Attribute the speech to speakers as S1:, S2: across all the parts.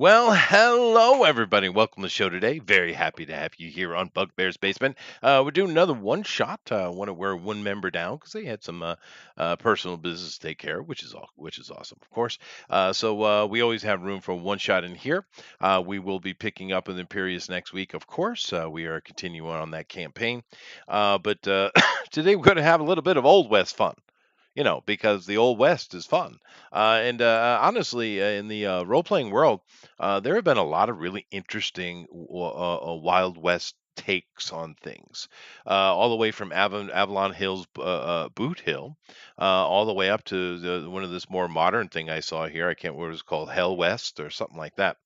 S1: Well, hello everybody. Welcome to the show today. Very happy to have you here on Bugbear's Basement. We're doing another one shot. We're one member down because they had some personal business to take care of, which is awesome, of course. So we always have room for one shot in here. We will be picking up with Imperius next week, of course. We are continuing on that campaign, but today we're going to have a little bit of Old West fun. Because the Old West is fun. And honestly, in the role playing world, there have been a lot of really interesting Wild West takes on things, all the way from Avalon Hill's Boot Hill, all the way up to one of this more modern thing I saw here. I can't remember what it was called, Hell West or something like that.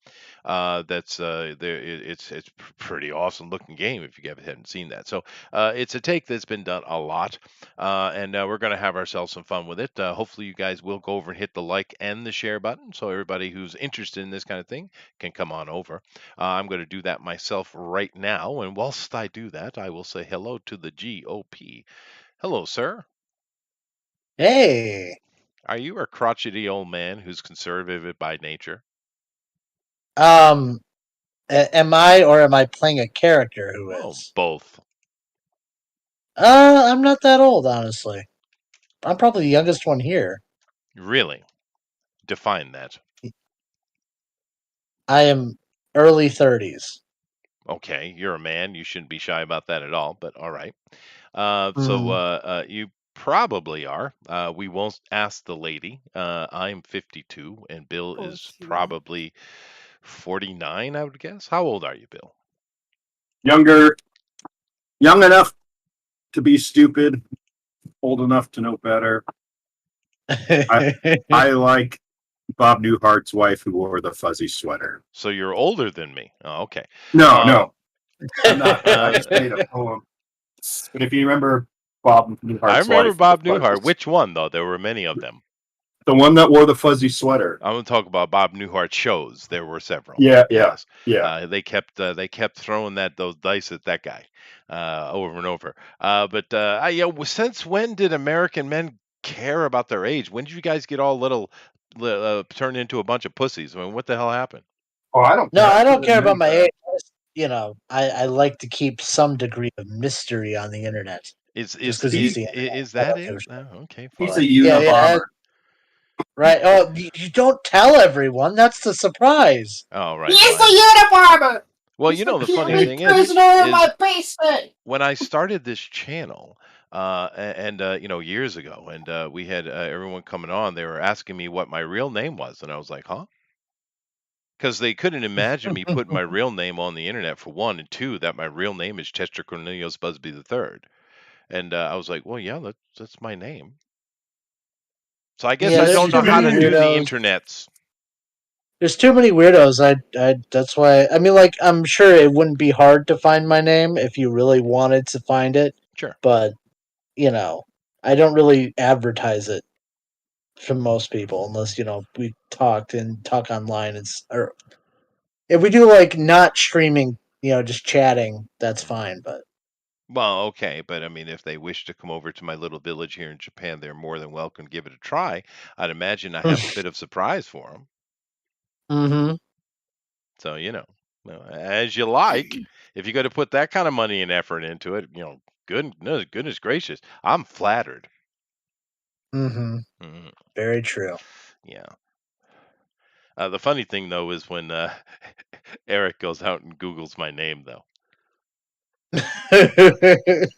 S1: That's there. It's pretty awesome looking game if you haven't seen that. So it's a take that's been done a lot, and we're going to have ourselves some fun with it. Hopefully, you guys will go over and hit the like and the share button, so everybody who's interested in this kind of thing can come on over. I'm going to do that myself right now, and whilst I do that, I will say hello to the GOP. Hello, sir.
S2: Hey,
S1: Are you a crotchety old man who's conservative by nature?
S2: um, am I or am I playing a character who
S1: Oh,
S2: is?
S1: both.
S2: I'm not that old, honestly. I'm probably the youngest one here.
S1: Really? Define that.
S2: I am early 30s.
S1: Okay, you're a man. You shouldn't be shy about that at all, but all right. You probably are. We won't ask the lady. I'm 52, and Bill is probably 49, I would guess. How old are you, Bill?
S3: Younger, young enough to be stupid, old enough to know better. I like Bob Newhart's wife who wore the fuzzy sweater.
S1: So you're older than me. Oh, okay.
S3: No, I'm not. I just made a poem. But if you remember Bob Newhart's wife,
S1: I remember Bob Newhart. Which one, though? There were many of them.
S3: The one that wore the fuzzy sweater.
S1: I'm going to talk about Bob Newhart shows. There were several.
S3: Yeah.
S1: They kept throwing those dice at that guy over and over. Since when did American men care about their age? When did you guys get all turned into a bunch of pussies? I mean, what the hell happened?
S3: Oh, I don't.
S2: No, I don't care about my age. I like to keep some degree of mystery on the internet.
S1: Is that it? Oh, okay, fine.
S3: He's a Unabomber.
S2: Right. Oh, you don't tell everyone. That's the surprise.
S1: Oh, right.
S3: He's the Unabomber.
S1: Well, the funny thing is
S3: my basement.
S1: When I started this channel, years ago, and we had everyone coming on, they were asking me what my real name was, and I was like, huh? Because they couldn't imagine me putting my real name on the internet, for one, and two, that my real name is Chester Cornelius Busby III. And I was like, well, yeah, that's my name. So I guess I don't know how to do the internets.
S2: There's too many weirdos. That's why. I mean, like, I'm sure it wouldn't be hard to find my name if you really wanted to find it.
S1: Sure.
S2: But I don't really advertise it for most people unless we talk online. Or if we do like not streaming, just chatting, that's fine. But
S1: well, okay, but I mean, if they wish to come over to my little village here in Japan, they're more than welcome to give it a try. I'd imagine I have a bit of surprise for them.
S2: Mm-hmm.
S1: So as you like. If you got to put that kind of money and effort into it, goodness gracious, I'm flattered.
S2: Mm-hmm. Mm-hmm. Very true.
S1: Yeah. The funny thing though is when Eric goes out and Googles my name, though. It's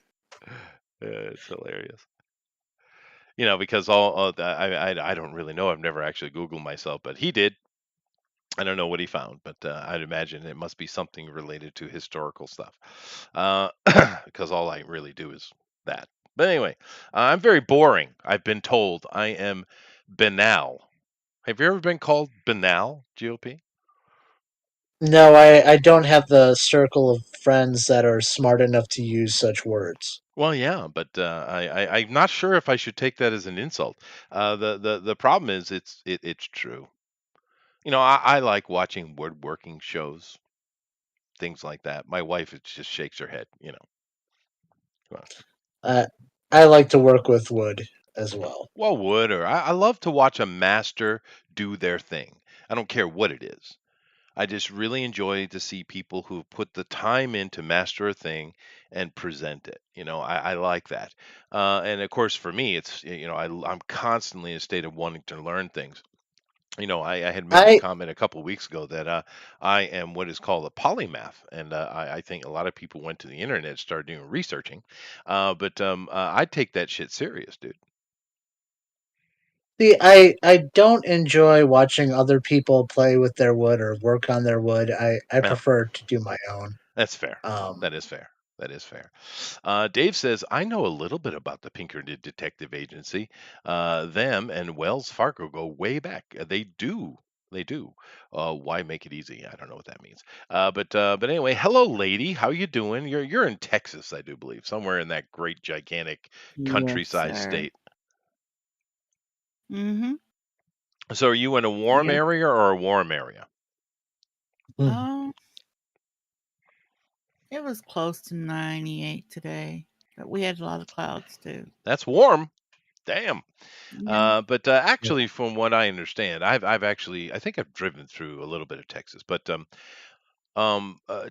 S1: hilarious. Because I don't really know. I've never actually Googled myself, but he did. I don't know what he found, but I'd imagine it must be something related to historical stuff, because all I really do is that. But anyway, I'm very boring. I've been told I am banal. Have you ever been called banal, GOP?
S2: No, I don't have the circle of friends that are smart enough to use such words.
S1: Well, yeah, but I'm not sure if I should take that as an insult. The problem is it's true. I like watching woodworking shows, things like that. My wife just shakes her head.
S2: I like to work with wood as well.
S1: Well, wood, or I love to watch a master do their thing. I don't care what it is. I just really enjoy to see people who put the time in to master a thing and present it. I like that. And of course, for me, it's I'm constantly in a state of wanting to learn things. I had made the
S2: I
S1: comment a couple weeks ago that I am what is called a polymath, and I think a lot of people went to the internet, started doing researching, but I take that shit serious, dude.
S2: see. I don't enjoy watching other people play with their wood or work on their wood. I
S1: Well,
S2: prefer to do my own.
S1: that's fair.
S2: Um,
S1: That is fair. That is fair. Dave says, I know a little bit about the Pinkerton Detective Agency. Them and Wells Fargo go way back. They do. They do. Why make it easy? I don't know what that means. But anyway, hello, lady. How you doing? You're in Texas, I do believe, somewhere in that great gigantic
S4: Yes,
S1: countryside
S4: sir.
S1: state.
S4: Mhm.
S1: So, are you in a warm
S4: Yes.
S1: area or a warm area?
S2: hmm.
S4: Um, it was close to 98 today, but we had a lot of clouds too.
S1: That's warm. Damn.
S4: Yeah.
S1: But
S2: Yeah.
S1: actually, from what I understand, I've actually I think I've driven through a little bit of Texas, but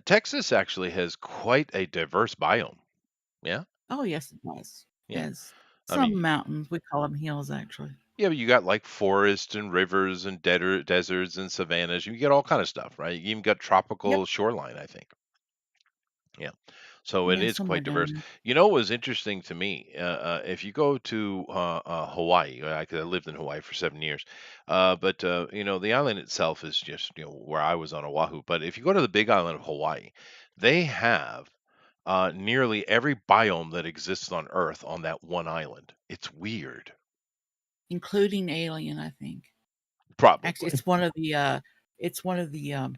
S1: Texas actually has quite a diverse biome. Yeah,
S4: Oh, yes, it does.
S1: yeah.
S4: Yes.
S1: I
S4: Some
S1: mean,
S4: mountains, we call them hills, actually.
S1: yeah, but you got like forests and rivers and deserts and savannas. You get all kind of stuff, right? You even got
S4: Yep.
S1: tropical shoreline, I think. Yeah. So it
S4: Yeah,
S1: is
S4: somewhere
S1: quite
S4: down
S1: diverse.
S4: there.
S1: What was interesting to me, if you go to Hawaii, 'cause I lived in Hawaii for 7 years, but the island itself is just where I was on Oahu. But if you go to the Big Island of Hawaii, they have nearly every biome that exists on Earth on that one island. It's weird,
S4: Including alien, I think. Actually,
S1: probably.
S4: it's one of the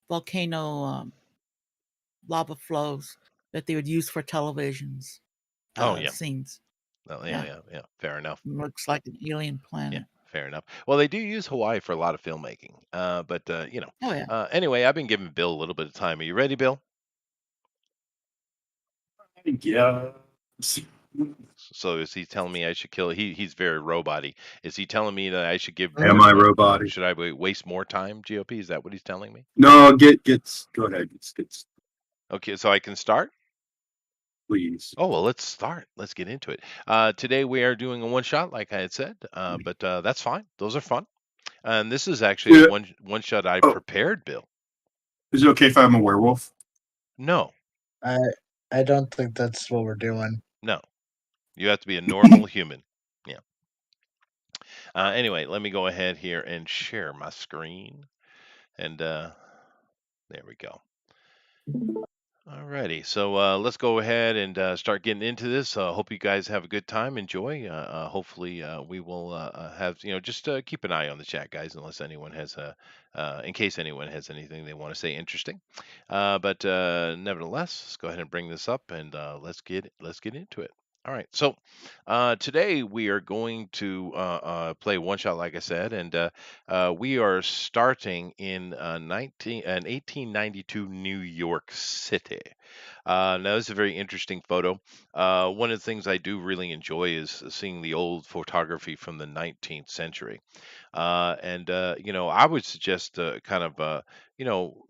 S4: volcano lava flows that they would use for televisions
S1: Oh yeah,
S4: scenes.
S1: oh, yeah,
S4: Yeah.
S1: yeah, yeah. Fair enough.
S4: Looks like an alien
S1: Yeah,
S4: planet.
S1: fair enough. Well, they do use Hawaii for a lot of filmmaking. But
S4: Oh yeah.
S1: anyway, I've been giving Bill a little bit of time. Are you ready, Bill?
S3: Yeah.
S1: So is he telling me I should kill? He's very roboty. Is he telling me that I should give?
S3: Am
S2: Mhm.
S3: I robotic?
S1: Should I waste more time? GOP? Is that what he's telling me?
S3: No, go ahead. Get
S1: Okay, so I can start.
S3: please.
S1: Oh well, let's start. Let's get into it. Today we are doing a one shot, like I had said. But that's fine. Those are fun. And this is actually a
S3: Yeah.
S1: one shot I
S3: Oh,
S1: prepared, Bill.
S3: is it okay if I'm a werewolf?
S1: No,
S2: I I don't think that's what we're doing.
S1: no. You have to be a normal human. Yeah. Anyway, let me go ahead here and share my screen. And there we go. Alrighty, so let's go ahead and start getting into this. Hope you guys have a good time. Enjoy. Hopefully, we will have just keep an eye on the chat, guys, unless anyone has in case anyone has anything they want to say interesting. But nevertheless, let's go ahead and bring this up and let's get into it. All right, so today we are going to play one shot, like I said, and we are starting in 1892 New York City. Now, this is a very interesting photo. One of the things I do really enjoy is seeing the old photography from the 19th century. And I would suggest kind of, you know,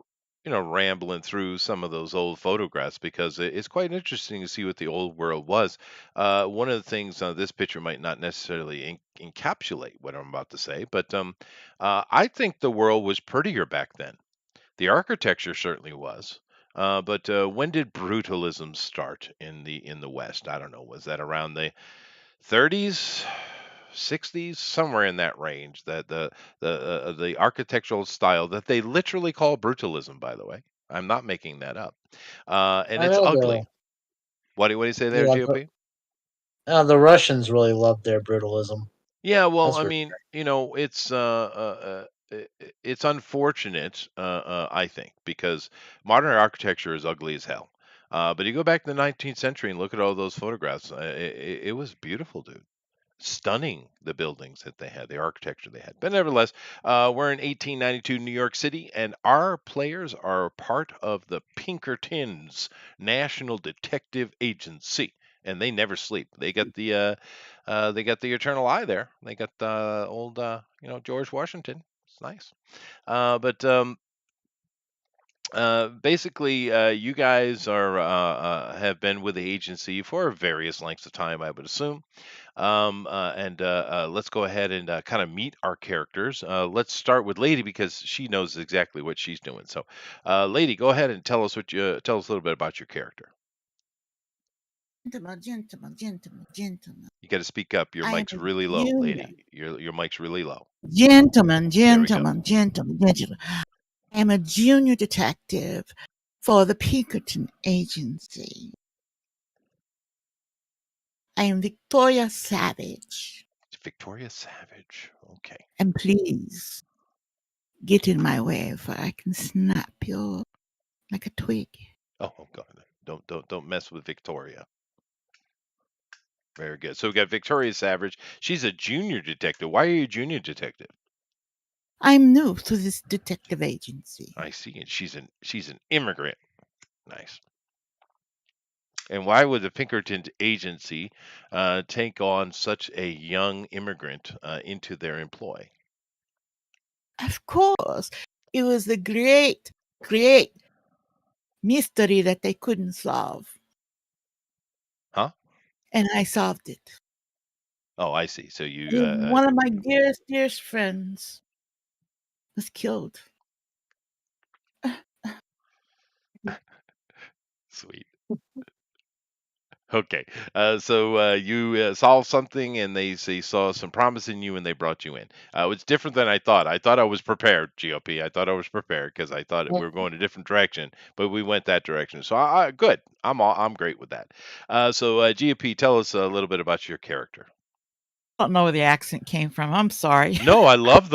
S1: rambling through some of those old photographs because it's quite interesting to see what the old world was. One of the things this picture might not necessarily encapsulate what I'm about to say, but I think the world was prettier back then. The architecture certainly was. But when did brutalism start in the West? I don't know. Was that around the 30s, 60s, somewhere in that range? That the architectural style that they literally call brutalism. By the way, I'm not making that up. And
S2: I
S1: it's
S2: know
S1: ugly. What do you say
S2: they
S1: there,
S2: love
S1: GOP?
S2: the Russians really love their brutalism.
S1: Yeah, well,
S2: That's
S1: I
S2: for
S1: mean, it's unfortunate, I think, because modern architecture is ugly as hell. But you go back to the 19th century and look at all those photographs. It was beautiful, dude. Stunning, the buildings that they had, the architecture they had. But nevertheless, we're in 1892 New York City, and our players are part of the Pinkertons, National Detective Agency, and they never sleep. They got the eternal eye there. They got old George Washington. It's nice. But Basically, you guys are have been with the agency for various lengths of time, I would assume. And let's go ahead and kind of meet our characters. Let's start with Lady because she knows exactly what she's doing. So, Lady, go ahead and tell us a little bit about your character.
S4: Gentlemen, gentlemen, gentlemen, gentlemen.
S1: You got to speak up. Your
S4: I am
S1: mic's
S4: a
S1: really low,
S4: junior.
S1: Lady. Your mic's really low.
S4: Gentlemen,
S1: There we go.
S4: gentlemen, gentlemen, gentlemen. I am a junior detective for the Pinkerton agency. I am Victoria Savage.
S1: Victoria Savage. Okay.
S4: And please get in my way, for I can snap you like a twig.
S1: Oh God. Don't mess with Victoria. Very good. So we got Victoria Savage. She's a junior detective. Why are you a junior detective?
S4: I'm new to this detective agency.
S1: I see. And she's an immigrant. Nice. And why would the Pinkerton agency take on such a young immigrant into their employ?
S4: Of course, it was the great, great mystery that they couldn't solve.
S1: Huh?
S4: And I solved it.
S1: Oh, I see. So you
S4: And one of my dearest, dearest friends was killed.
S1: sweet. Okay. So you solved something, and they saw some promise in you, and they brought you in. It's different than I thought. I thought I was prepared, GOP. I thought I was prepared because I thought we were going a different direction, but we went that direction. So good. I'm great with that. So GOP, tell us a little bit about your character.
S4: I don't know where the accent came from. I'm sorry.
S1: No, I love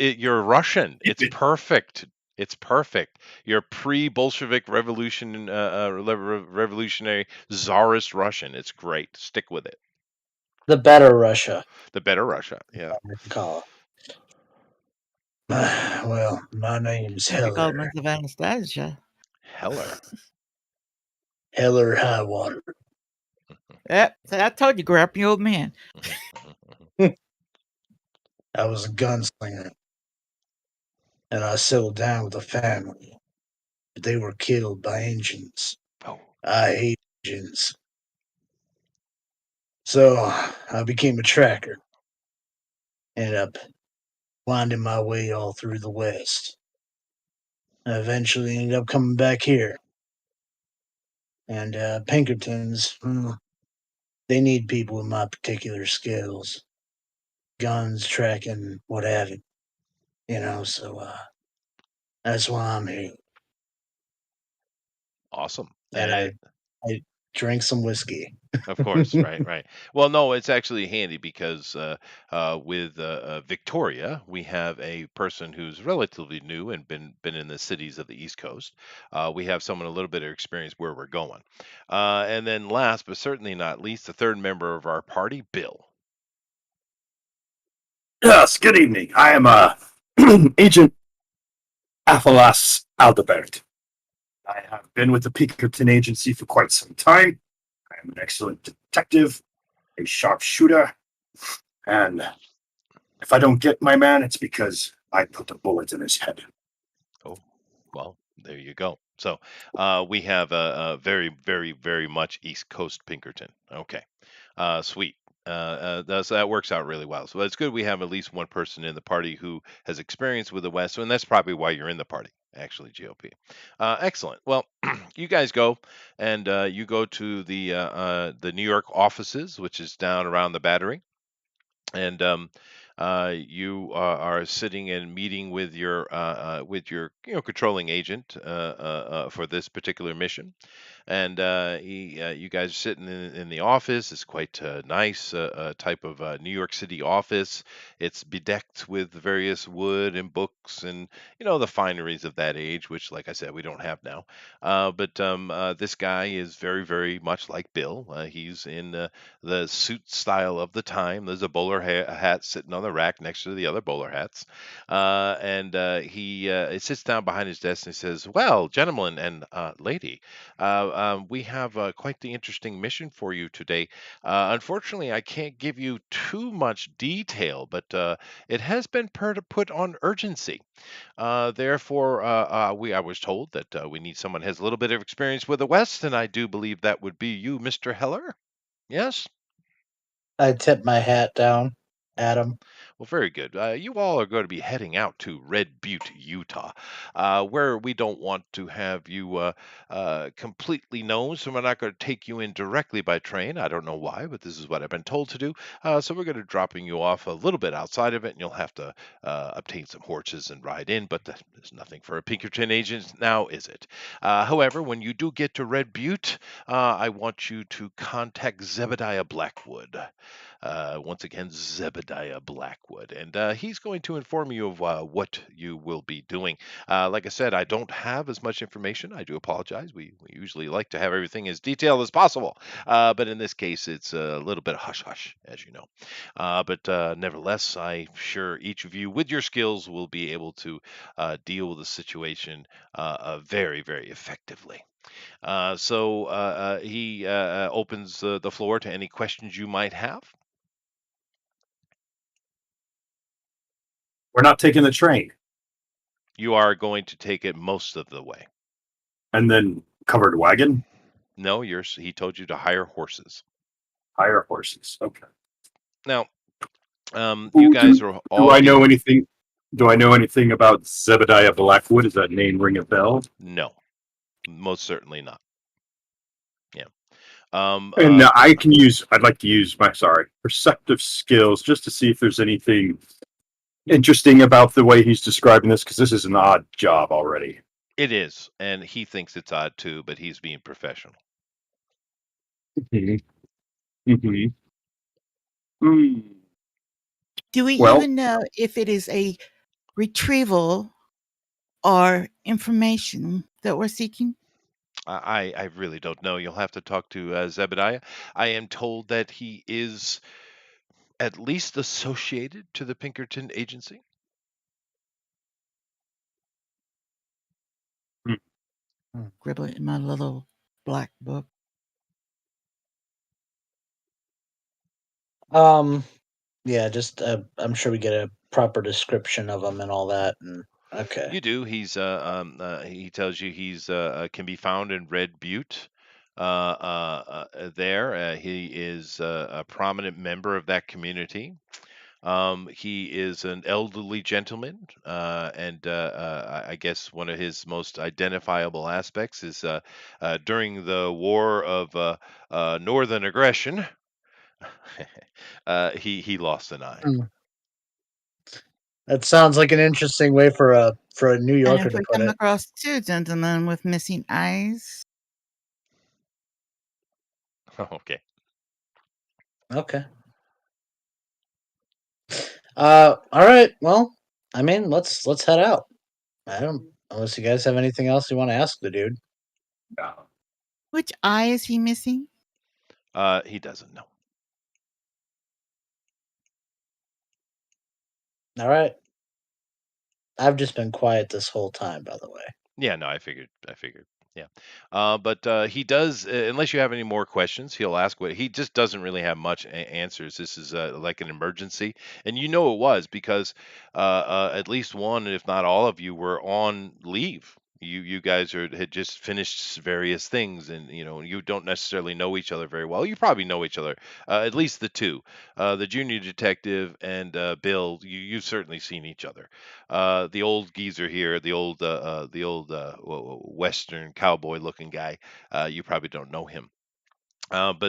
S1: you're Russian. It's perfect. It's perfect. You're pre-Bolshevik revolution, revolutionary czarist Russian. It's great. Stick with it.
S2: The better Russia,
S1: The better Russia. Yeah.
S2: I can call it. Well, my name's Heller.
S4: Elements of Anastasia.
S1: Heller.
S2: Heller Highwater.
S4: Yep. So I told you, grab your old man.
S2: I was a gunslinger, and I settled down with a family, but they were killed by engines.
S1: Oh,
S2: I hate engines. So I became a tracker. Ended up winding my way all through the West. I eventually ended up coming back here. And Pinkertons, they need people with my particular skills. Guns, tracking, what have you. So that's why I'm here.
S1: awesome.
S2: And I drank some whiskey.
S1: Of course, right, right. Well, no, it's actually handy because with Victoria, we have a person who's relatively new and been in the cities of the East Coast. We have someone a little bit of experience where we're going, and then last but certainly not least, the third member of our party, Bill.
S3: Yes, good evening. I am Agent Athalas Aldebert. I have been with the Pinkerton agency for quite some time. I am an excellent detective, a sharpshooter, and if I don't get my man, it's because I put a bullet in his head.
S1: Oh, well, there you go. So we have a very, very, very much East Coast Pinkerton. Okay, sweet. So that works out really well. So it's good we have at least one person in the party who has experience with the West, and that's probably why you're in the party, actually, GOP. Excellent. Well, you guys go, and you go to the New York offices, which is down around the Battery, and you are sitting and meeting with your controlling agent for this particular mission, and you guys are sitting in the office. It's quite nice type of New York City office. It's bedecked with various wood and books and the fineries of that age, which, like I said, we don't have now. But this guy is very, very much like Bill. He's in the suit style of the time. There's a bowler hat sitting on the rack next to the other bowler hats, and he sits down behind his desk and he says, "Well, gentlemen and lady, we have quite the interesting mission for you today. Unfortunately, I can't give you too much detail, but it has been put on urgency. Therefore, I was told that we need someone who has a little bit of experience with the West, and I do believe that would be you, Mr. Heller. Yes?
S2: I tip my hat down at him.
S1: Well, very good. You all are going to be heading out to Red Butte, Utah, where we don't want to have you completely known, so we're not going to take you in directly by train. I don't know why, but this is what I've been told to do. So we're going to dropping you off a little bit outside of it, and you'll have to obtain some horses and ride in. But there's nothing for a Pinkerton agent now, is it? However, when you do get to Red Butte, I want you to contact Zebediah Blackwood. Once again, Zebediah Blackwood. And he's going to inform you of what you will be doing. Like I said, I don't have as much information. I do apologize. We usually like to have everything as detailed as possible. But in this case, it's a little bit of hush hush, as you know. But nevertheless, I'm sure each of you, with your skills, will be able to deal with the situation very, very effectively. So he opens the floor to any questions you might have.
S3: We're not taking the train.
S1: You are going to take it most of the way.
S3: And then covered wagon?
S1: No, he told you to hire horses.
S3: Hire horses. Okay.
S1: Now, you guys are
S3: Do
S1: all
S3: I know
S1: here.
S3: anything? Do I know anything about Zebediah Blackwood? Does that name ring a bell?
S1: No, most certainly not. Yeah.
S3: And I'd like to use my perceptive skills just to see if there's anything interesting about the way he's describing this, because this is an odd job already.
S1: It is, and he thinks it's odd too, but he's being professional.
S3: Mm-hmm. Mm-hmm. Mm.
S4: Do we even know if it is a retrieval or information that we're seeking?
S1: I really don't know. You'll have to talk to Zebediah. I am told that he is at least associated to the Pinkerton agency.
S4: Scribble it in my little black book.
S2: Yeah, just I'm sure we get a proper description of him and all that. And okay.
S1: You do. He tells you he's can be found in Red Butte. There, he is a prominent member of that community. He is an elderly gentleman, and I guess one of his most identifiable aspects is during the War of Northern Aggression, he lost an eye.
S2: Hmm. That sounds like an interesting way for a New
S4: And
S2: Yorker
S4: if
S2: to
S4: we
S2: put
S4: come
S2: it.
S4: across two gentlemen with missing eyes,
S1: Okay.
S2: Okay. All right. Well, I mean, let's head out. I don't unless you guys have anything else you want to ask the dude.
S4: which eye is he missing?
S1: He doesn't know.
S2: All right. I've just been quiet this whole time, by the way.
S1: Yeah, no, I figured. Yeah. But he does, unless you have any more questions, he'll ask what he just doesn't really have much answers. This is like an emergency. And you know it was because at least one, if not all of you, were on leave. You guys had just finished various things, and you don't necessarily know each other very well. You probably know each other, at least the two, the junior detective and Bill. You've certainly seen each other. The old geezer here, the old Western cowboy-looking guy. You probably don't know him.
S2: And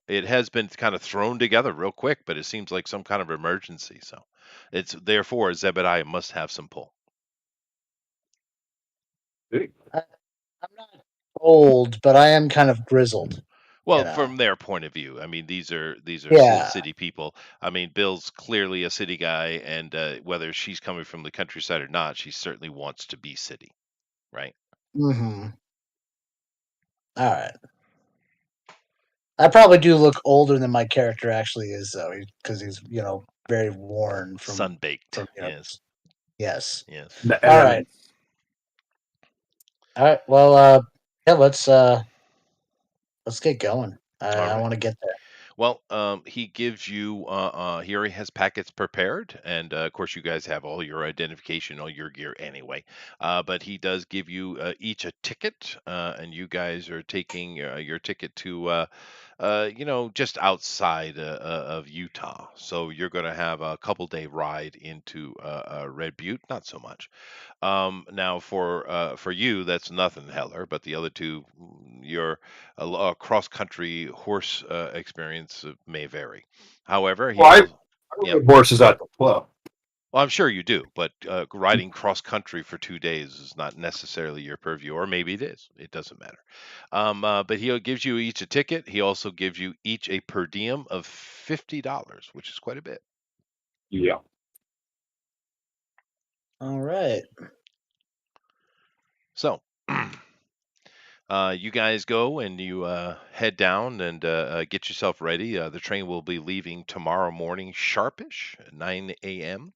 S1: It has been kind of thrown together real quick, but it seems like some kind of emergency. So it's therefore Zebediah must have some pull.
S2: I'm not old, but I am kind of grizzled.
S1: Well,
S2: You know.
S1: from their point of view, I mean, these are
S2: Yeah.
S1: city people. I mean, Bill's clearly a city guy, and whether she's coming from the countryside or not, she certainly wants to be city, right?
S2: Mm-hmm. All right. I probably do look older than my character actually is, though, because he's very worn from
S1: Sun-baked. Yes.
S2: Yes.
S1: Yes.
S3: The
S2: All right.
S3: elements.
S2: All right. Well, yeah. Let's get going.
S1: All
S2: I
S1: right.
S2: want to get there.
S1: Well, he gives you, he already has packets prepared. And of course, you guys have all your identification, all your gear anyway. But he does give you each a ticket, and you guys are taking your ticket to, just outside of Utah. So you're going to have a couple day ride into Red Butte. Not so much. Now for you, that's nothing, Heller. But the other two, your cross country horse experience may vary. However, he
S3: Well, I
S1: all, yep.
S3: rode horses at the club.
S1: Well, I'm sure you do, but riding cross country for 2 days is not necessarily your purview, or maybe it is. It doesn't matter. But he gives you each a ticket. He also gives you each a per diem of $50, which is quite a bit.
S3: Yeah.
S2: All right.
S1: So you guys go and you head down and get yourself ready. The train will be leaving tomorrow morning, sharpish, 9 a.m.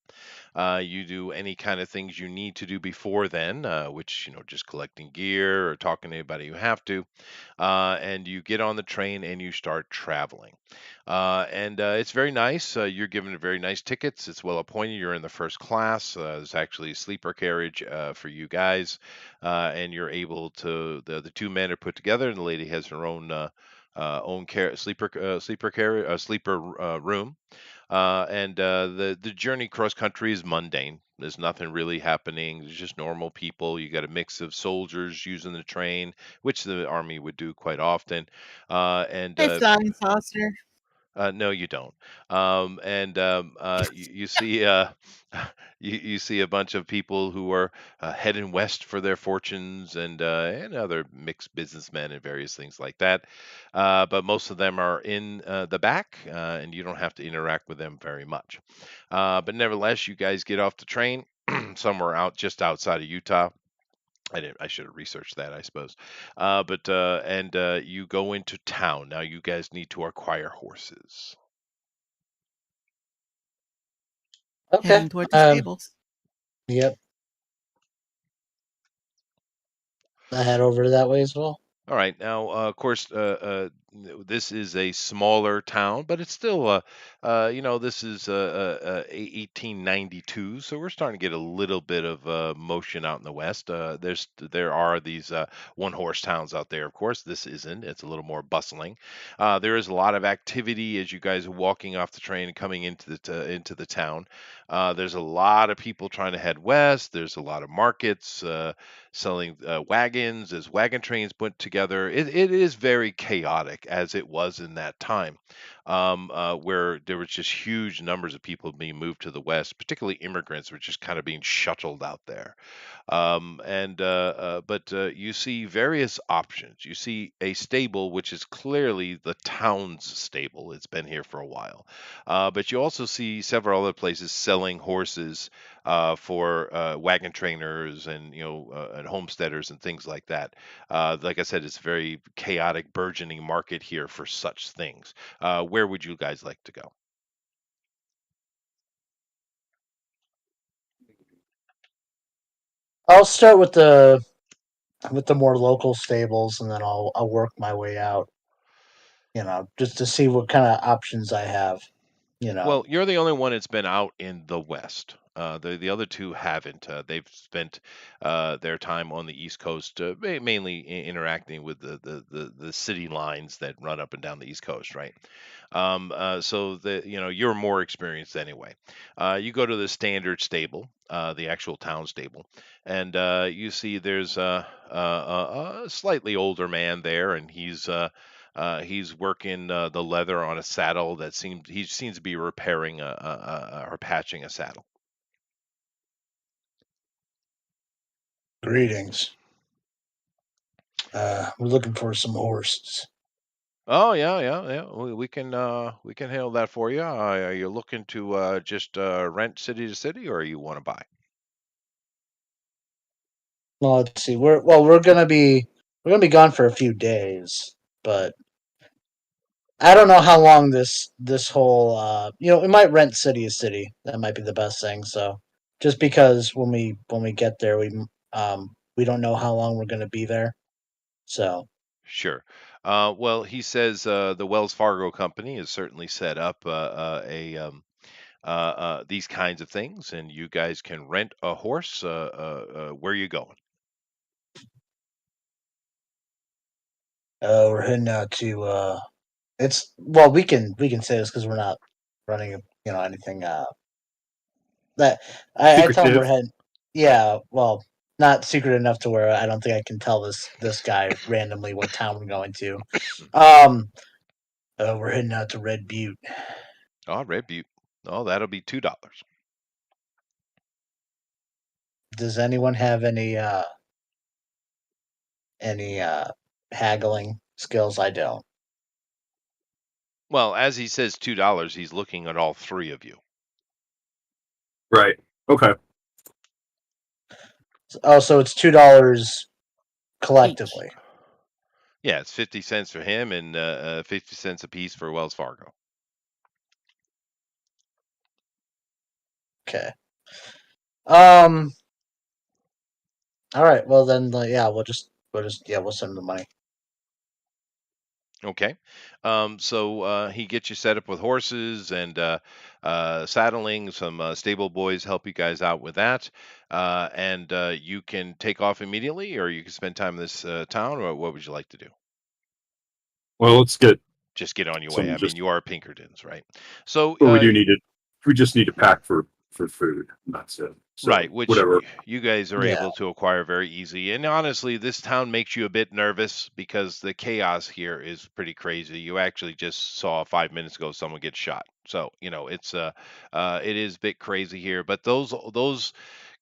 S1: You do any kind of things you need to do before then, which, just collecting gear or talking to anybody you have to. And you get on the train and you start traveling. And it's very nice. You're given very nice tickets. It's well appointed. You're in the first class. There's actually a sleeper carriage for you guys, and you're able to. The two men are put together, and the lady has her own sleeper carriage, sleeper room. And the journey cross country is mundane. There's nothing really happening. There's just normal people. You got a mix of soldiers using the train, which the army would do quite often. And
S4: Hey, flying saucer.
S1: No, you don't. And you see you see a bunch of people who are heading west for their fortunes, and other mixed businessmen and various things like that. But most of them are in the back, and you don't have to interact with them very much. But nevertheless, you guys get off the train somewhere out just outside of Utah. I didn't. I should have researched that, I suppose. But and You go into town. Now you guys need to acquire horses.
S2: Okay.
S4: Heading toward the stables.
S2: Yep. I head over that way as well.
S1: All right. Now, of course, this is a smaller town, but it's still, this is 1892, so we're starting to get a little bit of motion out in the West. There are these one-horse towns out there. Of course, this isn't. It's a little more bustling. There is a lot of activity as you guys are walking off the train and coming into the town. There's a lot of people trying to head west. There's a lot of markets. Selling wagons as wagon trains put together. It is very chaotic as it was in that time, where there was just huge numbers of people being moved to the West, particularly immigrants were just kind of being shuttled out there. But You see various options. You see a stable, which is clearly the town's stable. It's been here for a while. But you also see several other places selling horses for wagon trainers and homesteaders and things like that. Like I said, it's a very chaotic, burgeoning market here for such things. Where would you guys like to go?
S2: I'll start with the more local stables, and then I'll work my way out. Just to see what kind of options I have.
S1: Well, you're the only one that's been out in the West. The other two haven't. They've spent their time on the East Coast, mainly interacting with the city lines that run up and down the East Coast, right? So you're more experienced anyway. You go to the standard stable, the actual town stable, and you see there's a slightly older man there, and he's working the leather on a saddle that he seems to be repairing or patching a saddle.
S2: Greetings. We're looking for some horses.
S1: Oh yeah, yeah, yeah. We can handle that for you. Are you looking to just rent city to city, or you want to buy?
S2: Well, let's see. We're gonna be gone for a few days, but I don't know how long this whole we might rent city to city. That might be the best thing. So just because when we get there we don't know how long we're going to be there. So
S1: Sure. Well, he says the Wells Fargo company is certainly set up these kinds of things, and you guys can rent a horse. Where are you going?
S2: we're heading out to it's well we can say this because we're not running anything that I tell him we're
S3: Secretive.
S2: heading. Yeah, well, not secret enough to where I don't think I can tell this guy randomly what town we're going to. Um, we're heading out to Red Butte.
S1: Oh, Red Butte. Oh, that'll be $2.
S2: Does anyone have any haggling skills? I don't.
S1: Well, as he says $2, he's looking at all three of you.
S3: Right. Okay.
S2: Oh, so it's $2
S4: Each.
S2: collectively.
S1: Yeah, it's 50 cents for him and 50 cents a piece for Wells Fargo.
S2: Okay. Um. All right. Well then, yeah, we'll send him the money.
S1: Okay. So he gets you set up with horses and saddling. Some stable boys help you guys out with that. And you can take off immediately, or you can spend time in this town, or what would you like to do?
S3: Well, let's get
S1: Just get on your way.
S3: some
S1: I mean,
S3: just.
S1: you are Pinkertons, right? So
S3: But we do need it. We just need to pack for food. And that's it. So
S1: right, which
S3: whatever.
S1: you guys are
S2: Yeah.
S1: able to acquire very easy. And honestly, this town makes you a bit nervous because the chaos here is pretty crazy. You actually just saw 5 minutes ago someone get shot. So, it is a bit crazy here. But those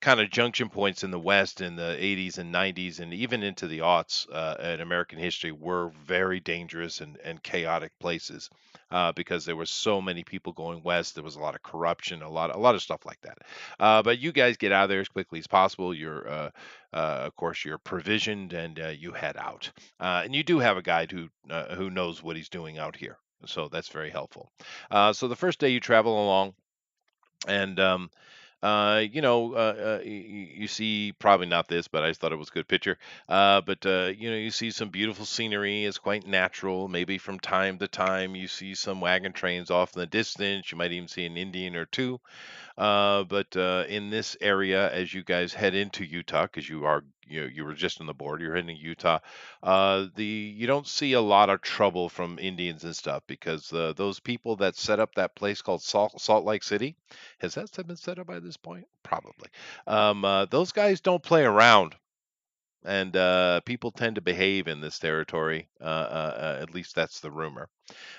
S1: kind of junction points in the West in the 80s and 90s and even into the aughts in American history were very dangerous and chaotic places. Because there were so many people going west, there was a lot of corruption, a lot of stuff like that. But you guys get out of there as quickly as possible. Of course, you're provisioned and you head out. And you do have a guide who knows what he's doing out here, so that's very helpful. So the first day you travel along, and you see probably not this, but I just thought it was a good picture. But you see some beautiful scenery. It's quite natural. Maybe from time to time, you see some wagon trains off in the distance. You might even see an Indian or two. But in this area, as you guys head into Utah, because you were just on the border, you're heading to Utah. You don't see a lot of trouble from Indians and stuff because those people that set up that place called Salt Lake City, has that been set up by this point? Probably. Those guys don't play around. And people tend to behave in this territory. At least that's the rumor.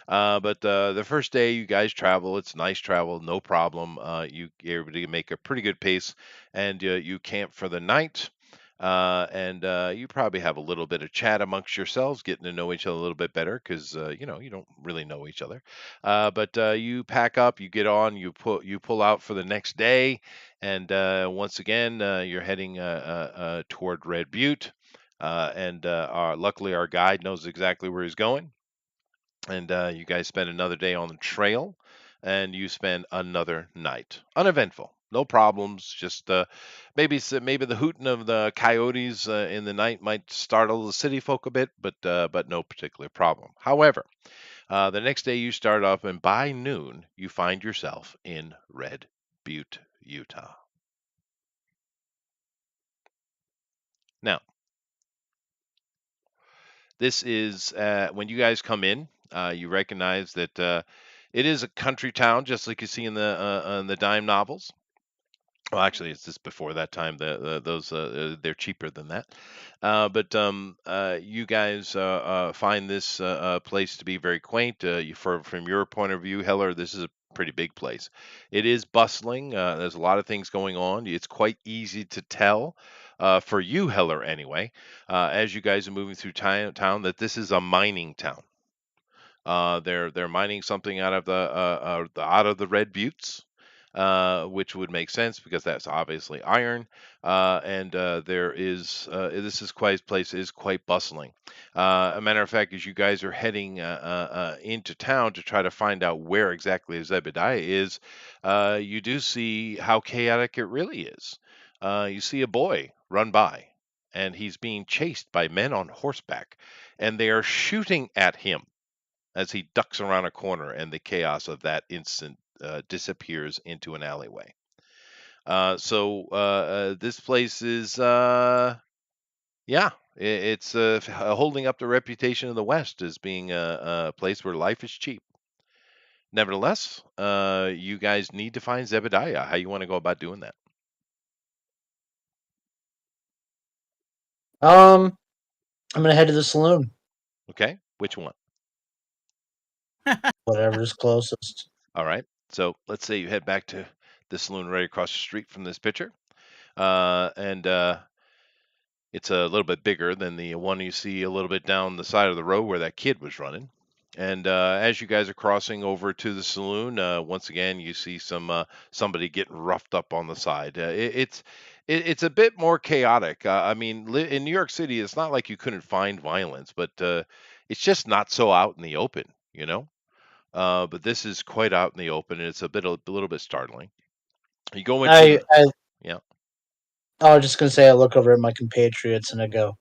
S1: But the first day you guys travel, it's nice travel, no problem. You're able to make a pretty good pace, and you camp for the night. And you probably have a little bit of chat amongst yourselves, getting to know each other a little bit better, because you don't really know each other. But you pack up, you get on, you pull out for the next day, and once again you're heading toward Red Butte. And luckily our guide knows exactly where he's going, and you guys spend another day on the trail, and you spend another night uneventful, no problems. Just maybe the hooting of the coyotes in the night might startle the city folk a bit, but no particular problem. However, the next day you start up, and by noon you find yourself in Red Butte, Utah. Now, this is when you guys come in, you recognize that it is a country town, just like you see in the dime novels. Well, actually, it's just before that time. Those they're cheaper than that. But you guys find this place to be very quaint. From your point of view, Heller, this is a pretty big place. It is bustling. There's a lot of things going on. It's quite easy to tell, for you, Heller, anyway, as you guys are moving through town, that this is a mining town. They're mining something out of the Red Buttes. which would make sense because that's obviously iron. And there is this is quite place is quite bustling. A matter of fact, as you guys are heading into town to try to find out where exactly Zebediah is, you do see how chaotic it really is. You see a boy run by, and he's being chased by men on horseback, and they are shooting at him as he ducks around a corner, and the chaos of that instant disappears into an alleyway. This place is, yeah, it's holding up the reputation of the West as being a place where life is cheap. Nevertheless, you guys need to find Zebediah. How you want to go about doing that?
S2: I'm gonna head to the saloon.
S1: Okay, which one?
S2: Whatever's closest.
S1: All right. So let's say you head back to the saloon right across the street from this picture, and it's a little bit bigger than the one you see a little bit down the side of the road where that kid was running. And as you guys are crossing over to the saloon, once again you see somebody getting roughed up on the side. It's a bit more chaotic. I mean, in New York City, it's not like you couldn't find violence, but it's just not so out in the open, you know. But this is quite out in the open, and it's a little bit startling. You go into
S2: I
S1: the
S2: I
S1: yeah.
S2: I was just gonna say I look over at my compatriots and I go,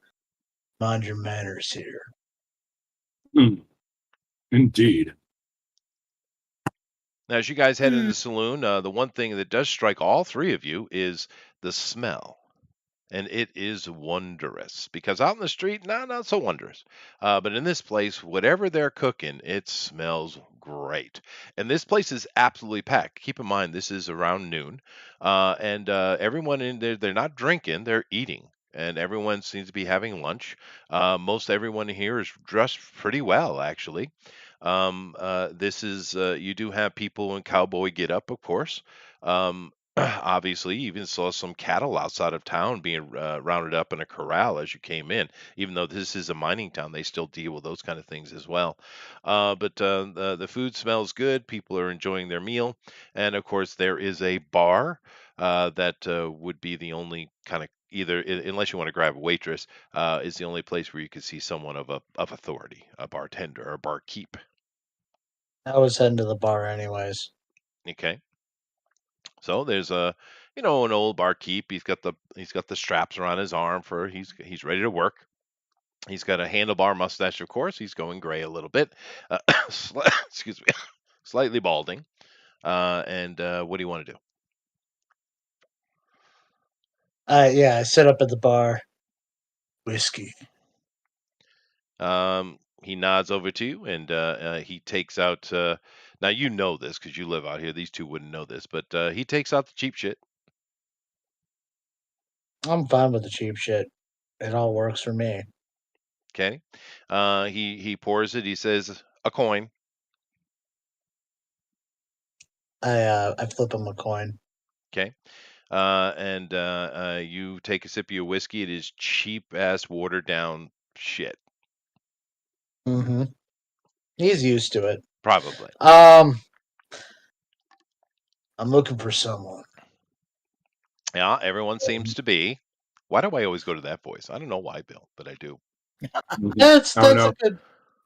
S2: mind your manners here.
S3: Indeed.
S1: Now, as you guys head into
S4: Hmm.
S1: the saloon, the one thing that does strike all three of you is the smell. And it is wondrous because out in the street, not so wondrous. But in this place, whatever they're cooking, it smells great. And this place is absolutely packed. Keep in mind, this is around noon, and everyone in there, they're not drinking, they're eating. And everyone seems to be having lunch. Most everyone here is dressed pretty well, actually. This is you do have people in cowboy get up, of course. Obviously, you even saw some cattle outside of town being rounded up in a corral as you came in. Even though this is a mining town, they still deal with those kind of things as well. The food smells good. People are enjoying their meal, and of course, there is a bar that would be the only kind of unless you want to grab a waitress, is the only place where you could see someone of authority, a bartender or a barkeep.
S2: I was heading to the bar anyways.
S1: Okay. So there's an old barkeep. He's got the straps around his arm for he's ready to work. He's got a handlebar mustache, of course. He's going gray a little bit. Excuse me, slightly balding. And what do you want to do?
S2: I sit up at the bar. Whiskey.
S1: He nods over to you, and he takes out. Now you know this because you live out here. These two wouldn't know this, but he takes out the cheap shit.
S2: I'm fine with the cheap shit. It all works for me.
S1: Okay. He pours it. He says a coin.
S2: I flip him a coin.
S1: Okay. And you take a sip of your whiskey. It is cheap ass, watered down shit.
S2: Mm-hmm. He's used to it.
S1: Probably.
S2: Um, I'm looking for someone.
S1: Yeah, everyone seems to be. Why do I always go to that voice? I don't know why, Bill, but I do.
S3: Oh
S2: That's
S3: no.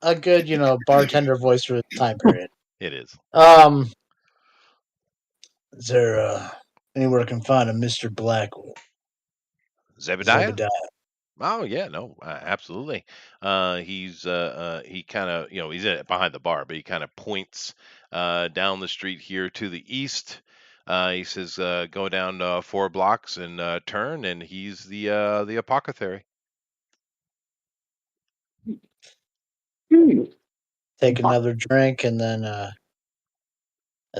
S2: a good bartender voice for the time period.
S1: It is.
S2: Um, is there anywhere I can find a Mr. Blackwood?
S1: Zebediah?
S2: Zebediah.
S1: Oh yeah, no, absolutely. He kind of he's behind the bar, but he kind of points down the street here to the east. He says, "Go down 4 blocks and turn," and he's the apothecary.
S2: Take another drink and then I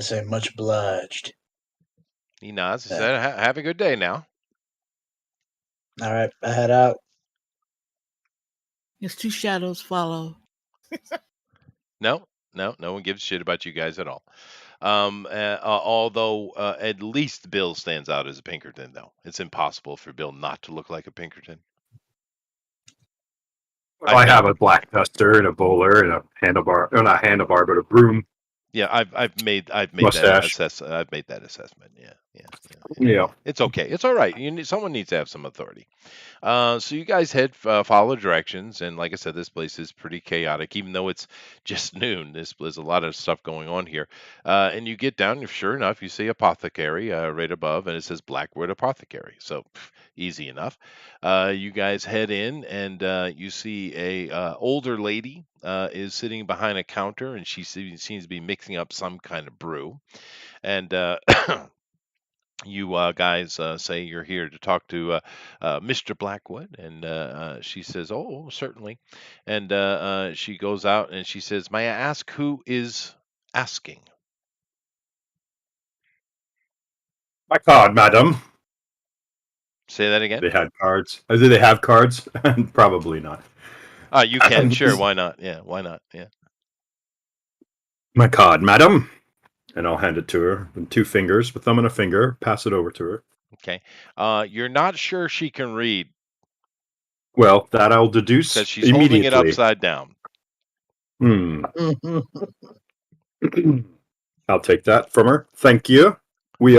S2: say much obliged.
S1: He nods. He
S2: Yeah.
S1: said, "Have a good day now."
S2: All right, I head out.
S4: His two shadows follow.
S1: No, no one gives a shit about you guys at all. Although at least Bill stands out as a Pinkerton, though it's impossible for Bill not to look like a Pinkerton.
S3: Well, I have a black duster and a bowler and a handlebar, or not handlebar, but a broom.
S1: Yeah, I've made that
S3: mustache.
S1: assessment. Yeah, yeah, yeah, yeah.
S3: Yeah.
S1: It's okay. It's all right. Someone needs to have some authority. So you guys follow directions, and like I said, this place is pretty chaotic. Even though it's just noon, there's a lot of stuff going on here. And you get down, and sure enough, you see apothecary right above, and it says Blackwood Apothecary. So easy enough. You guys head in, and you see a older lady is sitting behind a counter, and she seems to be mixing up some kind of brew. And you guys say you're here to talk to Mr. Blackwood, and she says, "Oh, certainly." And she goes out and she says, "May I ask who is asking?"
S3: My card, madam.
S1: Say that again.
S3: They had cards. Do they have cards? Probably not.
S1: You can, sure. Why not? Yeah, why not? Yeah.
S3: My card, madam. And I'll hand it to her with 2 fingers, with thumb and a finger. Pass it over to her.
S1: Okay. You're not sure she can read
S3: Well, that I'll
S1: because
S3: deduce
S1: she's holding it
S3: immediately.
S1: upside down.
S3: Hmm. I'll take that from her. Thank you. We've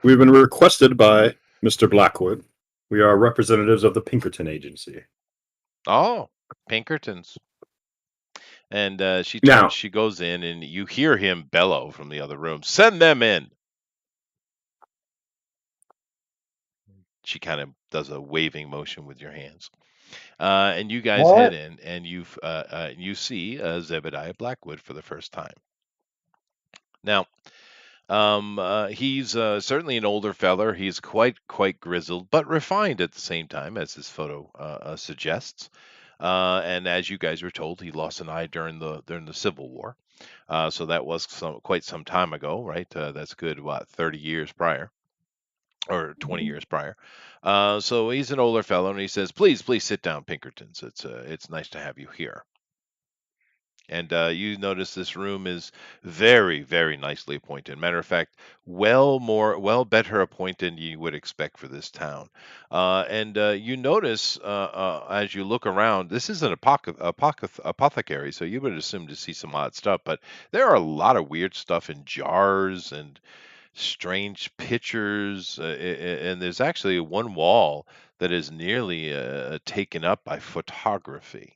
S3: been requested by Mr. Blackwood. We are representatives of the Pinkerton Agency.
S1: Oh, Pinkertons. And
S3: Now,
S1: she goes in, and you hear him bellow from the other room, "Send them in." She kind of does a waving motion with your hands. And you guys head
S2: What?
S1: in, and you see Zebediah Blackwood for the first time. Now, he's certainly an older feller. He's quite grizzled, but refined at the same time, as his photo suggests. And as you guys were told, he lost an eye during the Civil War. So that was quite some time ago, right? That's good, what, 30 years prior, or 20 years prior. So he's an older fellow, and he says, "Please sit down, Pinkertons. It's nice to have you here." And you notice this room is very nicely appointed. Matter of fact, well better appointed than you would expect for this town. And you notice as you look around, this is an apothecary, so you would assume to see some odd stuff. But there are a lot of weird stuff in jars and strange pictures, and there's actually one wall that is nearly taken up by photography.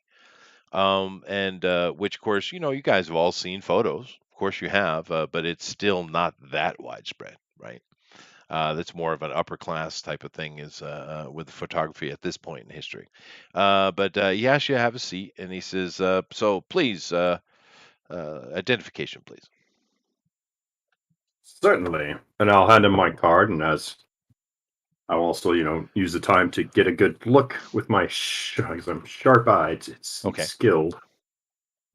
S1: And which, of course, you guys have all seen photos. Of course, you have, but it's still not that widespread, right? That's more of an upper class type of thing, is with photography at this point in history. But he asks you to have a seat, and he says, "So please, identification, please."
S3: certainly. And I'll hand him my card, and as I'll also, use the time to get a good look with my because I'm sharp-eyed, it's
S1: Okay.
S3: skilled,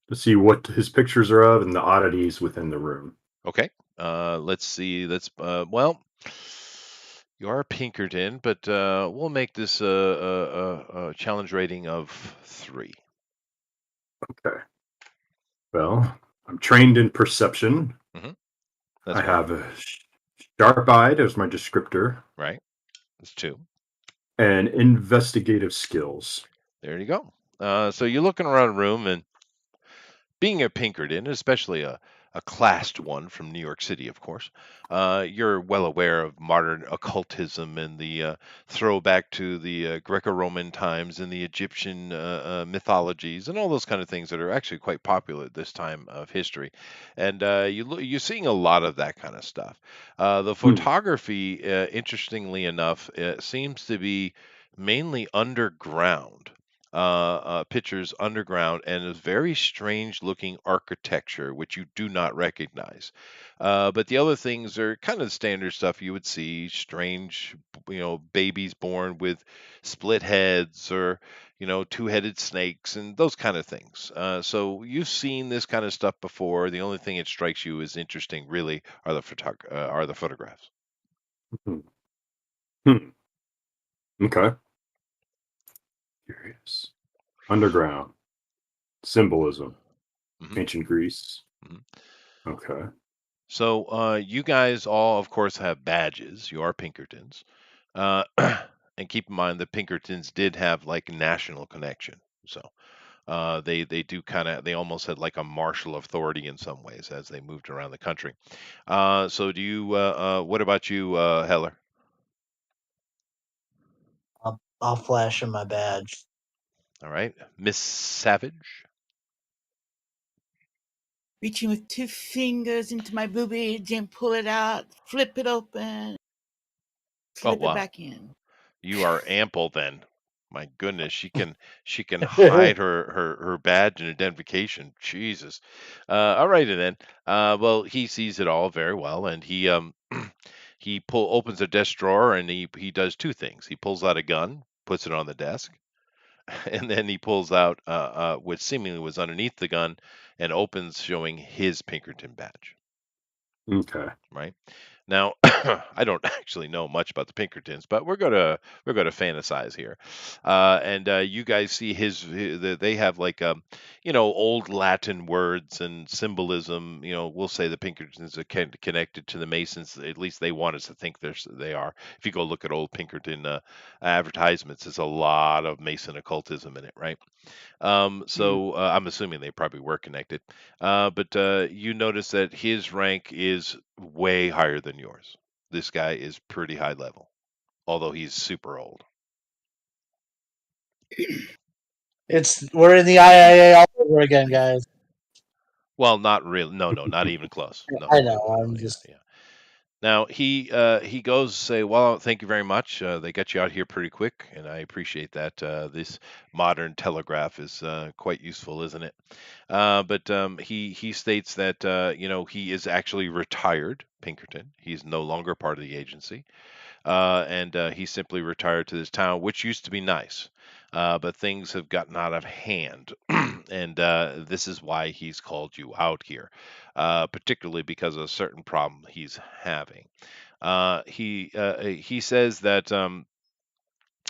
S3: to see what his pictures are of and the oddities within the room.
S1: Okay. Let's see. Well, you are Pinkerton, but we'll make this a challenge rating of 3.
S3: Okay. Well, I'm trained in perception.
S1: Hmm.
S3: I
S1: That's 1.
S3: have a sharp-eyed as my descriptor,
S1: Right? That's 2.
S3: and investigative skills.
S1: There you go. So you're looking around the room, and being a Pinkerton, especially a classed one from New York City, of course, you're well aware of modern occultism and the throwback to the Greco-Roman times and the Egyptian mythologies and all those kind of things that are actually quite popular at this time of history. And you're seeing a lot of that kind of stuff. The
S3: Hmm.
S1: photography, interestingly enough, seems to be mainly underground, pictures underground, and a very strange looking architecture which you do not recognize. But the other things are kind of standard stuff you would see: strange, babies born with split heads, or two-headed snakes, and those kind of things. So you've seen this kind of stuff before. The only thing that strikes you as interesting, really, are the photographs.
S3: Hmm. Hmm. Okay. Curious. Underground. Symbolism.
S1: Hmm.
S3: Ancient Greece.
S1: Hmm.
S3: Okay.
S1: So you guys all, of course, have badges. You are Pinkertons. Uh, and keep in mind that Pinkertons did have like national connection. So They do they almost had like a martial authority in some ways as they moved around the country. So do you? What about you, Heller?
S2: I'll flash him my badge.
S1: All right, Miss Savage.
S4: Reaching with 2 fingers into my boobage and pull it out, flip it open,
S1: Oh
S4: slip it
S1: wow,
S4: back in.
S1: you are ample then. My goodness, she can hide her badge and identification. Jesus. All righty then. Well, he sees it all very well, and he opens a desk drawer and he does two things. He pulls out a gun, puts it on the desk, and then he pulls out what seemingly was underneath the gun and opens, showing his Pinkerton badge.
S3: Okay.
S1: Right now, I don't actually know much about the Pinkertons, but we're gonna fantasize here, and you guys see they have like old Latin words and symbolism. We'll say the Pinkertons are connected to the Masons. At least they want us to think they are. If you go look at old Pinkerton advertisements, there's a lot of Mason occultism in it, right?
S4: Mm.
S1: So I'm assuming they probably were connected. But you notice that his rank is way higher than yours. This guy is pretty high level, although he's super old.
S2: We're in the IIA all over again, guys.
S1: Well, not really. No, no, not even close. No,
S2: I
S1: no,
S2: know.
S1: no, no.
S2: I'm
S1: Yeah,
S2: just.
S1: yeah. Now he goes say, "Well, thank you very much. They got you out here pretty quick, and I appreciate that. This modern telegraph is quite useful, isn't it?" But he states that he is actually retired, Pinkerton. He's no longer part of the agency, and he simply retired to this town, which used to be nice. But things have gotten out of hand, and this is why he's called you out here, particularly because of a certain problem he's having. He says that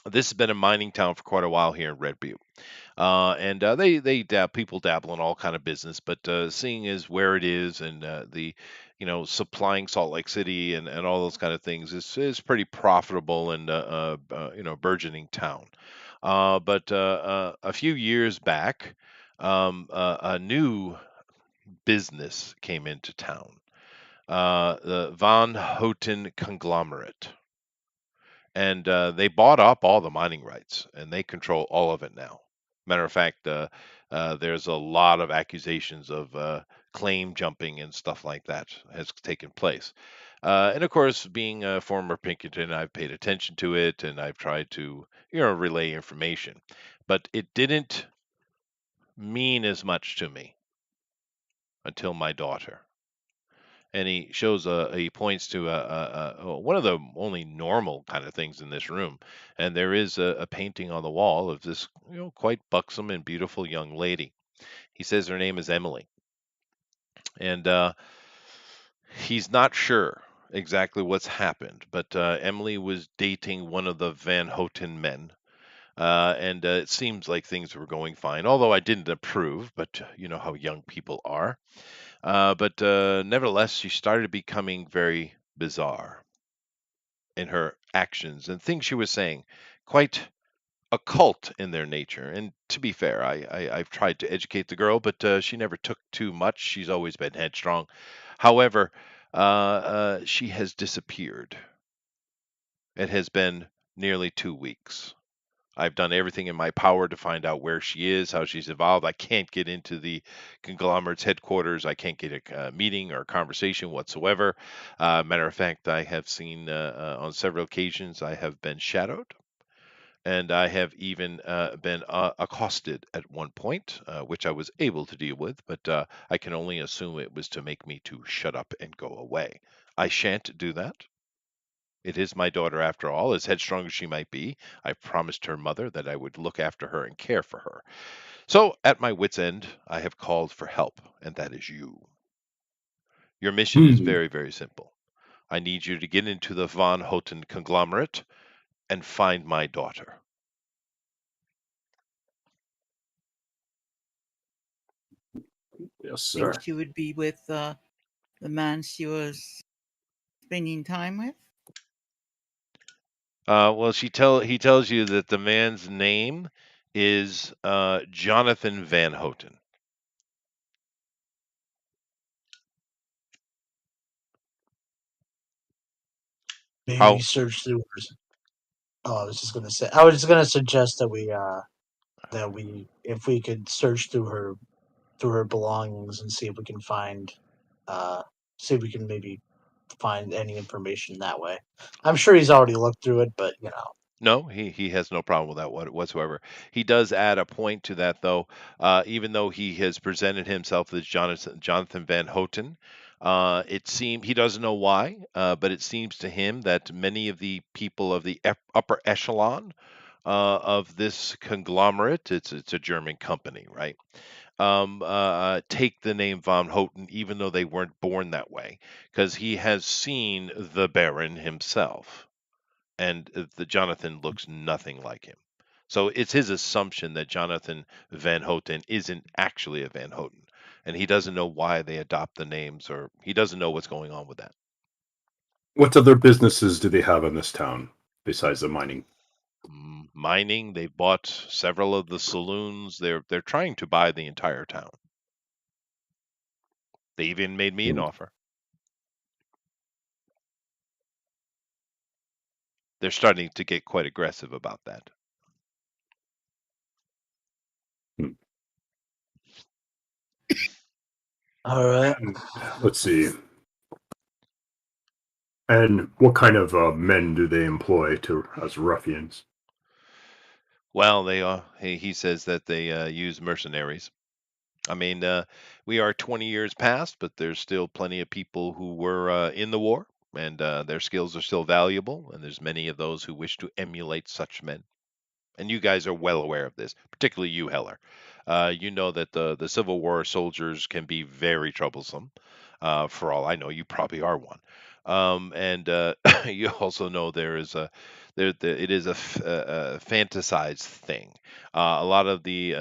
S1: this has been a mining town for quite a while here in Red Butte, and people dabble in all kind of business, but seeing as where it is and the supplying Salt Lake City and all those kind of things is pretty profitable and burgeoning town. But a few years back, a new business came into town, the Van Houten conglomerate, and they bought up all the mining rights and they control all of it now. Matter of fact, there's a lot of accusations of claim jumping and stuff like that has taken place. And of course, being a former Pinkerton, I've paid attention to it and I've tried to, relay information, but it didn't mean as much to me until my daughter. And he points to one of the only normal kind of things in this room, and there is a painting on the wall of this quite buxom and beautiful young lady. He says her name is Emily, and he's not sure exactly what's happened, but Emily was dating one of the Van Houten men. And it seems like things were going fine, although I didn't approve, but you know how young people are. But nevertheless, she started becoming very bizarre in her actions and things she was saying, quite occult in their nature. And to be fair, I've tried to educate the girl, but she never took too much. She's always been headstrong. However, she has disappeared. It has been nearly 2 weeks. I've done everything in my power to find out where she is, how she's evolved. I can't get into the conglomerate's headquarters. I can't get a meeting or a conversation whatsoever. Matter of fact, I have seen on several occasions I have been shadowed, and I have even been accosted at one point, which I was able to deal with, but I can only assume it was to make me to shut up and go away. I shan't do that. It is my daughter after all, as headstrong as she might be. I promised her mother that I would look after her and care for her. So, at my wits' end, I have called for help, and that is you. Your mission is
S3: Hmm.
S1: very, very simple. I need you to get into the Von Houten conglomerate and find my daughter.
S3: Yes,
S4: Think
S3: sir.
S4: she would be with the man she was spending time with?
S1: Well, he tells you that the man's name is Jonathan Van Houten.
S2: Maybe
S1: How?
S2: search through her. Oh, I was just gonna say. I was just gonna suggest that we if we could search through her belongings and see if we can find uh see if we can maybe find any information that way. I'm sure he's already looked through it, but
S1: No, he has no problem with that whatsoever. He does add a point to that, though. Even though he has presented himself as Jonathan Van Houten, it seems he doesn't know why, but it seems to him that many of the people of the upper echelon of this conglomerate, it's a German company, right? Take the name Von Houten, even though they weren't born that way, because he has seen the Baron himself, and the Jonathan looks nothing like him. So it's his assumption that Jonathan Van Houten isn't actually a Van Houten, and he doesn't know why they adopt the names, or he doesn't know what's going on with that.
S3: What other businesses do they have in this town besides the mining?
S1: Mining, they bought several of the saloons. They're trying to buy the entire town. They even made me an
S3: Hmm.
S1: offer. They're starting to get quite aggressive about that.
S3: Hmm.
S2: all right.
S3: And let's see. And what kind of men do they employ to as ruffians?
S1: Well, he says that they use mercenaries. I mean, we are 20 years past, but there's still plenty of people who were in the war, and their skills are still valuable. And there's many of those who wish to emulate such men. And you guys are well aware of this, particularly you, Heller. You know that the Civil War soldiers can be very troublesome. For all I know, you probably are one. And you also know it is a fantasized thing. A lot of the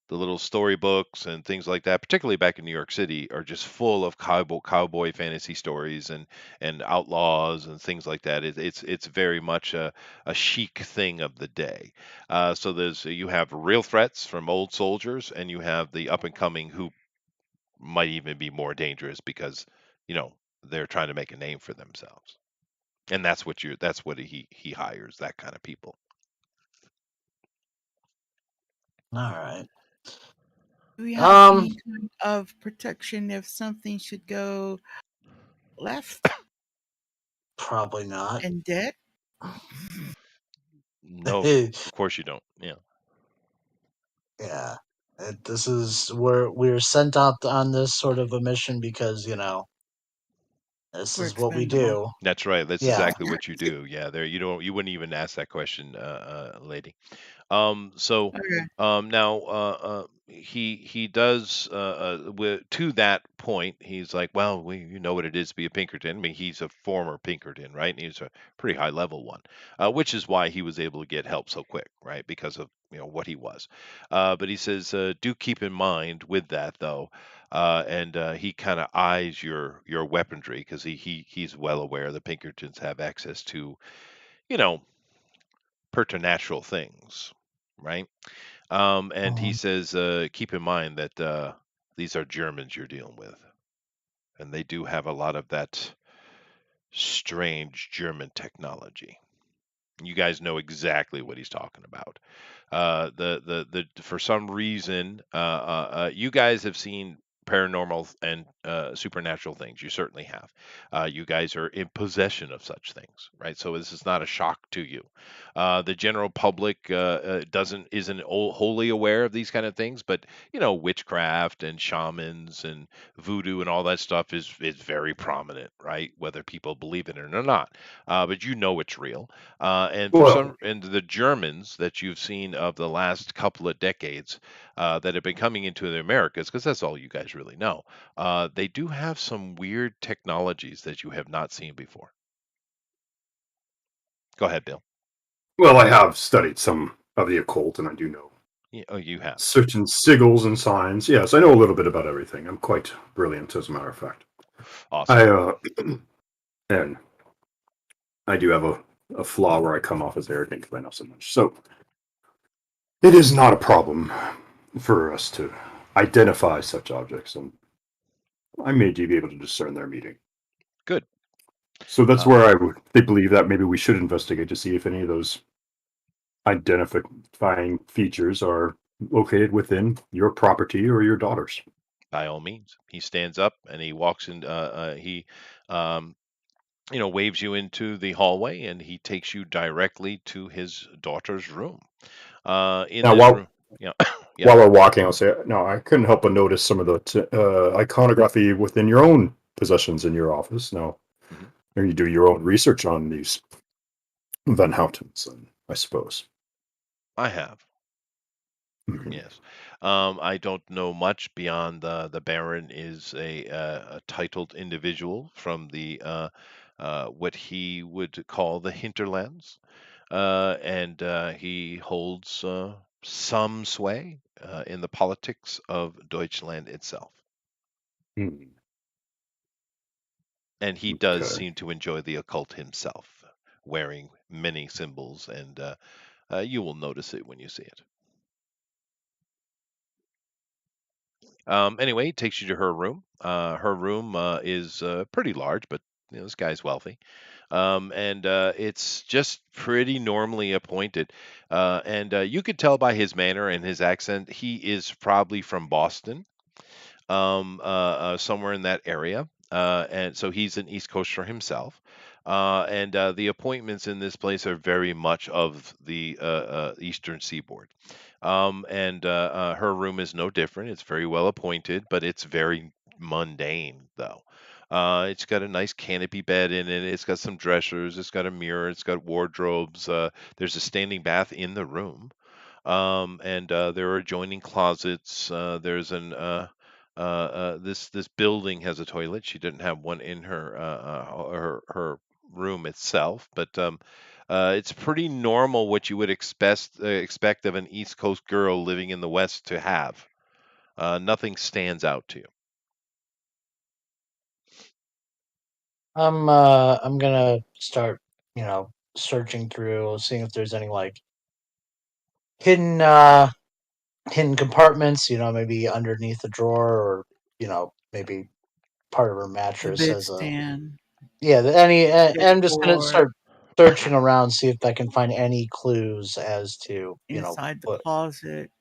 S1: little storybooks and things like that, particularly back in New York City, are just full of cowboy fantasy stories and outlaws and things like that. It's very much a chic thing of the day. So you have real threats from old soldiers, and you have the up and coming who might even be more dangerous because you know they're trying to make a name for themselves. And that's what he hires, that kind of people.
S2: All right.
S4: Do we have
S2: Um,
S4: any kind of protection if something should go left
S2: probably not.
S4: and dead?
S1: No, of course you don't. Yeah.
S2: Yeah. This is we're sent out on this sort of a mission because this
S4: We're
S2: is what we
S4: expendable.
S2: do.
S1: That's right. That's
S2: Yeah.
S1: exactly what you do. Yeah, there you wouldn't even ask that question, lady. So
S4: Okay.
S1: now he does to that point. He's like, well, you know what it is to be a Pinkerton. I mean, he's a former Pinkerton, right? And he's a pretty high level one, which is why he was able to get help so quick, right? Because of what he was. But he says, do keep in mind with that though. And he kind of eyes your weaponry because he's well aware the Pinkertons have access to you know preternatural things, right? And he
S2: Mhm.
S1: says, keep in mind that these are Germans you're dealing with, and they do have a lot of that strange German technology. You guys know exactly what he's talking about. The for some reason, you guys have seen paranormal and supernatural things. You certainly have. You guys are in possession of such things, right? So this is not a shock to you. The general public doesn't isn't wholly aware of these kind of things, but witchcraft and shamans and voodoo and all that stuff is very prominent, right? Whether people believe in it or not, but it's real.
S3: Well,
S1: And the Germans that you've seen of the last couple of decades that have been coming into the Americas, because that's all you guys really know, they do have some weird technologies that you have not seen before. Go ahead, Bill.
S3: I have studied some of the occult, and I do know
S1: Oh, you have.
S3: certain sigils and signs. Yes, I know a little bit about everything. I'm quite brilliant, as a matter of fact.
S1: Awesome.
S3: I and I do have a a flaw where I come off as arrogant because I know so much. So it is not a problem for us to identify such objects, and I may be able to discern their meaning.
S1: Good.
S3: So that's
S1: Uh,
S3: where they believe that maybe we should investigate to see if any of those identifying features are located within your property or your daughter's.
S1: by all means, he stands up and he walks in. He, um, waves you into the hallway, and he takes you directly to his daughter's room. In
S3: Now,
S1: this room, yeah, yeah.
S3: while we're walking, I'll say, no, I couldn't help but notice some of the iconography within your own possessions in your office. Now,
S1: Mhm.
S3: you do your own research on these Van Houtens, I suppose.
S1: I have.
S3: Mhm.
S1: Yes. I don't know much beyond the Baron is a titled individual from the what he would call the hinterlands, and he holds some sway in the politics of Deutschland itself.
S3: Hmm.
S1: And he does
S3: Okay.
S1: seem to enjoy the occult himself, wearing many symbols, and you will notice it when you see it. Anyway, he takes you to her room. Her room is pretty large, but this guy's wealthy, and it's just pretty normally appointed. And you could tell by his manner and his accent, he is probably from Boston, somewhere in that area. And so he's an East Coaster himself. And the appointments in this place are very much of the Eastern Seaboard. And her room is no different. It's very well appointed, but it's very mundane, though. It's got a nice canopy bed in it. It's got some dressers. It's got a mirror. It's got wardrobes. There's a standing bath in the room, and there are adjoining closets. There's an this building has a toilet. She didn't have one in her room itself, but it's pretty normal what you would expect of an East Coast girl living in the West to have. Nothing stands out to you.
S2: I'm gonna start, searching through, seeing if there's any like hidden hidden compartments, maybe underneath a drawer or, maybe part of her
S4: The
S2: mattress
S4: bed
S2: as a
S4: stand,
S2: I'm just gonna
S4: headboard,
S2: start searching around, see if I can find any clues as to,
S4: inside the
S2: what
S4: closet.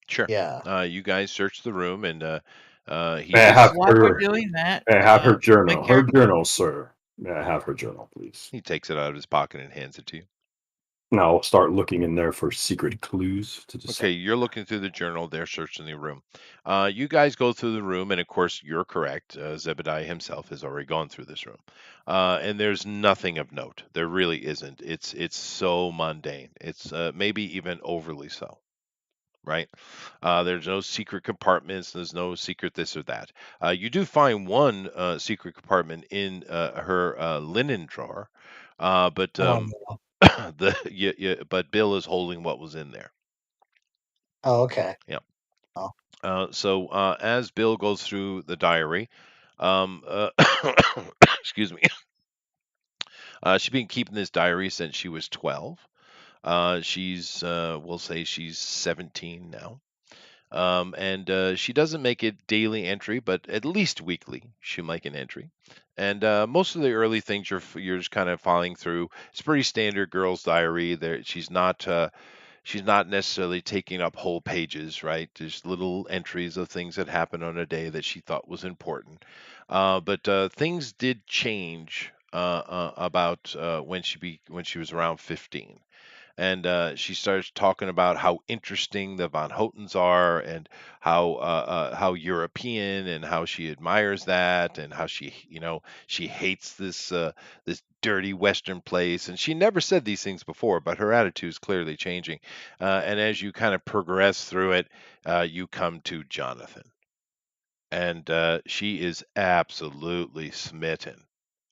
S1: Sure.
S2: yeah.
S1: You guys search the room, and he
S3: May I
S1: just
S3: have
S4: While we're
S3: her?
S4: doing that,
S3: May I have her
S4: my
S3: journal? Her
S4: character
S3: journal, sir. May I have her journal, please?
S1: he takes it out of his pocket and hands it to you.
S3: Now I'll start looking in there for secret clues to
S1: Okay,
S3: decipher.
S1: you're looking through the journal. They're searching the room. You guys go through the room, and of course, you're correct. Zebediah himself has already gone through this room, and there's nothing of note. There really isn't. It's so mundane. It's maybe even overly so. Right? There's no secret compartments. There's no secret this or that. You do find one secret compartment in her linen drawer, but
S2: Oh no.
S1: but Bill is holding what was in there.
S2: Oh, okay.
S1: Yeah.
S2: Oh.
S1: So as Bill goes through the diary, um, uh, excuse me, she's been keeping this diary since she was 12. We'll say she's 17 now. And she doesn't make it daily entry, but at least weekly she'll make an entry. And most of the early things you're just kind of following through. It's pretty standard girl's diary. There, she's not necessarily taking up whole pages, right? Just little entries of things that happened on a day that she thought was important. But things did change about when she was around 15, and she starts talking about how interesting the Von Hotens are, and how European, and how she admires that, and how she hates this dirty Western place. And she never said these things before, but her attitude is clearly changing. And as you kind of progress through it, you come to Jonathan, and she is absolutely smitten.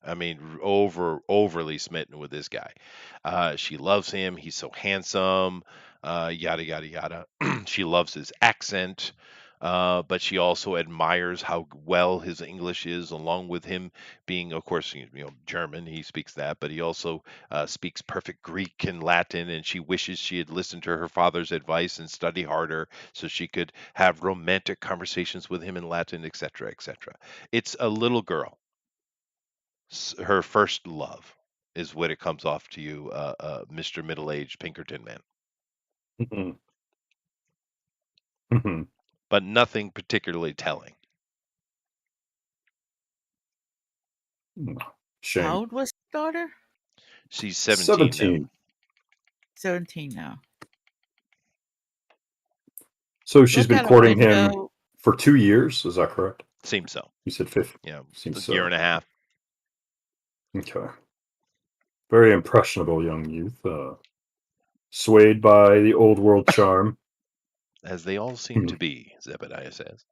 S1: I mean, overly smitten with this guy. She loves him. He's so handsome. Yada yada yada. She loves his accent. but she also admires how well his English is, along with him being, of course, German. He speaks that, but he also speaks perfect Greek and Latin, and she wishes she had listened to her father's advice and study harder so she could have romantic conversations with him in Latin, etc., etc. It's a little girl, her first love. Is what it comes off to you, Mr. Middle-aged Pinkerton man,
S3: Mhm. Mhm.
S1: but nothing particularly telling.
S4: How
S3: Shame.
S4: old was the daughter?
S1: She's 17 now.
S3: 17.
S4: 17 now.
S3: So she's
S4: Look
S3: been
S4: out a
S3: courting him
S4: window.
S3: for 2 years. Is that correct?
S1: Seems so.
S3: You said fifth.
S1: Yeah, a
S3: Seems
S1: year
S3: so.
S1: and a half.
S3: Okay. Very impressionable young youth. Swayed by the old world charm.
S1: As they all seem
S3: Hmm.
S1: to be, Zebediah says.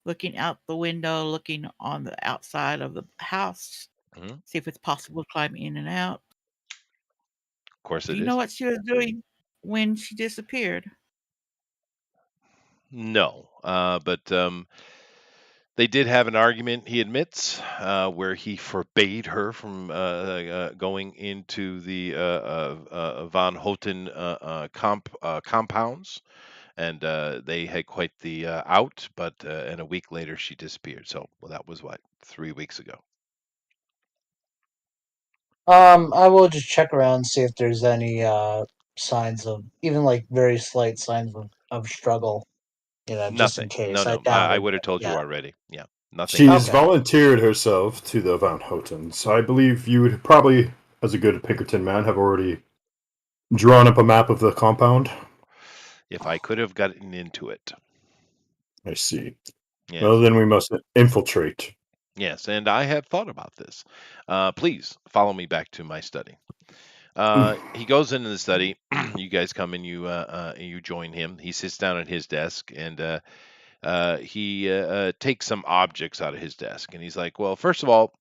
S4: Looking out the window, looking on the outside of the house,
S1: Mhm.
S4: see if it's possible to climb in and out.
S1: Of course
S4: Do
S1: it
S4: you know
S1: is.
S4: what she was doing when she disappeared?
S1: No, but they did have an argument, he admits, where he forbade her from going into the Von Houten compounds, and they had quite the out. But and a week later, she disappeared. So, well, that was what, 3 weeks ago.
S2: I will just check around and see if there's any signs of even like very slight signs of struggle. Just in
S1: Nothing. No,
S2: case. I
S1: no.
S2: doubt
S1: I
S2: it.
S1: would have told you
S2: Yeah.
S1: already. Yeah, nothing
S3: She's
S1: there.
S2: Okay.
S3: volunteered herself to the Van Hotens. I believe you would probably, as a good Pinkerton man, have already drawn up a map of the compound.
S1: If I could have gotten into it.
S3: I see. Well,
S1: Yes.
S3: then we must infiltrate.
S1: Yes, and I have thought about this. Please follow me back to my study. He goes into the study. You guys come and you join him. He sits down at his desk and he takes some objects out of his desk. And he's like, "Well, first of all,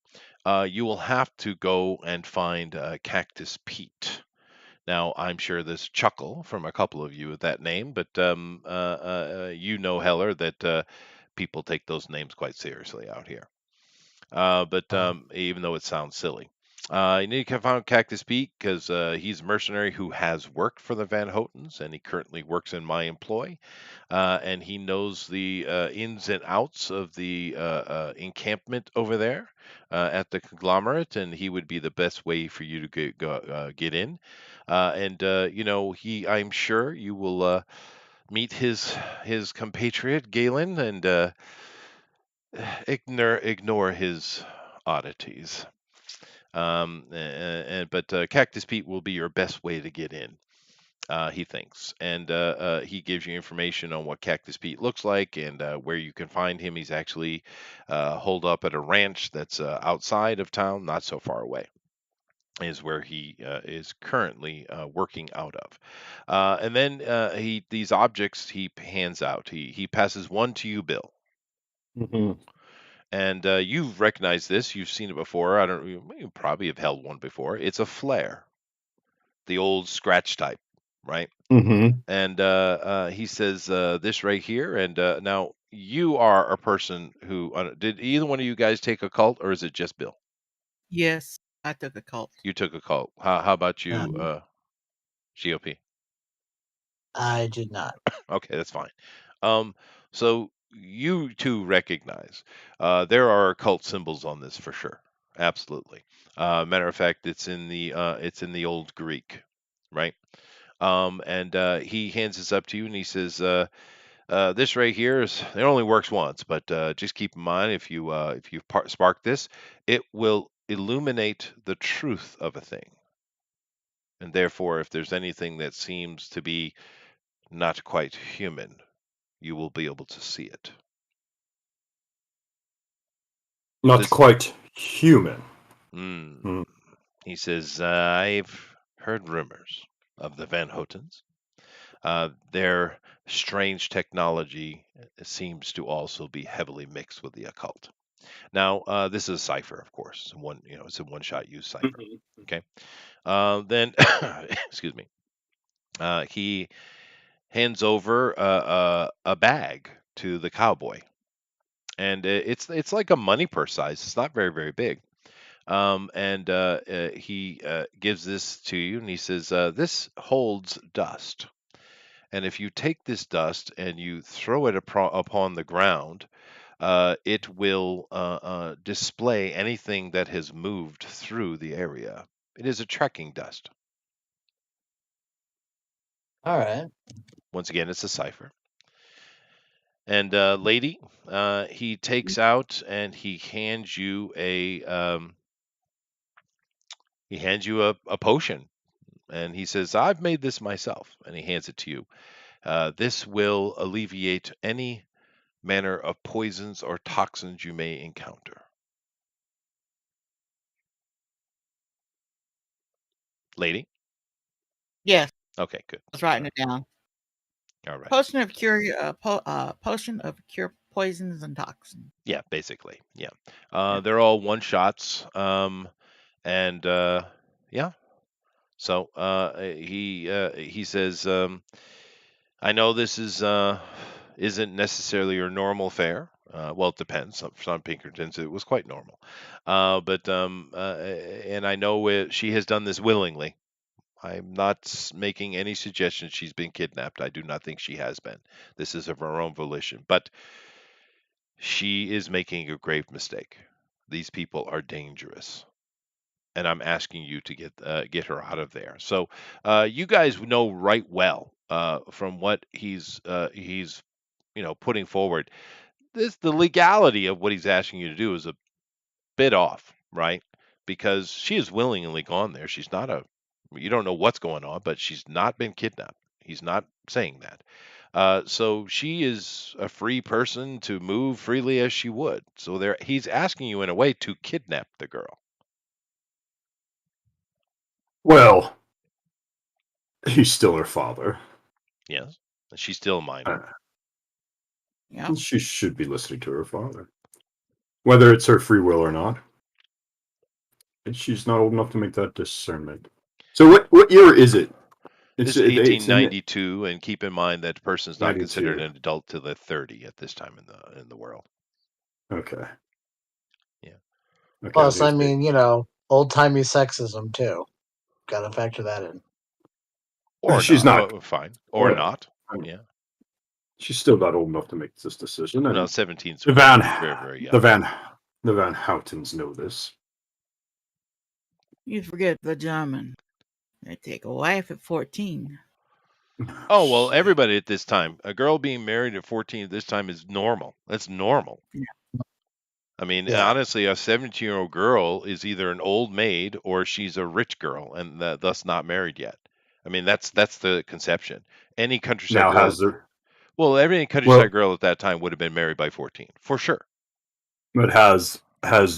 S1: you will have to go and find Cactus Pete." Now, I'm sure this chuckle from a couple of you with that name, but you know, Heller, that people take those names quite seriously out here. But
S2: Uh,
S1: even though it sounds silly, you need to find Cactus Pete because he's a mercenary who has worked for the Van Hotens, and he currently works in my employ. And he knows the ins and outs of the encampment over there at the conglomerate, and he would be the best way for you to get in. And I'm sure you will meet his compatriot Galen and ignore his oddities. But Cactus Pete will be your best way to get in, he thinks. And he gives you information on what Cactus Pete looks like and where you can find him. He's actually holed up at a ranch that's outside of town, not so far away. Is where he is currently working out of, and then he these objects he hands out. He passes one to you, Bill,
S3: Hmm.
S1: and you've recognized this. You've seen it before. I don't. You probably have held one before. It's a flare, the old scratch type, right?
S3: Hmm.
S1: And he says this right here. And now you are a person who did either one of you guys take a cult, or is it just Bill?
S4: Yes, I took a cult.
S1: You took a cult. How about you,
S2: um,
S1: GOP?
S2: I did not.
S1: Okay, that's fine. Um, so you two recognize there are occult symbols on this for sure. Absolutely. Matter of fact, it's in the old Greek, right? And he hands this up to you, and he says, "This right here is it only works once, but just keep in mind if you spark this, it will illuminate the truth of a thing, and therefore, if there's anything that seems to be not quite human, you will be able to see it."
S3: Not
S1: This,
S3: quite human.
S1: mm,
S3: Mm.
S1: he says, "I've heard rumors of the Van Hotens. Their strange technology seems to also be heavily mixed with the occult." Now, this is a cipher, of course. It's a one-shot use cipher.
S3: Mhm.
S1: Okay. Then, excuse me. He hands over a bag to the cowboy, and it's like a money purse size. It's not very very big. And he gives this to you, and he says, "This holds dust, and if you take this dust and you throw it upon the ground, it will display anything that has moved through the area. It is a trekking dust.
S2: All right.
S1: Once again, it's a cipher." And lady, he takes out and he hands you a potion, and he says, "I've made this myself," and he hands it to you. This will alleviate any manner of poisons or toxins you may encounter. Lady?
S4: Yes,
S1: Okay, good.
S4: I was writing it down.
S1: All right.
S4: Potion of cure poisons and toxins.
S1: Yeah, basically. Yeah.
S4: Yeah.
S1: They're all one shots. And yeah. So he says, I know this isn't necessarily your normal fare. Well, it depends. Some Pinkertons it was quite normal, but and I know she has done this willingly. I'm not making any suggestion she's been kidnapped. I do not think she has been. This is of her own volition, but she is making a grave mistake. These people are dangerous, and I'm asking you to get her out of there. So you guys know right well from what he's putting forward. The legality of what he's asking you to do is a bit off, right? Because she has willingly gone there. She's not a you don't know what's going on, but she's not been kidnapped. He's not saying that. So she is a free person to move freely as she would. So he's asking you in a way to kidnap the girl.
S3: Well, he's still her father.
S1: Yes, she's still a minor.
S4: Yeah.
S3: She should be listening to her father, whether it's her free will or not. And she's not old enough to make that discernment. So, what year is it?
S1: This is
S3: It's in
S1: 1892, and keep in mind that person is not considered
S3: 92.
S1: an adult till they're 30 at this time in the world.
S3: Okay.
S1: Yeah.
S3: Okay.
S2: Plus, I mean, old timey sexism too. Got to factor that in.
S1: Or
S3: she's
S1: not.
S3: not.
S1: Fine. Or not. Yeah.
S3: She's still not old enough to make this decision. And
S1: No, 17's
S3: the
S1: very, very young.
S3: the Van Houtens know this.
S4: You forget the German. They take a wife at 14.
S1: Oh, well, everybody at this time, a girl being married at 14 at this time is normal. That's normal.
S4: Yeah.
S1: I mean,
S2: Yeah.
S1: honestly, a 17-year-old girl is either an old maid or she's a rich girl and thus not married yet. I mean, that's the conception. Any countryside
S3: Now
S1: girl, every countryside girl at that time would have been married by 14, for sure.
S3: But has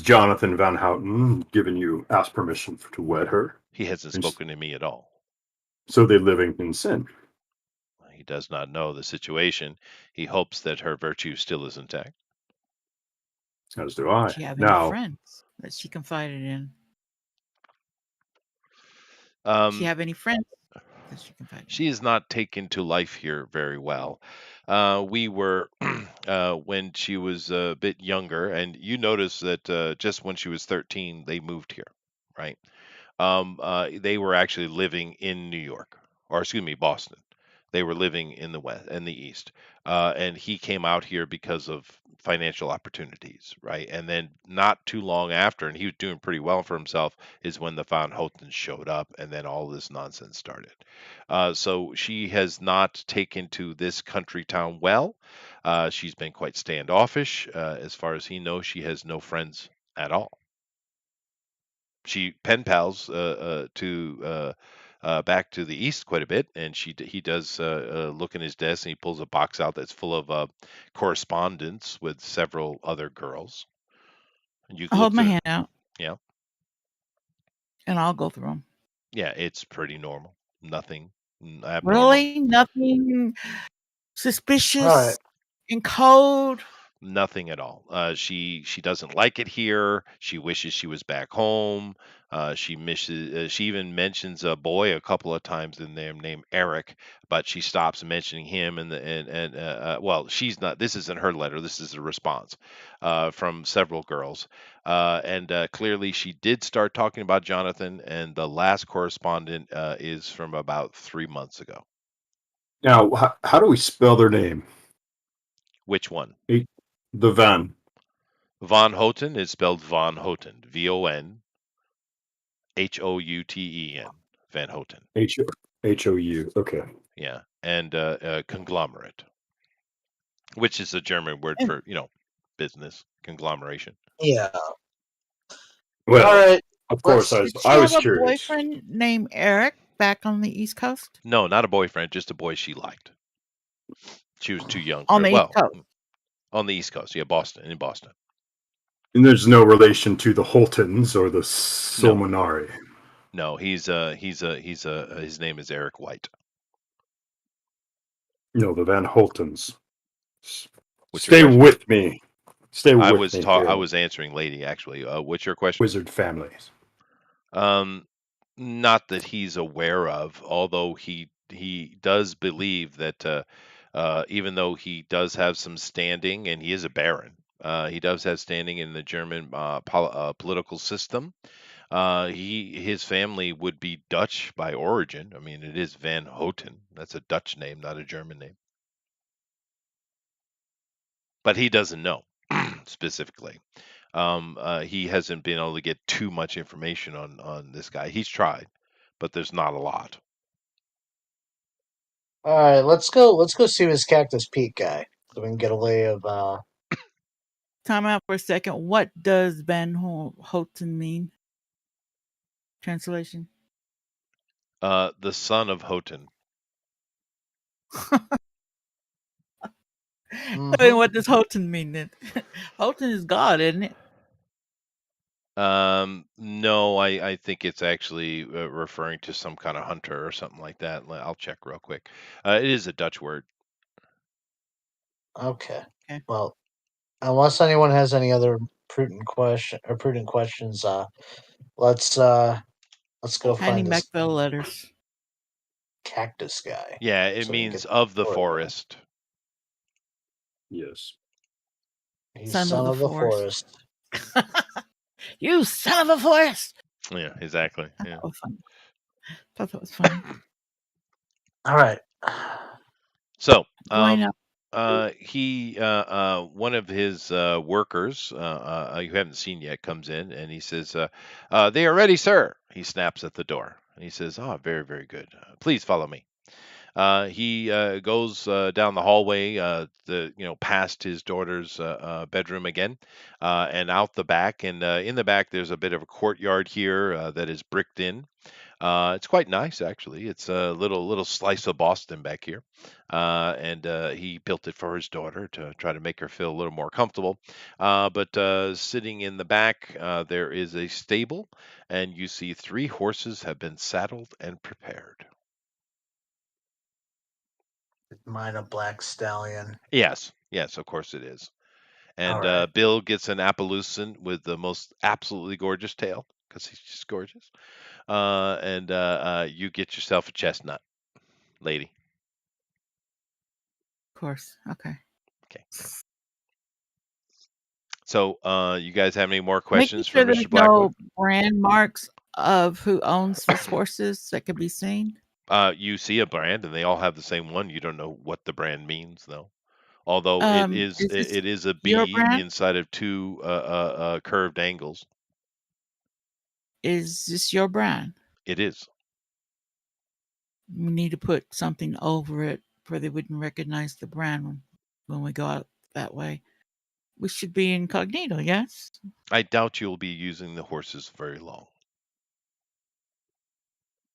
S3: Jonathan Van Houten asked permission to wed her?
S1: He hasn't spoken to me at all.
S3: So they're living in sin.
S1: He does not know the situation. He hopes that her virtue still is intact.
S3: As do I.
S4: Does she have any friends that she confided in? Does she have any friends that she confided in?
S1: She is not taken to life here very well. We were when she was a bit younger, and you notice that just when she was 13, they moved here, right? They were actually living in New York, or excuse me, Boston. They were living in the west and the east, and he came out here because of financial opportunities, right? And then not too long after, and he was doing pretty well for himself, is when the Van Hotens showed up, and then all this nonsense started. So she has not taken to this country town well. She's been quite standoffish. As far as he knows, she has no friends at all. She pen pals to back to the east quite a bit, and he does look in his desk and he pulls a box out that's full of correspondence with several other girls. And you
S4: I'll
S1: can
S4: hold
S1: look
S4: my
S1: through.
S4: hand out.
S1: Yeah.
S4: And I'll go through them.
S1: Yeah, it's pretty normal. Nothing abnormal.
S4: Really? Nothing suspicious
S2: All right.
S4: in code?
S1: Nothing at all. She doesn't like it here. She wishes she was back home. She misses. She even mentions a boy a couple of times in there named Eric, but she stops mentioning him. Well, she's not. This isn't her letter. This is a response from several girls, and clearly she did start talking about Jonathan. And the last correspondent is from about 3 months ago.
S3: Now, how do we spell their name?
S1: Which one?
S3: The Van.
S1: Von Houten is spelled Von Houten. Houten. Van Houten.
S3: Hou. Okay.
S1: Yeah. And conglomerate, which is a German word
S4: And
S1: for, business, conglomeration.
S2: Yeah.
S3: Well,
S2: All right.
S3: of course,
S2: Let's.
S3: I was,
S4: did she
S3: I
S4: have
S3: was
S4: a
S3: curious.
S4: boyfriend named Eric back on the East Coast?
S1: No, not a boyfriend, just a boy she liked. She was too young
S4: On
S1: for,
S4: the East
S1: well,
S4: Coast.
S1: on the East Coast. Yeah, Boston, in Boston.
S3: And there's no relation to the Holtons or the
S1: No,
S3: Solmonari.
S1: no, his name is Eric White.
S3: No, the Van Holtons.
S1: What's your
S3: Stay
S1: question?
S3: with me. Stay with me
S1: I
S3: here.
S1: was answering Lady, actually. What's your question?
S3: Wizard families.
S1: Um, Not that he's aware of, although he does believe that even though he does have some standing, and he is a baron, he does have standing in the German political system. His family would be Dutch by origin. I mean, it is Van Houten. That's a Dutch name, not a German name. But he doesn't know specifically. He hasn't been able to get too much information on this guy. He's tried, but there's not a lot.
S2: All right. Let's go. Let's go see this Cactus Pete guy so we can get a lay of.
S4: Time out for a second. What does Van Houten mean? Translation.
S1: The son of Houten.
S4: And what does Houten mean then? Houten is God, isn't it?
S1: No, I think it's actually referring to some kind of hunter or something like that. I'll check real quick. It is a Dutch word.
S2: Okay.
S4: Okay.
S2: Well, unless anyone has any other prudent questions, let's go
S4: Handing
S2: find
S4: back
S2: this
S4: the letters.
S2: cactus guy
S1: Yeah, it
S2: so we can get
S1: means
S2: the
S1: of the
S2: story going.
S1: forest.
S3: Yes.
S2: He's
S4: Son of
S2: son
S4: the
S2: of the
S4: forest.
S2: forest.
S4: You son of a forest!
S1: Yeah, exactly.
S4: I
S1: Yeah.
S4: thought it was funny. Thought that was funny.
S2: All right.
S1: So,
S4: Going up.
S1: one of his workers, you haven't seen yet, comes in and he says, "They are ready, sir." He snaps at the door and he says, "Oh, very, very good. Please follow me." He goes down the hallway, past his daughter's bedroom again, and out the back. And in the back, there's a bit of a courtyard here that is bricked in. It's quite nice, actually. It's a little slice of Boston back here, and he built it for his daughter to try to make her feel a little more comfortable. But sitting in the back, there is a stable, and you see 3 horses have been saddled and prepared.
S2: Mine a black stallion.
S1: Yes, yes, of course it is.
S2: All
S1: And
S2: right.
S1: Bill gets an Appaloosan with the most absolutely gorgeous tail because he's just gorgeous. And you get yourself a chestnut, lady.
S4: Of course. Okay.
S1: Okay. So, you guys have any more
S4: Making
S1: questions for
S4: sure there's
S1: Mr. Blackwood?
S4: no brand marks of who owns these horses that can be seen.
S1: You see a brand, and they all have the same one. You don't know what the brand means, though. Although it is
S4: Is this
S1: it is a
S4: your
S1: B
S4: brand?
S1: inside of 2 curved angles.
S4: Is this your brand?
S1: It is.
S4: We need to put something over it where they wouldn't recognize the brand when we go out that way. We should be incognito, yes?
S1: I doubt you'll be using the horses very long.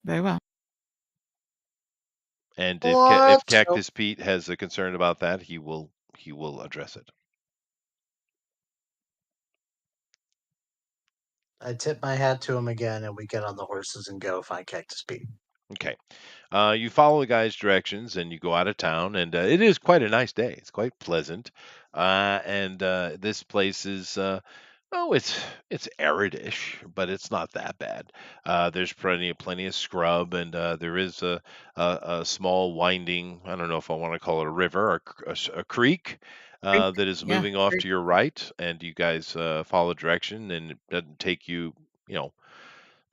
S4: Very well.
S1: And if
S2: Let's go.
S1: Cactus Pete has a concern about that, he will address it.
S2: I tip my hat to him again, and we get on the horses and go find Cactus Pete.
S1: Okay. You follow the guy's directions and you go out of town, and it is quite a nice day. It's quite pleasant, and this place is oh, it's aridish, but it's not that bad. There's plenty of scrub, and there is a small winding. I don't know if I want to call it a river or a creek.
S4: Creek.
S1: That is
S4: Yeah,
S1: moving off
S4: creek.
S1: to your right, and you guys follow direction, and it doesn't take you, you know,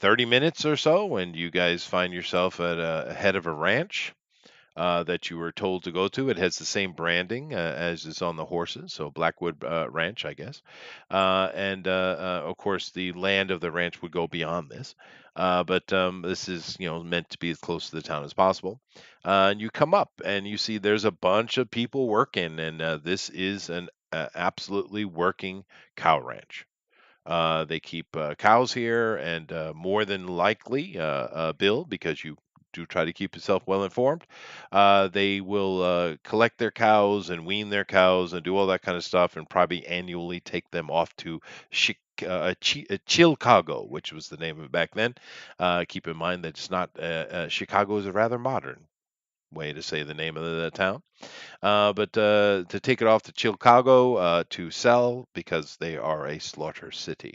S1: 30 minutes or so, and you guys find yourself at a head of a ranch that you were told to go to. It has the same branding as is on the horses, so Blackwood Ranch, I guess. And of course, the land of the ranch would go beyond this. But this is, meant to be as close to the town as possible. And you come up and you see there's a bunch of people working, and this is an absolutely working cow ranch. They keep cows here, and more than likely, Bill, because you do try to keep yourself well informed, they will collect their cows and wean their cows and do all that kind of stuff, and probably annually take them off to Chicago, which was the name of it back then. Keep in mind that it's not Chicago is a rather modern way to say the name of the town. But to take it off to Chicago to sell because they are a slaughter city.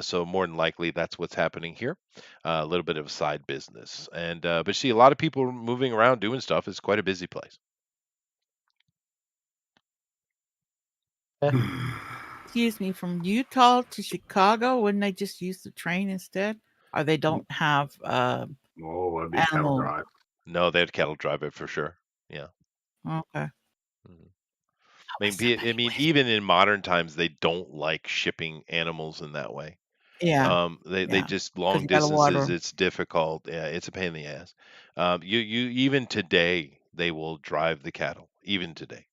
S1: So more than likely, that's what's happening here. A little bit of a side business, and but see a lot of people moving around doing stuff. It's quite a busy place.
S2: Eh,
S4: Excuse me, from Utah to Chicago, wouldn't they just use the train instead? Or they don't have
S3: Oh, that'd be a cattle
S4: animal.
S3: drive.
S1: No, they had cattle drive it for sure. Yeah.
S4: Okay.
S1: Mhm.
S4: With
S1: I
S4: somebody
S1: mean,
S4: with.
S1: even in modern times, they don't like shipping animals in that way.
S4: Yeah,
S1: They
S4: yeah.
S1: just
S4: Because
S1: long
S4: you got to water
S1: distances.
S4: 'em.
S1: It's difficult. Yeah, it's a pain in the ass. You even today they will drive the cattle. Even today.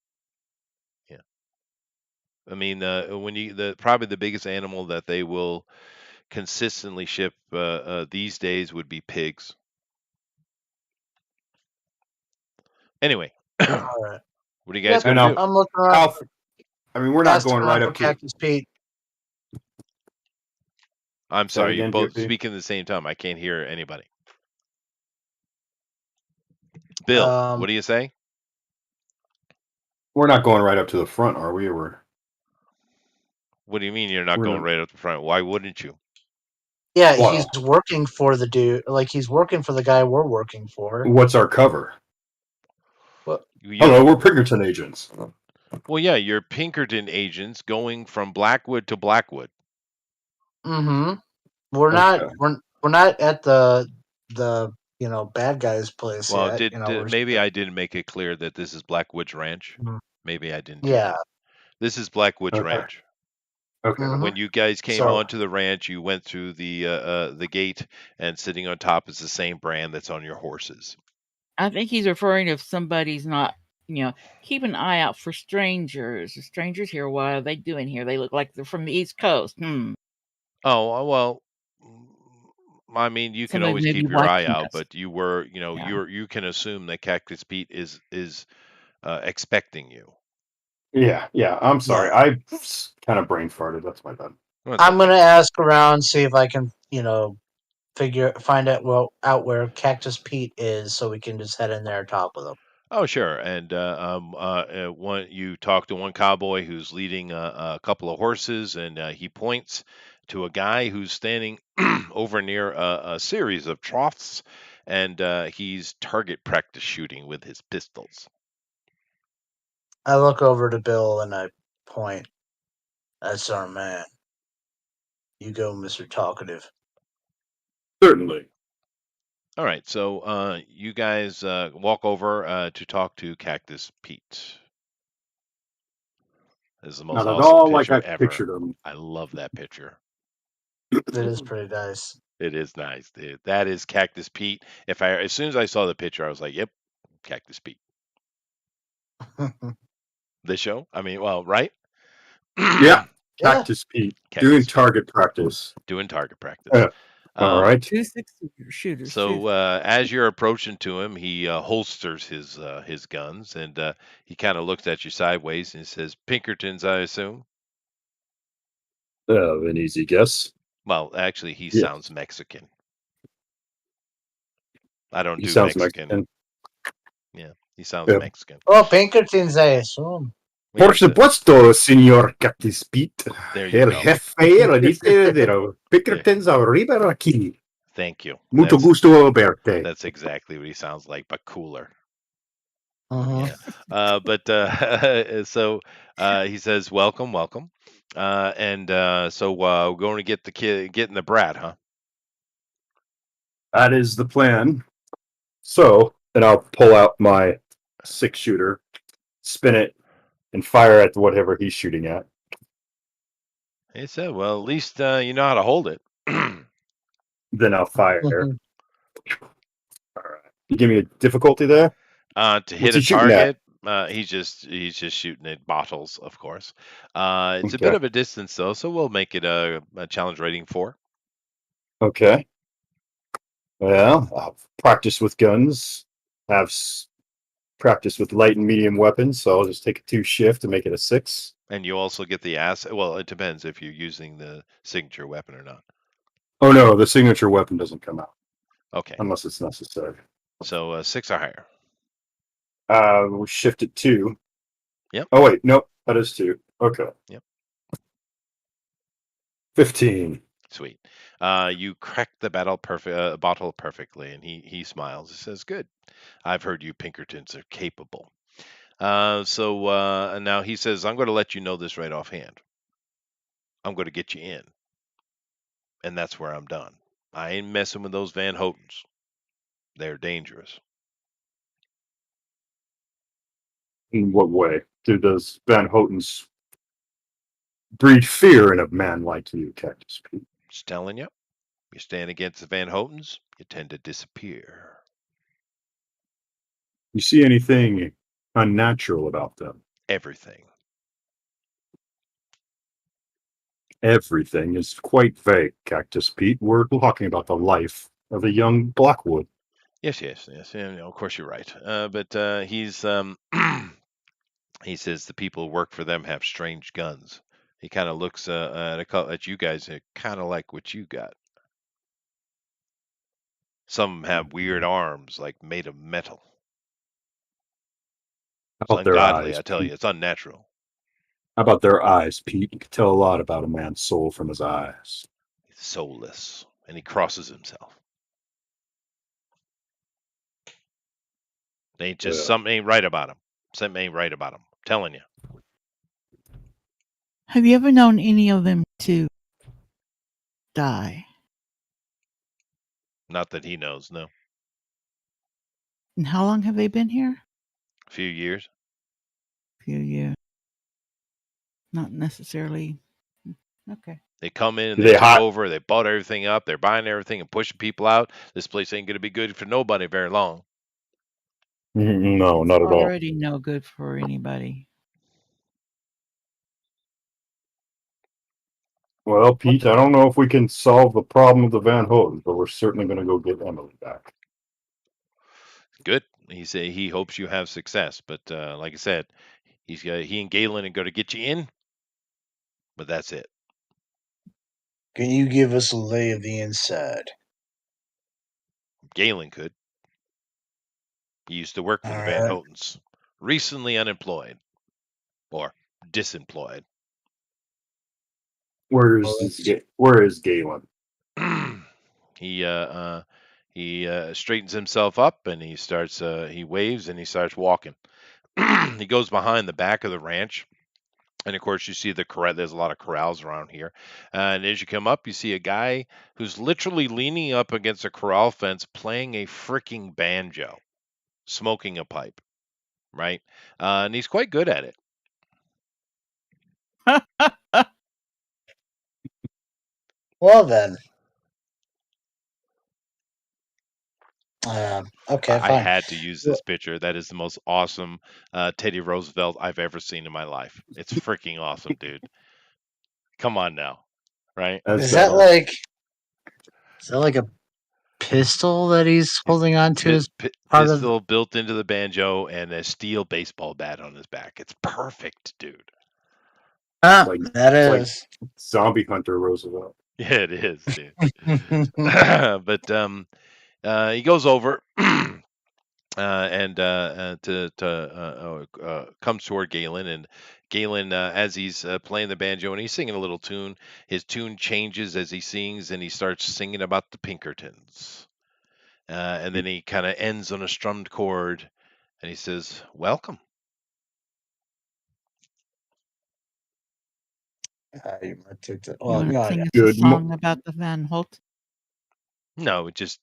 S1: Yeah. I mean, when you the probably the biggest animal that they will consistently ship these days would be pigs. Anyway, what
S2: all right.
S1: are you guys
S2: Yep.
S3: I
S1: going to
S3: know.
S1: do?
S2: I'm looking around.
S3: How? I mean, we're not
S2: Asking
S3: going
S2: around
S3: right
S2: for
S3: up to.
S2: Cactus Pete.
S1: I'm
S3: Say that
S1: sorry, you
S3: again,
S1: both
S3: Gypsy.
S1: speaking at the same time. I can't hear anybody. Bill,
S2: Um,
S1: what do you say?
S3: We're not going right up to the front, are we? Or
S1: What do you mean you're not
S3: we're
S1: going
S3: gonna.
S1: right up the front? Why wouldn't you?
S2: yeah, he's
S3: Well,
S2: working for the dude. Like he's working for the guy we're working for.
S3: what's our cover?
S2: What?
S1: You're
S3: Hello, we're Pinkerton agents.
S1: well, yeah, you're Pinkerton agents going from Blackwood to Blackwood.
S2: Mm-hmm. We're not.
S3: Okay.
S2: We're not at the bad guy's place
S1: Well,
S2: yet. We're
S1: maybe
S2: still.
S1: I didn't make it clear that this is Blackwood's Ranch?
S2: Mhm.
S1: Maybe I didn't do
S2: Yeah.
S1: that. This is Blackwood's
S3: Okay.
S1: Ranch.
S3: Okay.
S2: Mm-hmm.
S1: When you guys came
S2: So
S1: onto the ranch, you went through the gate, and sitting on top is the same brand that's on your horses.
S4: I think he's referring if somebody's not, keep an eye out for strangers. The strangers here, what are they doing here? They look like they're from the East Coast.
S1: Well, mm, I mean, you can
S4: Somebody
S1: always
S4: maybe
S1: keep your eye
S4: watching
S1: out,
S4: us.
S1: but you were,
S4: Yeah.
S1: you can assume that Cactus Pete is expecting you.
S3: Yeah. Yeah. I'm sorry.
S2: yeah,
S3: I kind of brain farted. That's my bad.
S1: That's
S2: I'm
S1: okay.
S2: gonna ask around, see if I can, find out where Cactus Pete is, so we can just head in there and talk with him.
S1: Oh, sure. And one you talk to one cowboy who's leading a couple of horses, and he points to a guy who's standing over near a series of troughs, and he's target practice shooting with his pistols.
S2: I look over to Bill and I point. That's our man. You go, Mister Talkative.
S3: Certainly.
S1: All right, so you guys walk over to talk to Cactus Pete. This is the most
S3: Not at
S1: awesome
S3: all like
S1: picture
S3: I
S1: ever.
S3: pictured them.
S1: I love that picture.
S2: It is pretty nice.
S1: It is nice, dude. That is Cactus Pete. As soon as I saw the picture, I was like, "Yep, Cactus Pete." The show. I mean, well, right?
S3: Yeah.
S2: Yeah.
S3: Cactus Pete doing
S1: Cactus Pete
S3: target practice.
S1: doing target practice.
S3: Uh, all
S1: Um,
S3: right.
S4: 2 6 shooters,
S1: so
S4: shooters.
S1: as you're approaching to him, he holsters his guns, and he kind of looks at you sideways and says, "Pinkertons, I assume."
S3: An easy guess.
S1: Well, actually, he
S3: Yeah.
S1: sounds Mexican. I don't
S3: He
S1: do
S3: sounds
S1: Mexican.
S3: Mexican.
S1: Yeah, he sounds
S3: Yeah.
S1: Mexican.
S2: Oh, Pinkertons, I assume.
S1: Well,
S3: Por
S1: yes,
S3: supuesto, señor Cactus Pete.
S1: there you
S3: El
S1: go.
S3: jefe le dice de los
S1: There.
S3: Pinkertons arriba aquí.
S1: Thank you.
S3: Mucho gusto verte.
S1: That's exactly what he sounds like, but cooler.
S2: Uh-huh.
S1: Yeah. But so he says, "Welcome, welcome." So we're going to get the kid, getting the brat, huh?
S3: That is the plan. So, then I'll pull out my 6-shooter, spin it, and fire at whatever he's shooting at.
S1: He said, "Well, at least you know how to hold it."
S3: Then I'll fire.
S2: Mhm.
S3: All right. You give me a difficulty there?
S1: To
S3: What's
S1: hit
S3: he
S1: a
S3: shooting at?
S1: target, he's just shooting at bottles, of course. It's a bit
S3: Okay.
S1: of a distance though, so we'll make it a challenge rating 4.
S3: Okay. Well, I've practiced with guns. Have practiced with light and medium weapons, so I'll just take a 2 shift and make it a 6.
S1: And you also get the ass. Well, it depends if you're using the signature weapon or not.
S3: Oh no, the signature weapon doesn't come out
S1: Okay,
S3: unless it's necessary.
S1: so 6 or higher.
S3: We'll shift it 2.
S1: Yep.
S3: Oh wait, nope, that is 2. Okay.
S1: Yep.
S3: 15.
S1: Sweet. You crack the bottle perfectly, and he smiles. He says, "Good. I've heard you Pinkertons are capable." And now he says, "I'm going to let you know this right offhand. I'm going to get you in, and that's where I'm done. I ain't messing with those Van Hotens. They're dangerous."
S3: In what way? Does Van Hoten's breed fear in a man like you, Cactus Pete?
S1: Just telling you, you stand against the Van Hotens, you tend to disappear.
S3: You see anything unnatural about them?
S1: Everything.
S3: Everything is quite vague, Cactus Pete. We're talking about the life of a young Blackwood.
S1: Yes, yes, yes. Yeah, of course you're right. But he's he says the people who work for them have strange guns. He kind of looks at you guys, kind of like what you got. Some of them have weird arms, like made of metal.
S3: How
S1: It's
S3: about their
S1: ungodly,
S3: eyes,
S1: I tell you.
S3: Pete?
S1: It's unnatural.
S3: How about their eyes, Pete? You can tell a lot about a man's soul from his eyes.
S1: He's soulless, and he crosses himself. Ain't just
S3: Yeah.
S1: something ain't right about him. Something ain't right about him. I'm telling you.
S4: Have you ever known any of them to die?
S1: Not that he knows. No,
S4: And how long have they been here?
S1: a few years.
S4: A few years. Not necessarily. Okay.
S1: They come in and
S3: Do
S1: they
S3: they
S1: took
S3: hot?
S1: over. They bought everything up. They're buying everything and pushing people out. This place ain't going to be good for nobody very long.
S3: No, not at all.
S4: Already no good for anybody.
S3: Well, Pete, I don't know if we can solve the problem of the Van Hoten, but we're certainly going to go get Emily back.
S1: Good. He hopes you have success. But like I said, he and Galen are going to get you in. But that's it.
S2: Can you give us a lay of the inside?
S1: Galen could. He used to work for the Van
S2: Alright.
S1: Hotens. Recently unemployed or disemployed.
S3: Where is Galen?
S1: he straightens himself up and he waves and he starts walking. He goes behind the back of the ranch. And of course, you see the corral. There's a lot of corrals around here. And as you come up, you see a guy who's literally leaning up against a corral fence playing a freaking banjo, smoking a pipe, right? And he's quite good at it.
S2: Well then. Okay,
S1: I
S2: fine.
S1: had to use this picture. That is the most awesome Teddy Roosevelt I've ever seen in my life. It's freaking awesome, dude. Come on now, right?
S3: That's
S2: Is
S3: better.
S2: that like a pistol that he's holding on to as part of?
S1: Pistol built into the banjo and a steel baseball bat on his back. It's perfect, dude.
S3: Like,
S2: That
S3: it's like
S2: is.
S3: Zombie Hunter Roosevelt.
S1: Yeah, it is, dude. But He goes over and comes toward Galen, and Galen, as he's playing the banjo and he's singing a little tune, his tune changes as he sings, and he starts singing about the Pinkertons, and then he kind of ends on a strummed chord, and he says, "Welcome."
S2: You might take that.
S4: You
S2: Well,
S4: want to
S2: go
S4: sing
S2: ahead.
S4: us a
S3: Good.
S4: song about the Van Holt?
S1: No, he just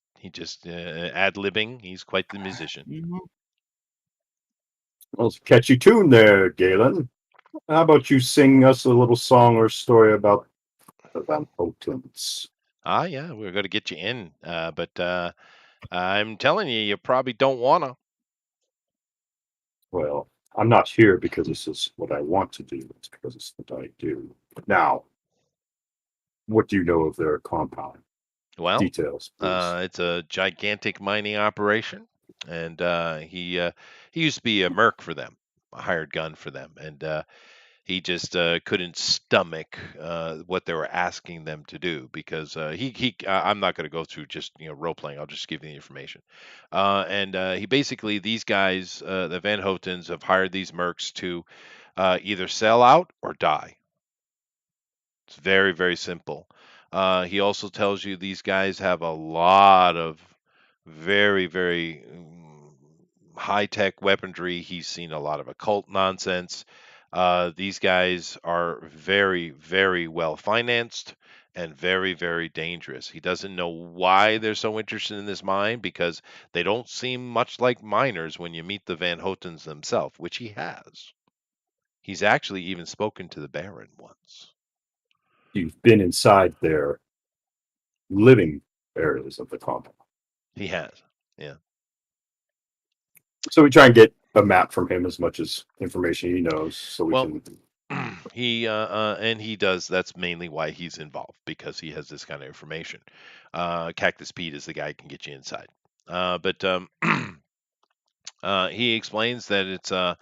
S1: ad libbing. He's quite the musician.
S4: Mhm.
S3: Well, it's a catchy tune there, Galen. How about you sing us a little song or story about the Van Hotens?
S1: Ah, yeah, we're going to get you in, but I'm telling you, you probably don't wanna.
S3: Well, I'm not here because this is what I want to do. It's because it's what I do. Now, what do you know of their compound?
S1: Well,
S3: Details, please.
S1: it's a gigantic mining operation, and he used to be a merc for them, a hired gun for them, and he just couldn't stomach what they were asking them to do because I'm not going to go through just role playing. I'll just give you the information. And he basically these guys, the Van Hotens, have hired these mercs to either sell out or die. It's very, very simple. He also tells you these guys have a lot of very, very high tech weaponry. He's seen a lot of occult nonsense. These guys are very, very well financed and very, very dangerous. He doesn't know why they're so interested in this mine because they don't seem much like miners when you meet the Van Hotens themselves, which he has. He's actually even spoken to the Baron once.
S3: You've been inside their living areas of the compound.
S1: He has. Yeah.
S3: So we try and get a map from him as much as information he knows so we
S1: Well,
S3: can.
S1: and he does. That's mainly why he's involved because he has this kind of information. Cactus Pete is the guy who can get you inside. But he explains that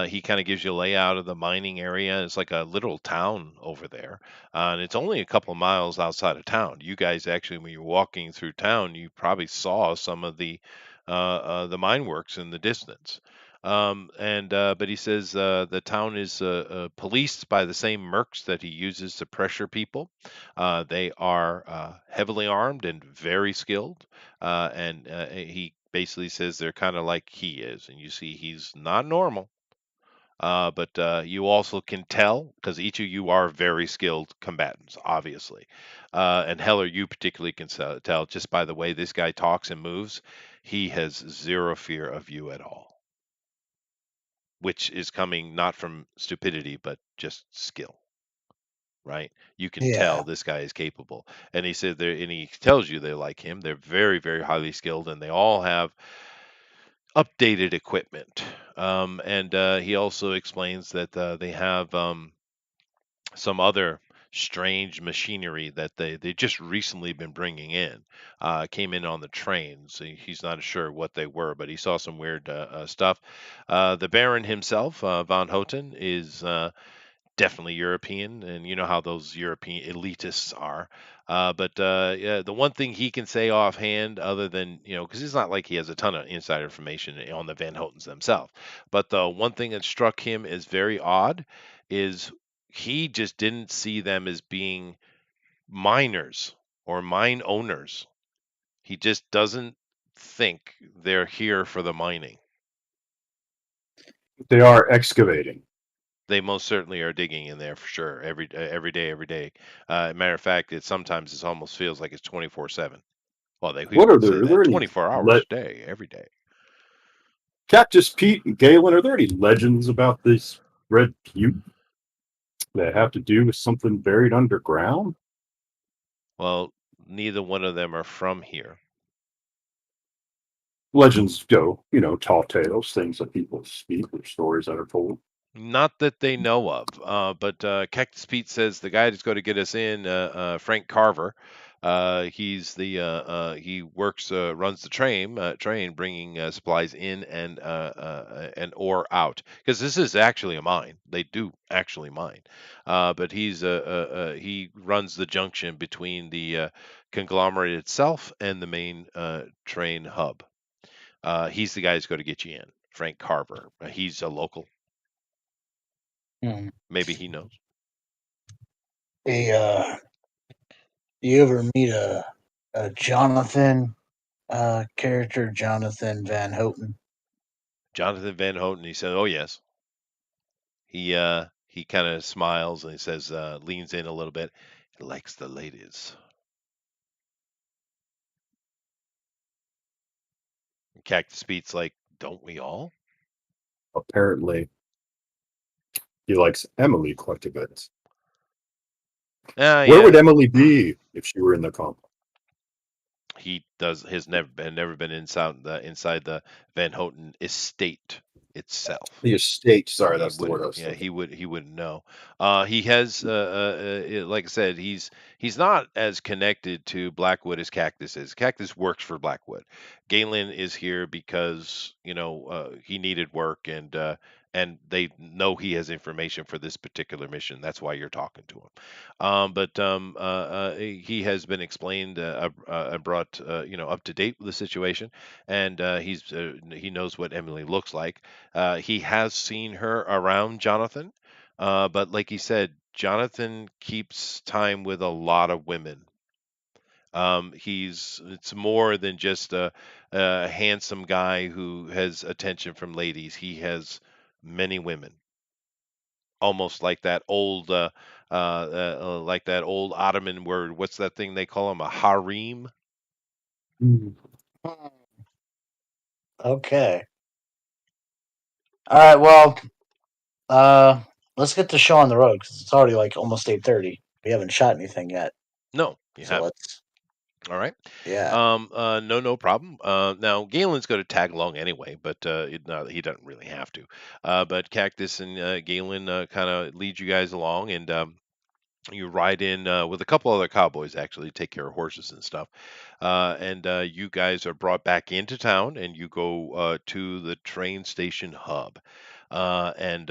S1: he kind of gives you a layout of the mining area. It's like a little town over there, and it's only a couple of miles outside of town. You guys actually, when you're walking through town, you probably saw some of the mine works in the distance. And but he says the town is policed by the same mercs that he uses to pressure people. They are heavily armed and very skilled, and he basically says they're kind of like he is, and you see he's not normal. But you also can tell because each of you are very skilled combatants, obviously. And Heller, you particularly can tell just by the way this guy talks and moves, he has zero fear of you at all, which is coming not from stupidity, but just skill. Right? You can
S2: Yeah.
S1: tell this guy is capable. And he said there, and he tells you they like him. They're very, very highly skilled, and they all have updated equipment. And he also explains that they have some other strange machinery that they just recently been bringing in. Came in on the train, so he's not sure what they were, but he saw some weird stuff. The Baron himself, von Houten, is definitely European, and you know how those European elitists are. But yeah, the one thing he can say offhand, other than because it's not like he has a ton of insider information on the Van Hotens themselves, but the one thing that struck him as very odd is he just didn't see them as being miners or mine owners. He just doesn't think they're here for the mining.
S3: They are excavating.
S1: They most certainly are digging in there for sure. Every day, every day. Matter of fact, it sometimes it almost feels like it's 24/7. Well, he
S3: What are
S1: wouldn't
S3: there?
S1: say
S3: Are there
S1: that.
S3: any
S1: 24 hours a day, every day.
S3: Cactus Pete and Galen? Are there any legends about this red puke that have to do with something buried underground?
S1: Well, neither one of them are from here.
S3: Legends go, tall tales, things that people speak, or stories that are told.
S1: Not that they know of. But Cactus Pete says the guy that's going to get us in, Frank Carver, He works, runs the train, bringing supplies in and or out. Because this is actually a mine. They do actually mine, but he runs the junction between the conglomerate itself and the main train hub. He's the guy who's going to get you in. Frank Carver. He's a local.
S2: Hmm.
S1: Maybe he knows.
S2: Hey, you ever meet a Jonathan character, Jonathan Van Houten?
S1: Jonathan Van Houten. He said, "Oh yes." He kind of smiles and he says, leans in a little bit. He likes the ladies. Cactus Pete's like, don't we all?
S3: Apparently, he likes Emily quite a bit.
S1: Ah,
S3: Where would
S1: yeah.
S3: Emily be if she were in the comp?
S1: He does has never been inside the Van Houten estate itself.
S3: The estate. Sorry,
S1: He
S3: that's the word I
S1: wouldn't.
S3: was
S1: Yeah,
S3: thinking.
S1: he wouldn't know. He has, like I said, he's not as connected to Blackwood as Cactus is. Cactus works for Blackwood. Galen is here because he needed work and they know he has information for this particular mission. That's why you're talking to him. But he has been explained, brought up to date with the situation, and he knows what Emily looks like. He has seen her around Jonathan, but like he said, Jonathan keeps time with a lot of women. It's more than just a handsome guy who has attention from ladies. He has many women, almost like that old Ottoman word. What's that thing they call him? A harem.
S3: Hmm.
S2: Hmm. Okay. All right. Well, uh, let's get the show on the road because it's already like almost 8:30. We haven't shot anything yet,
S1: No, you
S2: so
S1: haven't.
S2: let's.
S1: All right.
S2: Yeah.
S1: No problem. Now Galen's going to tag along anyway, but no, he doesn't really have to. But Cactus and Galen kind of lead you guys along, and you ride in with a couple other cowboys actually take care of horses and stuff. And you guys are brought back into town, and you go to the train station hub. And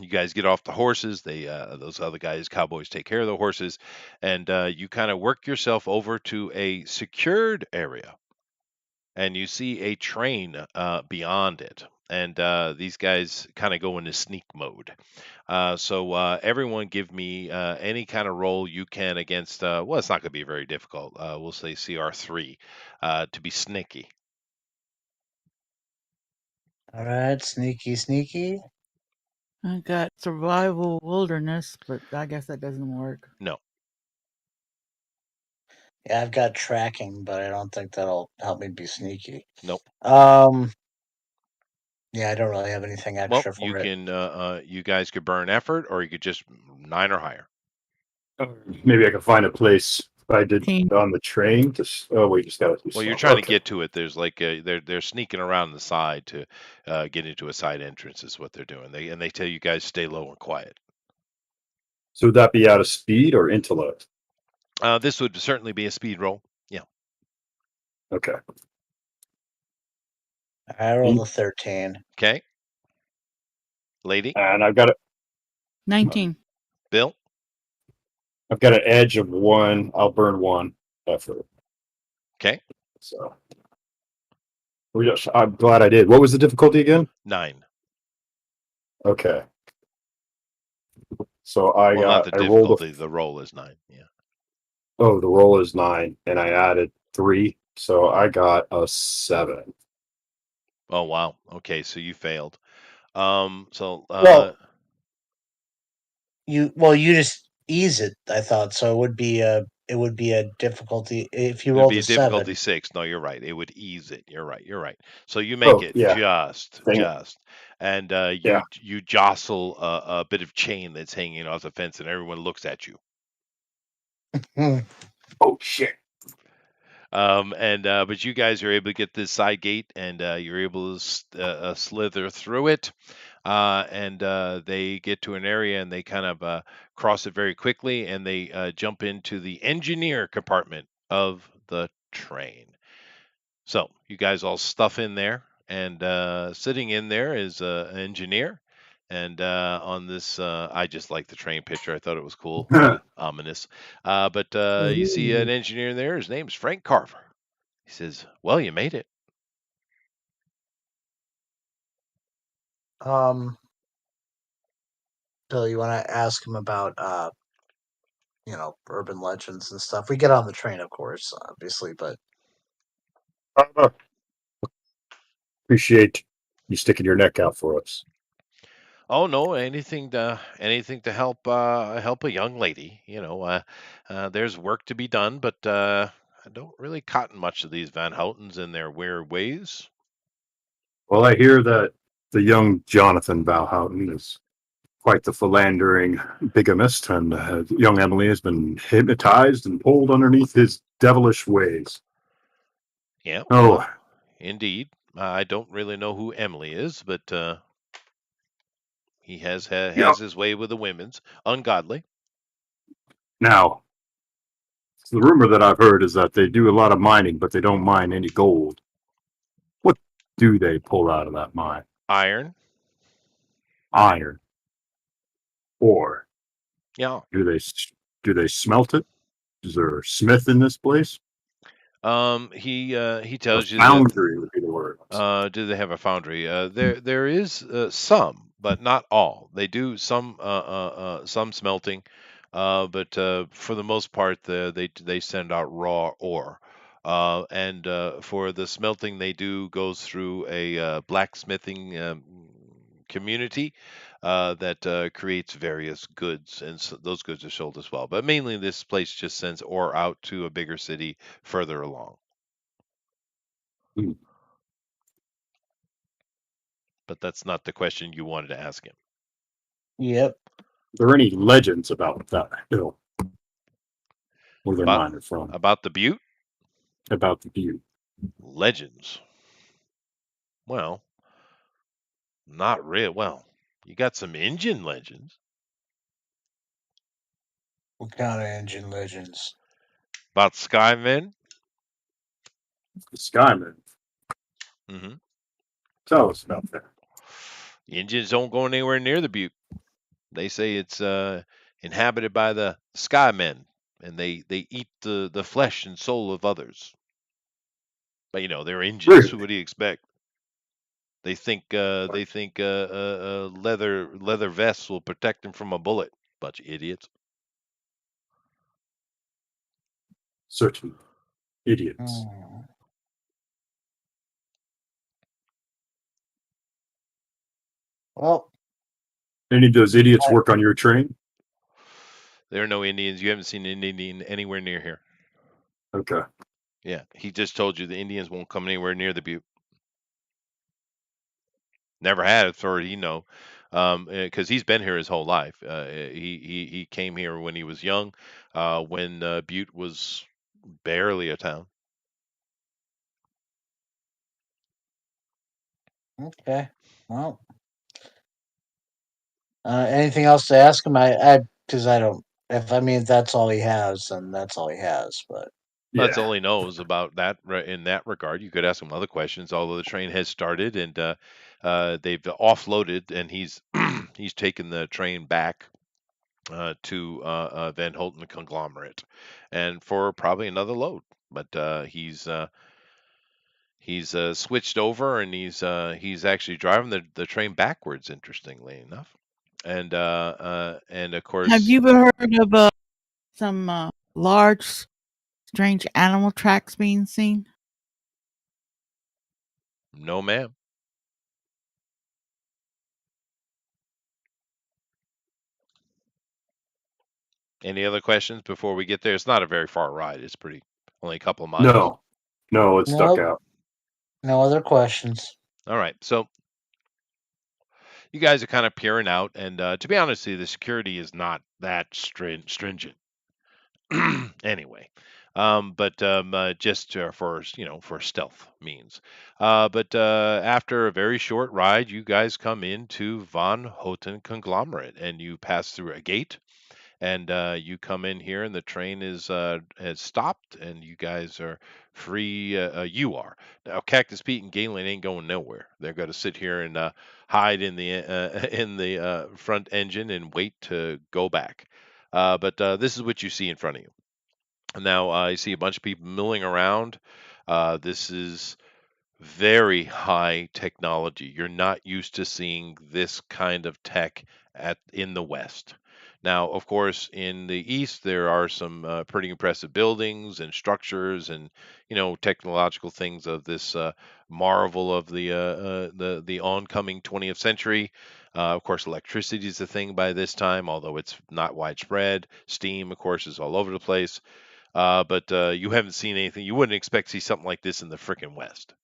S1: you guys get off the horses. Those other guys, cowboys, take care of the horses, and you kind of work yourself over to a secured area, and you see a train beyond it. And these guys kind of go into sneak mode. So everyone, give me any kind of roll you can against. Well, it's not going to be very difficult. We'll say CR3 to be sneaky.
S2: All right. Sneaky, sneaky.
S4: I got survival wilderness, but I guess that doesn't work.
S1: No,
S2: Yeah, I've got tracking, but I don't think that'll help me be sneaky.
S1: nope.
S2: Um. Yeah, I don't really have anything
S1: Well,
S2: extra
S1: you
S2: for it.
S1: can. You guys could burn effort, or you could just 9 or higher.
S3: Maybe I can find a place I did
S4: 18.
S3: on the train. Oh, we just got to do
S1: Well, you're
S3: stuff.
S1: trying to
S3: Okay.
S1: get to it. There's like they're sneaking around the side to get into a side entrance. Is what they're doing. They tell you guys stay low and quiet.
S3: So would that be out of speed or intellect?
S1: This would certainly be a speed roll. Yeah.
S3: Okay.
S2: I rolled a 13.
S1: Okay. Lady,
S3: And
S4: 19.
S1: Bill.
S3: I've got an edge of 1. I'll burn 1 effort.
S1: Okay.
S3: So I'm glad I did. What was the difficulty again?
S1: 9.
S3: Okay. So I
S1: Well, not the
S3: rolled
S1: difficulty. The roll is 9. Yeah.
S3: the roll is 9 and I added 3. So I got a 7.
S1: Oh wow. Okay, so you failed. So
S2: Well, you just ease it. I thought so. It would be a difficulty if you
S1: it'd
S2: rolled
S1: be
S2: a
S1: a difficulty
S2: 7.
S1: 6. No, you're right. It would ease it. You're right. You're right. So you make
S3: Oh,
S1: it
S3: yeah. Dang it.
S1: and
S3: Yeah.
S1: you jostle a bit of chain that's hanging off the fence, and everyone looks at you.
S2: Hmm.
S3: Oh, shit.
S1: And but you guys are able to get this side gate, and you're able to slither through it. And they get to an area, and they kind of cross it very quickly, and they jump into the engineer compartment of the train. So you guys all stuff in there, and sitting in there is an engineer. And on this, I just like the train picture. I thought it was cool, kind of ominous. But you see an
S2: Ooh.
S1: engineer there. His name's Frank Carver. He says, "Well, you made it."
S2: Um, Bill, you want to ask him about urban legends and stuff? We get on the train, of course, obviously, but
S3: Appreciate you sticking your neck out for us.
S1: Oh no, anything to help a young lady. There's work to be done, but I don't really cotton much of these Van Houtens and their weird ways.
S3: Well, I hear that the young Jonathan Valhouten is quite the philandering bigamist, and young Emily has been hypnotized and pulled underneath his devilish ways.
S1: Yeah,
S3: Oh,
S1: well, indeed. I don't really know who Emily is, but he
S3: yeah.
S1: has his way with the women's ungodly.
S3: Now, the rumor that I've heard is that they do a lot of mining, but they don't mine any gold. What do they pull out of that mine?
S1: Iron.
S3: Iron, or
S1: Yeah.
S3: do they smelt it? Is there a smith in this place?
S1: He
S3: A
S1: tells you that.
S3: foundry would be the word.
S1: Do they have a foundry? There is some, but not all. They do some smelting, but for the most part, they send out raw ore. And for the smelting, they do goes through a blacksmithing community that creates various goods, and so those goods are sold as well. But mainly, this place just sends ore out to a bigger city further along.
S3: Hmm.
S1: But that's not the question you wanted to ask him.
S2: yep.
S3: Are there any legends about that hill where they're
S1: About
S3: mining from?
S1: about the Butte
S3: About the view?
S1: legends. Well, not real. Well, you got some Indian legends
S2: What kind of engine legends?
S1: about Skymen.
S3: The Skymen.
S1: hmm
S3: Tell us about that.
S1: Indians don't go anywhere near the Butte. They say it's inhabited by the Skymen, and they eat the flesh and soul of others. But they're Indians. So
S3: Really?
S1: what do you expect? They think leather vests will protect them from a bullet. Bunch of idiots.
S3: Certainly. Idiots.
S2: Hmm. Well,
S3: Any of those idiots work on your train?
S1: There are no Indians. You haven't seen an Indian anywhere near here.
S3: Okay.
S1: Yeah, he just told you the Indians won't come anywhere near the Butte. Never had, as far as you know, because he's been here his whole life. He came here when he was young, when Butte was barely a town.
S2: okay. Well, anything else to ask him? Because I don't. If I mean, if that's all he has, then that's all he has. But
S1: That's
S3: Yeah.
S1: all he knows about that. In that regard, you could ask him other questions. Although the train has started and they've offloaded, and he's he's taken the train back to Van Holten conglomerate, and for probably another load. But he's switched over, and he's actually driving the train backwards. Interestingly enough, and of
S4: Have
S1: course,
S4: you ever heard of some large, strange animal tracks being seen?
S1: no ma'am. Any other questions before we get there? It's not a very far ride. It's pretty only a couple of miles.
S3: No. No, it stuck
S2: nope,
S3: out.
S2: no other questions.
S1: All right, so you guys are kind of peering out, and to be honest, with you, the security is not that stringent. Anyway, but just for for stealth means. But after a very short ride, you guys come into Von Houten conglomerate, and you pass through a gate, and you come in here, and the train is has stopped, and you guys are free. You are now. Cactus Pete and Galen ain't going nowhere. They're going to sit here and hide in the in the front engine and wait to go back. But this is what you see in front of you. Now you see a bunch of people milling around. This is very high technology. You're not used to seeing this kind of tech at in the West. Now, of course, in the East there are some pretty impressive buildings and structures, and technological things of this marvel of the oncoming 20th century. Of course, electricity is a thing by this time, although it's not widespread. Steam, of course, is all over the place. But you haven't seen anything. You wouldn't expect to see something like this in the frickin' West.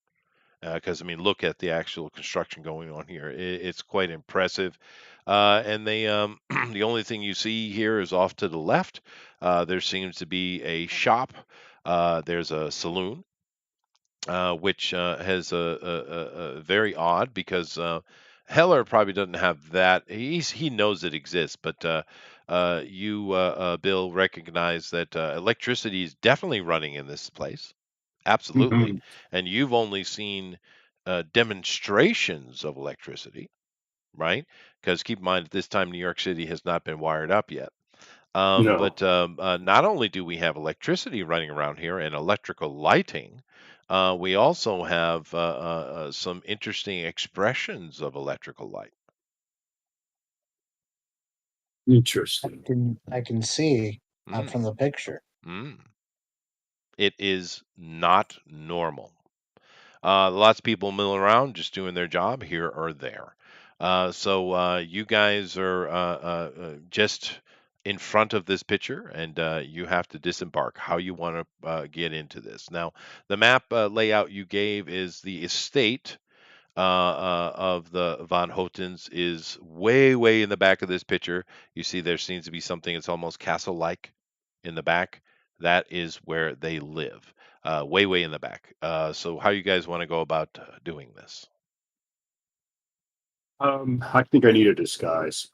S1: Because I mean, look at the actual construction going on here. It's quite impressive. And they the only thing you see here is off to the left. There seems to be a shop. There's a saloon, which has a very odd, because Heller probably doesn't have that. He knows it exists, but you, Bill, recognize that electricity is definitely running in this place. Absolutely.
S3: Mhm.
S1: And you've only seen demonstrations of electricity, right? Because keep in mind, at this time, New York City has not been wired up yet.
S3: No.
S1: But not only do we have electricity running around here and electrical lighting, we also have some interesting expressions of electrical light.
S3: Interesting.
S2: I can see
S1: Mm,
S2: from the picture.
S1: mm. It is not normal. Lots of people milling around, just doing their job here or there. So you guys are just in front of this picture, and you have to disembark. How you want to get into this? Now, the map layout you gave is the estate of the Von Hotens is way, way in the back of this picture. You see, there seems to be something that's almost castle-like in the back. That is where they live, way, way in the back. So, how you guys want to go about doing this?
S3: I think I need a disguise.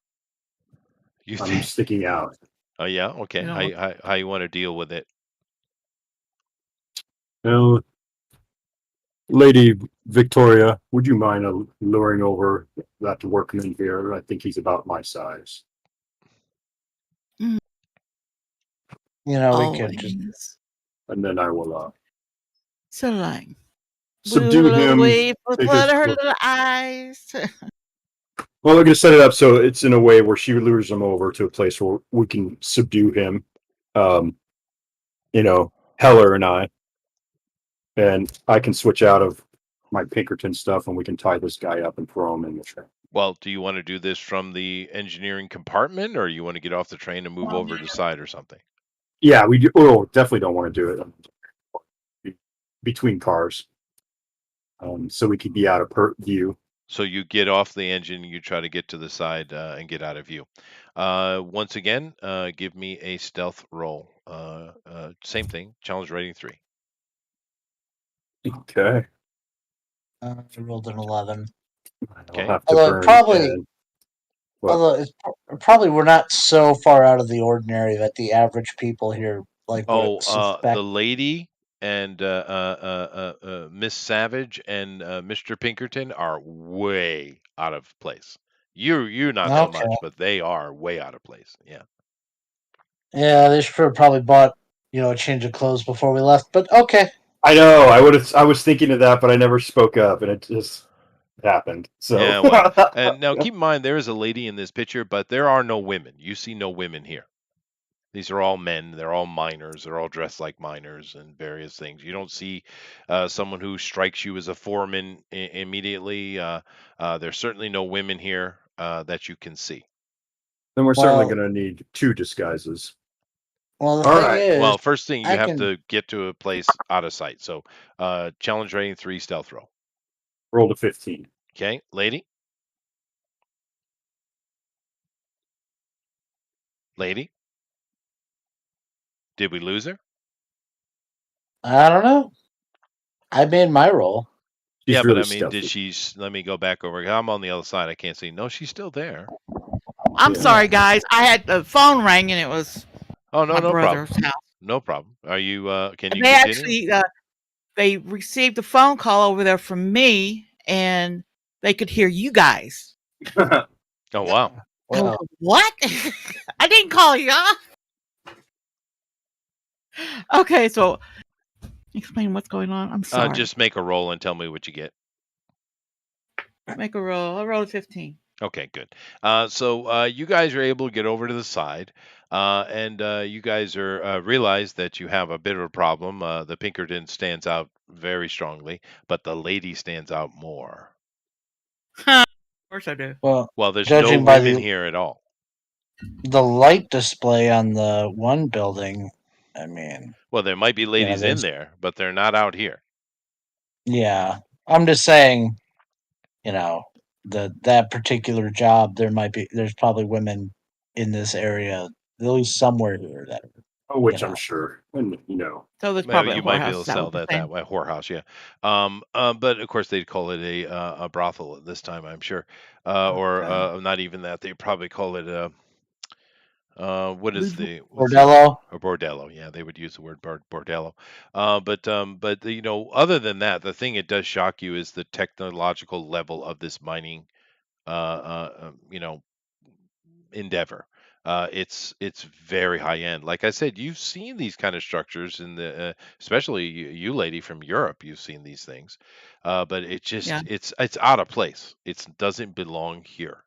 S1: You
S3: I'm
S1: think?
S3: sticking out.
S1: Oh yeah,
S4: You
S1: okay.
S4: know,
S1: How you want to deal with it?
S3: Now, Lady Victoria, would you mind luring over that workman here? I think he's about my size.
S4: mm,
S2: We could just.
S4: always.
S3: And then I will
S4: So like,
S3: subdue
S4: blue
S3: him,
S4: away for
S3: take his
S4: her
S3: clothes.
S4: little eyes.
S3: Well, we're going to set it up so it's in a way where she lures him over to a place where we can subdue him. Um, Heller and I can switch out of my Pinkerton stuff, and we can tie this guy up and throw him in the train.
S1: Well, do you want to do this from the engineering compartment, or you want to get off the train and move over to the side or something?
S3: Yeah, we do. Oh, definitely don't want to do it between cars, so we could be out of view.
S1: So you get off the engine, you try to get to the side and get out of view. Once again, give me a stealth roll. Same thing, challenge rating 3.
S3: Okay,
S2: I rolled an 11.
S3: I'll
S1: Okay.
S3: have to
S2: Although
S3: burn.
S2: probably we're not so far out of the ordinary that the average people here would suspect.
S1: The lady and Miss Savage and Mr. Pinkerton are way out of place. You're not so
S2: Okay.
S1: much, but they are way out of place. Yeah.
S2: Yeah, they should have probably bought a change of clothes before we left. But okay.
S3: I know. I was thinking of that, but I never spoke up, and it just happened. So
S1: Yeah, well, and now keep in mind there is a lady in this picture, but there are no women. You see no women here. These are all men. They're all miners. They're all dressed like miners and various things. You don't see someone who strikes you as a foreman immediately. There's certainly no women here that you can see.
S3: then we're certainly
S2: Well,
S3: going to need 2 disguises.
S2: well, the
S3: All
S2: thing
S3: right.
S2: is,
S1: Well, first thing, you
S2: I
S1: have
S2: can.
S1: to get to a place out of sight. So challenge rating 3, stealth roll.
S3: Roll to 15.
S1: Okay, lady? Lady? Did we lose her?
S2: I don't know. I made my roll.
S3: She's
S1: Yeah, but
S3: really
S1: I mean, did
S3: stealthy.
S1: she? Let me go back over. I'm on the other side. I can't see. No, she's still there.
S4: I'm
S3: Yeah.
S4: sorry, guys. I had the phone rang and it was
S1: Oh,
S4: my
S1: no problem.
S4: brother's house.
S1: No problem. Are you, can you
S4: They
S1: continue?
S4: actually they received a phone call over there from me, and they could hear you guys.
S1: Oh, wow.
S4: I was
S2: Wow.
S4: like, what? I didn't call you. Okay, so explain what's going on. I'm sorry.
S1: Just make a roll and tell me what you get.
S4: Make a roll. I rolled a 15.
S1: Okay, good. So you guys are able to get over to the side, and you guys are realize that you have a bit of a problem. The Pinkerton stands out very strongly, but the lady stands out more.
S4: Of course I do.
S2: Well,
S1: Well, there's no
S2: judging by
S1: women here at all.
S2: the light display on the one building, I mean,
S1: Well, there might be ladies in
S2: there's
S1: there, but they're not out here.
S2: yeah. I'm just saying, that particular job, there's probably women in this area, at least somewhere here that
S3: Which I'm sure. And,
S4: So there's
S1: Well,
S4: probably a
S1: you might be able
S4: whorehouse.
S1: to
S4: Is that
S1: sell
S4: what you're
S1: that
S4: saying?
S1: way, whorehouse, yeah. But of course they'd call it a brothel at this time, I'm sure, or
S4: Okay.
S1: not even that. They probably call it a what is
S4: Boudoir.
S1: what's the
S2: bordello.
S1: a bordello? Yeah, they would use the word bordello. But other than that, the thing it does shock you is the technological level of this mining, endeavor. It's very high end. Like I said, you've seen these kind of structures in the, especially you lady from Europe. You've seen these things, but it
S4: Yeah.
S1: just it's out of place. It doesn't belong here,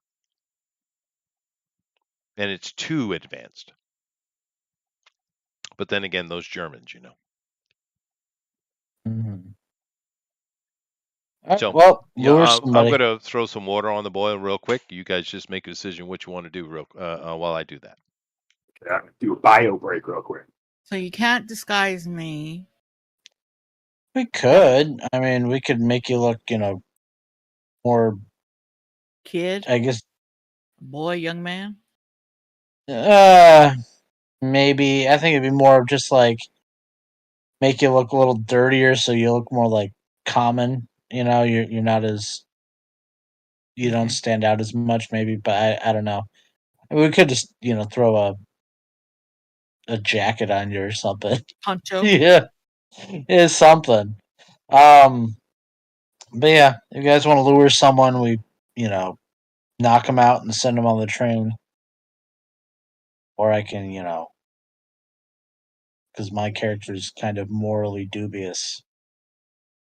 S1: and it's too advanced. But then again, those Germans.
S2: Mhm. All right,
S1: So
S2: well,
S1: yeah,
S2: lure
S1: I'm
S2: somebody.
S1: gonna throw some water on the boil real quick. You guys just make a decision what you want to do real while I do that.
S3: do a bio break real quick.
S4: So you can't disguise me.
S2: We could. I mean, we could make you look, more.
S4: Kid,
S2: I guess.
S4: boy, young man.
S2: Uh, maybe. I think it'd be more of just like make you look a little dirtier, so you look more like common. You're not as you don't
S4: Okay.
S2: stand out as much, maybe. But I don't know. We could just throw a jacket on you or something.
S4: Poncho.
S2: Yeah, it's something. Um, but yeah, if you guys want to lure someone, we knock them out and send them on the train, or I can because my character is kind of morally dubious,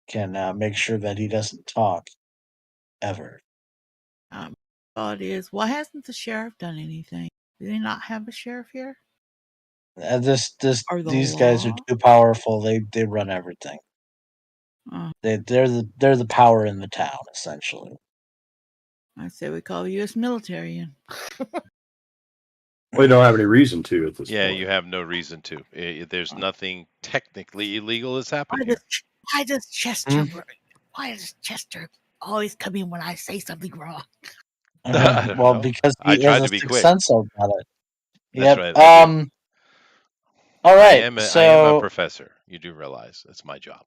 S2: can make sure that he doesn't talk ever.
S4: Thought is, why hasn't the sheriff done anything? Do they not have a sheriff here? Or the
S2: These guys are
S4: law?
S2: too powerful. They run everything.
S4: Oh,
S2: They're the power in the town essentially.
S4: I say we call the U.S. military in.
S3: We don't have any reason to at this
S1: Yeah,
S3: point.
S1: you have no reason to. There's nothing technically illegal that's happened
S4: Why
S1: here.
S4: does why does Chester why does Chester always come in when I say something wrong?
S1: I don't
S2: Well,
S1: know.
S2: because
S1: I
S2: he has
S1: tried
S2: a
S1: to be
S2: sixth
S1: quick.
S2: sense about it.
S1: That's
S2: Yep.
S1: right. I do.
S2: All
S1: I
S2: right.
S1: am a
S2: So,
S1: professor. You do realize that's my job.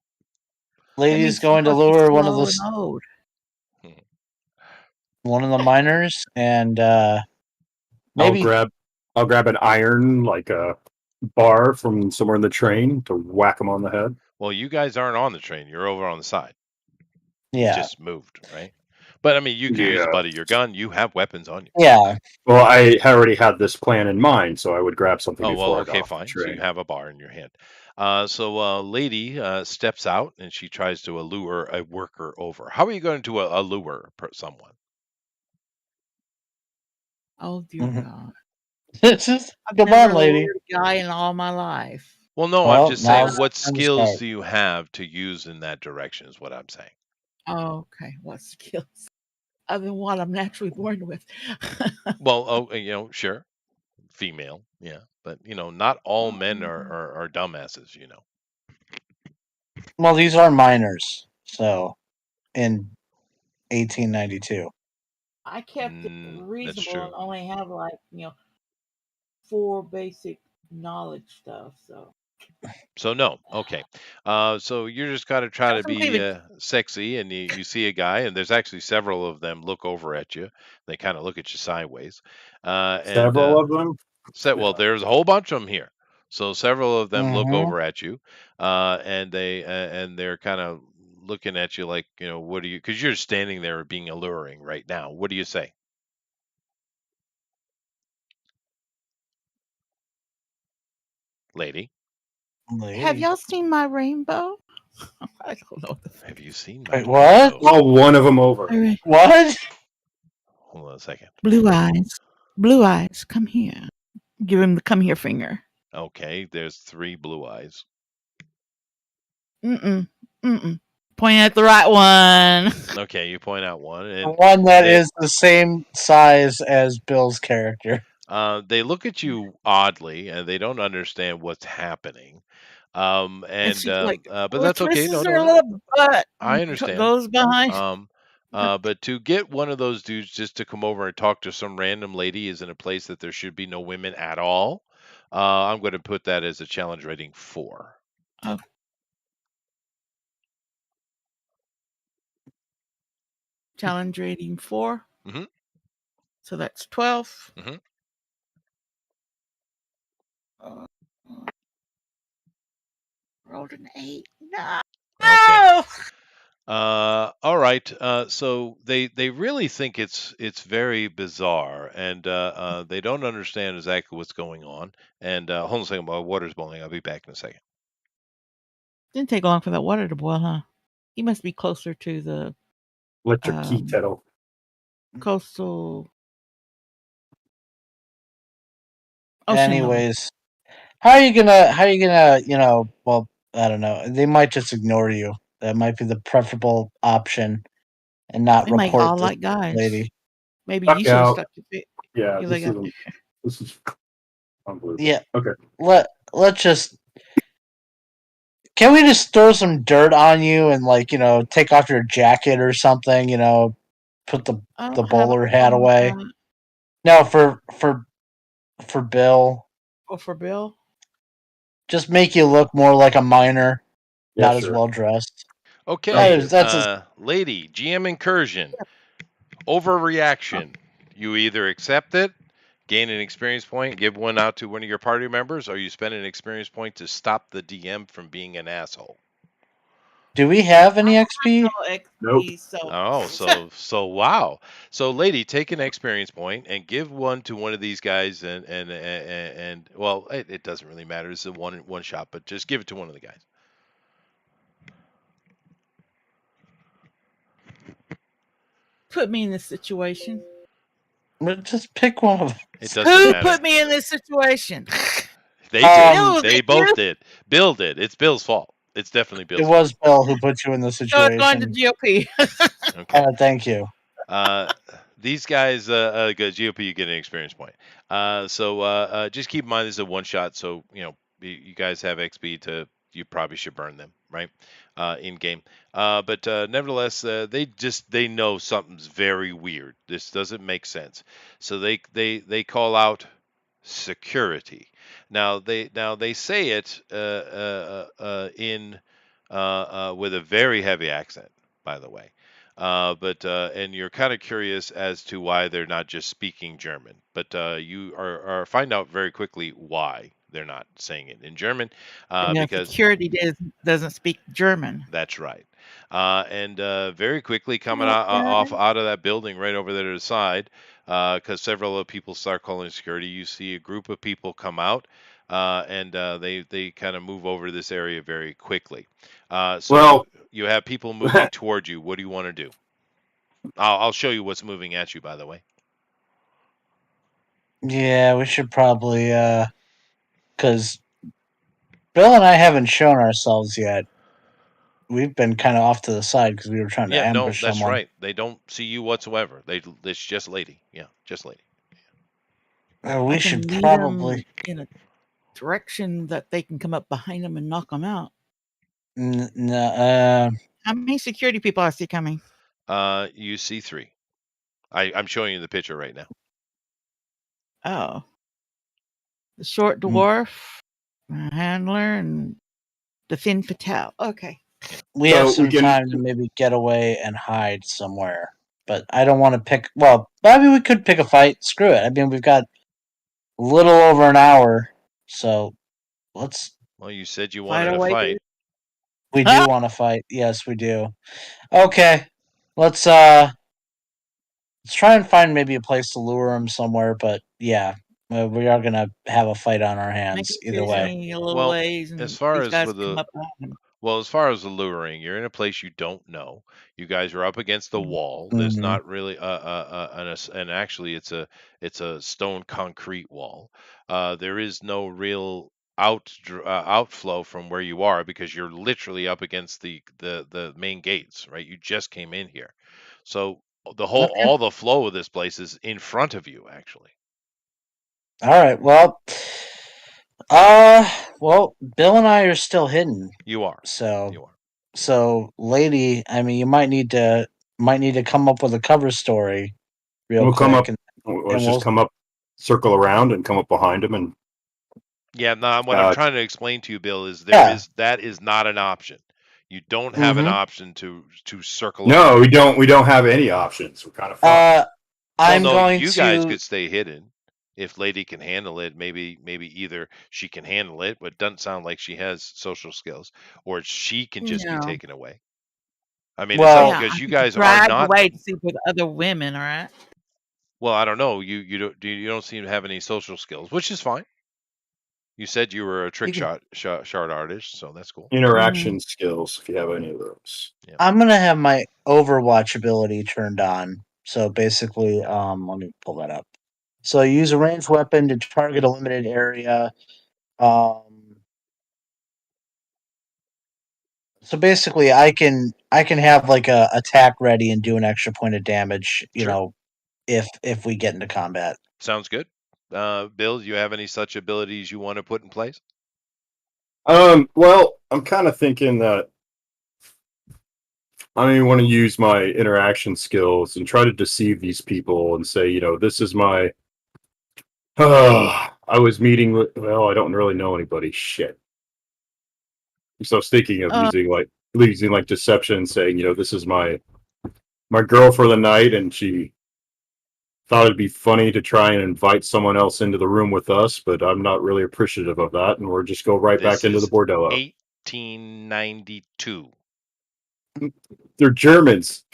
S4: That
S2: lady's
S4: means you're
S2: going to
S4: supposed to be
S2: lure
S4: slow and old.
S1: Hmm.
S2: one of the miners, and
S3: I'll
S2: maybe
S3: grab I'll grab an iron, like a bar from somewhere in the train, to whack him on the head.
S1: Well, you guys aren't on the train. You're over on the side. You
S2: yeah,
S1: just moved, right? But I mean, you can use the
S3: Yeah.
S1: butt of your gun. You have weapons on you.
S2: yeah.
S3: Well, I already had this plan in mind, so I would grab something
S1: Oh, well,
S3: before I got
S1: okay,
S3: off the
S1: fine. So you
S3: train.
S1: have a bar in your hand. So lady steps out and she tries to allure a worker over. How are you going to allure someone?
S4: Oh dear
S2: Mhm.
S4: God.
S2: Just
S4: I've
S2: come
S4: never
S2: on, lady.
S4: lured a guy in all my life.
S1: Well, no, I'm
S2: Well,
S1: just saying,
S2: now's
S1: what
S2: the time to
S1: skills
S2: start.
S1: do you have to use in that direction? Is what I'm saying.
S4: Oh, okay. What skills? Other than what I'm naturally born with.
S1: Well, oh, sure, female, yeah, but not all men are
S4: Um,
S1: are dumbasses.
S2: Well, these are miners, so in 1892.
S4: I kept it
S1: That's
S4: reasonable and
S1: true.
S4: only have like, 4 basic knowledge stuff. So
S1: So no, okay. So you're just gotta try to
S4: Tell them
S1: be
S4: leave it.
S1: sexy, and you see a guy, and there's actually several of them look over at you. They kind of look at you sideways, and
S3: Several of them.
S1: said, "Well,
S3: Yeah.
S1: there's a whole bunch of them here." So several of them look
S2: Mm-hmm.
S1: over at you, and they're kind of looking at you like, what do you? Because you're standing there being alluring right now. What do you say, lady?
S4: Have
S2: Lady.
S4: y'all seen my rainbow? I don't know what the fuck.
S1: Have you seen my
S2: Wait, what?
S1: rainbow?
S3: Oh, one of them over.
S2: What?
S1: Hold on a second.
S4: Blue eyes. Blue eyes. Come here. Give him the come here finger.
S1: Okay, there's 3 blue eyes.
S4: Mm-mm. Mm-mm. Point at the right one.
S1: Okay, you point out one,
S2: The
S1: and
S2: one that
S1: they
S2: is the same size as Bill's character.
S1: they look at you oddly, and they don't understand what's happening.
S4: And
S1: And
S4: she's like,
S1: but that's okay. No,
S4: twists
S1: no,
S4: her
S1: no.
S4: little butt
S1: I
S4: and
S1: understand.
S4: goes behind.
S1: Um, but to get one of those dudes just to come over and talk to some random lady is in a place that there should be no women at all. I'm going to put that as a challenge rating 4.
S4: Oh. Challenge rating 4.
S1: Mm-hmm.
S4: So that's 12.
S1: Mm-hmm.
S4: Uh, rolled an 8. No.
S1: Okay. All right. So they really think it's very bizarre, and they don't understand exactly what's going on. And hold on a second, my water's boiling. I'll be back in a second.
S4: Didn't take long for that water to boil, huh? He must be closer to the
S3: Electric key kettle.
S4: coastal ocean level.
S2: Anyways, how are you gonna, well, I don't know. They might just ignore you. That might be the preferable option and not
S4: They might
S2: report
S4: all
S2: this
S4: like guys.
S2: lady.
S4: Maybe
S3: Duck
S4: you should have
S3: out.
S4: stuck your
S3: Yeah,
S4: your
S3: this
S4: leg out.
S3: is unbelievable.
S2: Yeah.
S3: Okay.
S2: Let's just can we just throw some dirt on you and take off your jacket or something, put the
S4: I
S2: the
S4: don't have a
S2: bowler hat
S4: problem with
S2: away.
S4: that.
S2: No, for Bill.
S4: Or for Bill.
S2: Just make you look more like a miner,
S3: Yeah,
S2: not as
S3: sure.
S2: well dressed.
S1: Okay,
S2: That's
S1: lady, GM incursion, overreaction. You either accept it, gain an experience point, give one out to one of your party members, or you spend an experience point to stop the DM from being an asshole.
S2: Do we have any XP?
S3: Nope.
S1: Oh, so wow. So, lady, take an experience point and give one to one of these guys, and well, it doesn't really matter. It's a one shot, but just give it to one of the guys.
S4: Put me in this situation.
S2: Just pick one of them.
S1: It doesn't
S4: Who
S1: matter.
S4: put me in this situation?
S1: They did.
S4: Bill,
S1: They both did. Bill did. It's Bill's fault. It's definitely
S2: It
S1: Bill's fault.
S2: was Bill who put you in the
S4: So it's going to
S2: situation.
S4: GOP.
S1: Okay.
S2: Thank you.
S1: These guys, good GOP, you get an experience point. So just keep in mind this is a one shot. So you guys have XP to. You probably should burn them, right? In game. But nevertheless, they know something's very weird. This doesn't make sense. So they call out security. Now they say it in with a very heavy accent, by the way. But and you're kind of curious as to why they're not just speaking German. But you are find out very quickly why they're not saying it in German, because
S4: security doesn't speak German.
S1: that's right. And very quickly coming
S4: Well,
S1: out of that building right over there to the side, because several of people start calling security. You see a group of people come out, and they kind of move over to this area very quickly. So
S3: Well,
S1: you have people moving toward you. What do you want to do? I'll show you what's moving at you, by the way.
S2: Yeah, we should probably because Bill and I haven't shown ourselves yet. We've been kind of off to the side because we were trying to
S1: Yeah, no,
S2: ambush
S1: that's
S2: someone.
S1: right. They don't see you whatsoever. It's just lady. Yeah, just lady.
S2: We
S4: I
S2: should
S4: can lead
S2: probably.
S4: them in a direction that they can come up behind them and knock them out. How many security people I see coming?
S1: You see 3. I'm showing you the picture right now.
S4: Oh, the short dwarf, handler and the Fin Patel. Okay.
S2: We have
S3: So we
S2: some
S3: can.
S2: time to maybe get away and hide somewhere. But I don't want to pick. Well, maybe we could pick a fight. Screw it. I mean, we've got a little over an hour, so let's.
S1: Well, you said you
S4: Fight
S1: wanted to
S4: away.
S1: fight.
S2: We do want to fight. Yes, we do. Okay, let's let's try and find maybe a place to lure him somewhere. But yeah, we are gonna have a fight on our
S4: Make
S2: hands
S4: it
S2: either
S4: chase
S2: way.
S4: me a little
S1: Well,
S4: ways,
S1: as
S4: and
S1: far
S4: these
S1: as
S4: guys
S1: with
S4: come
S1: the
S4: up behind him.
S1: Well, as far as the luring, you're in a place you don't know. You guys are up against the wall. There's
S2: Hmm.
S1: not really and actually it's a stone concrete wall. There is no real outflow from where you are because you're literally up against the main gates, right? You just came in here, so
S2: Okay.
S1: all the flow of this place is in front of you, actually.
S2: All right. Uh, well, Bill and I are still hidden.
S1: You are,
S2: So,
S1: you are.
S2: lady, I mean, you might need to come up with a cover story real
S3: We'll come
S2: quick,
S3: up.
S2: and
S3: Let's just
S2: we'll.
S3: come up, circle around, and come up behind him. And
S1: Yeah, no, what I'm
S3: uh,
S1: trying to explain to you, Bill, is
S2: Yeah.
S1: that is not an option. You don't have an
S2: Mm-hmm.
S1: option to circle
S3: no,
S1: around.
S3: we don't. We don't have any options. We're kind of fucked.
S2: Uh,
S1: Well,
S2: I'm
S1: no,
S2: going
S1: you guys
S2: to.
S1: could stay hidden. If Lady can handle it, maybe either she can handle it, but doesn't sound like she has social skills, or she can just be
S4: No.
S1: taken away. I mean, it's up
S2: Well,
S4: Yeah, I
S1: because you
S4: have to
S1: guys are
S4: drag
S1: not.
S4: away to sleep with other women. All right.
S1: Well, I don't know. You don't seem to have any social skills, which is fine. You said you were a
S2: you
S1: trick
S2: can.
S1: shard artist, so that's cool.
S3: Interaction skills, if you have any of those.
S1: Yeah,
S2: I'm gonna have my Overwatch ability turned on. So basically, let me pull that up. So use a ranged weapon to target a limited area. Um, so basically, I can have like a attack ready and do an extra point of damage.
S1: sure.
S2: If we get into combat.
S1: Sounds good. Bill, do you have any such abilities you want to put in place?
S3: Well, I'm kind of thinking that I want to use my interaction skills and try to deceive these people and say, this is my. I was meeting with. Well, I don't really know anybody. Shit. So I was thinking of
S4: Uh,
S3: using like deception, saying, this is my girl for the night, and she thought it'd be funny to try and invite someone else into the room with us, but I'm not really appreciative of that, and we'll just go right back
S1: This
S3: into the
S1: is
S3: bordello.
S1: 1892.
S3: They're Germans.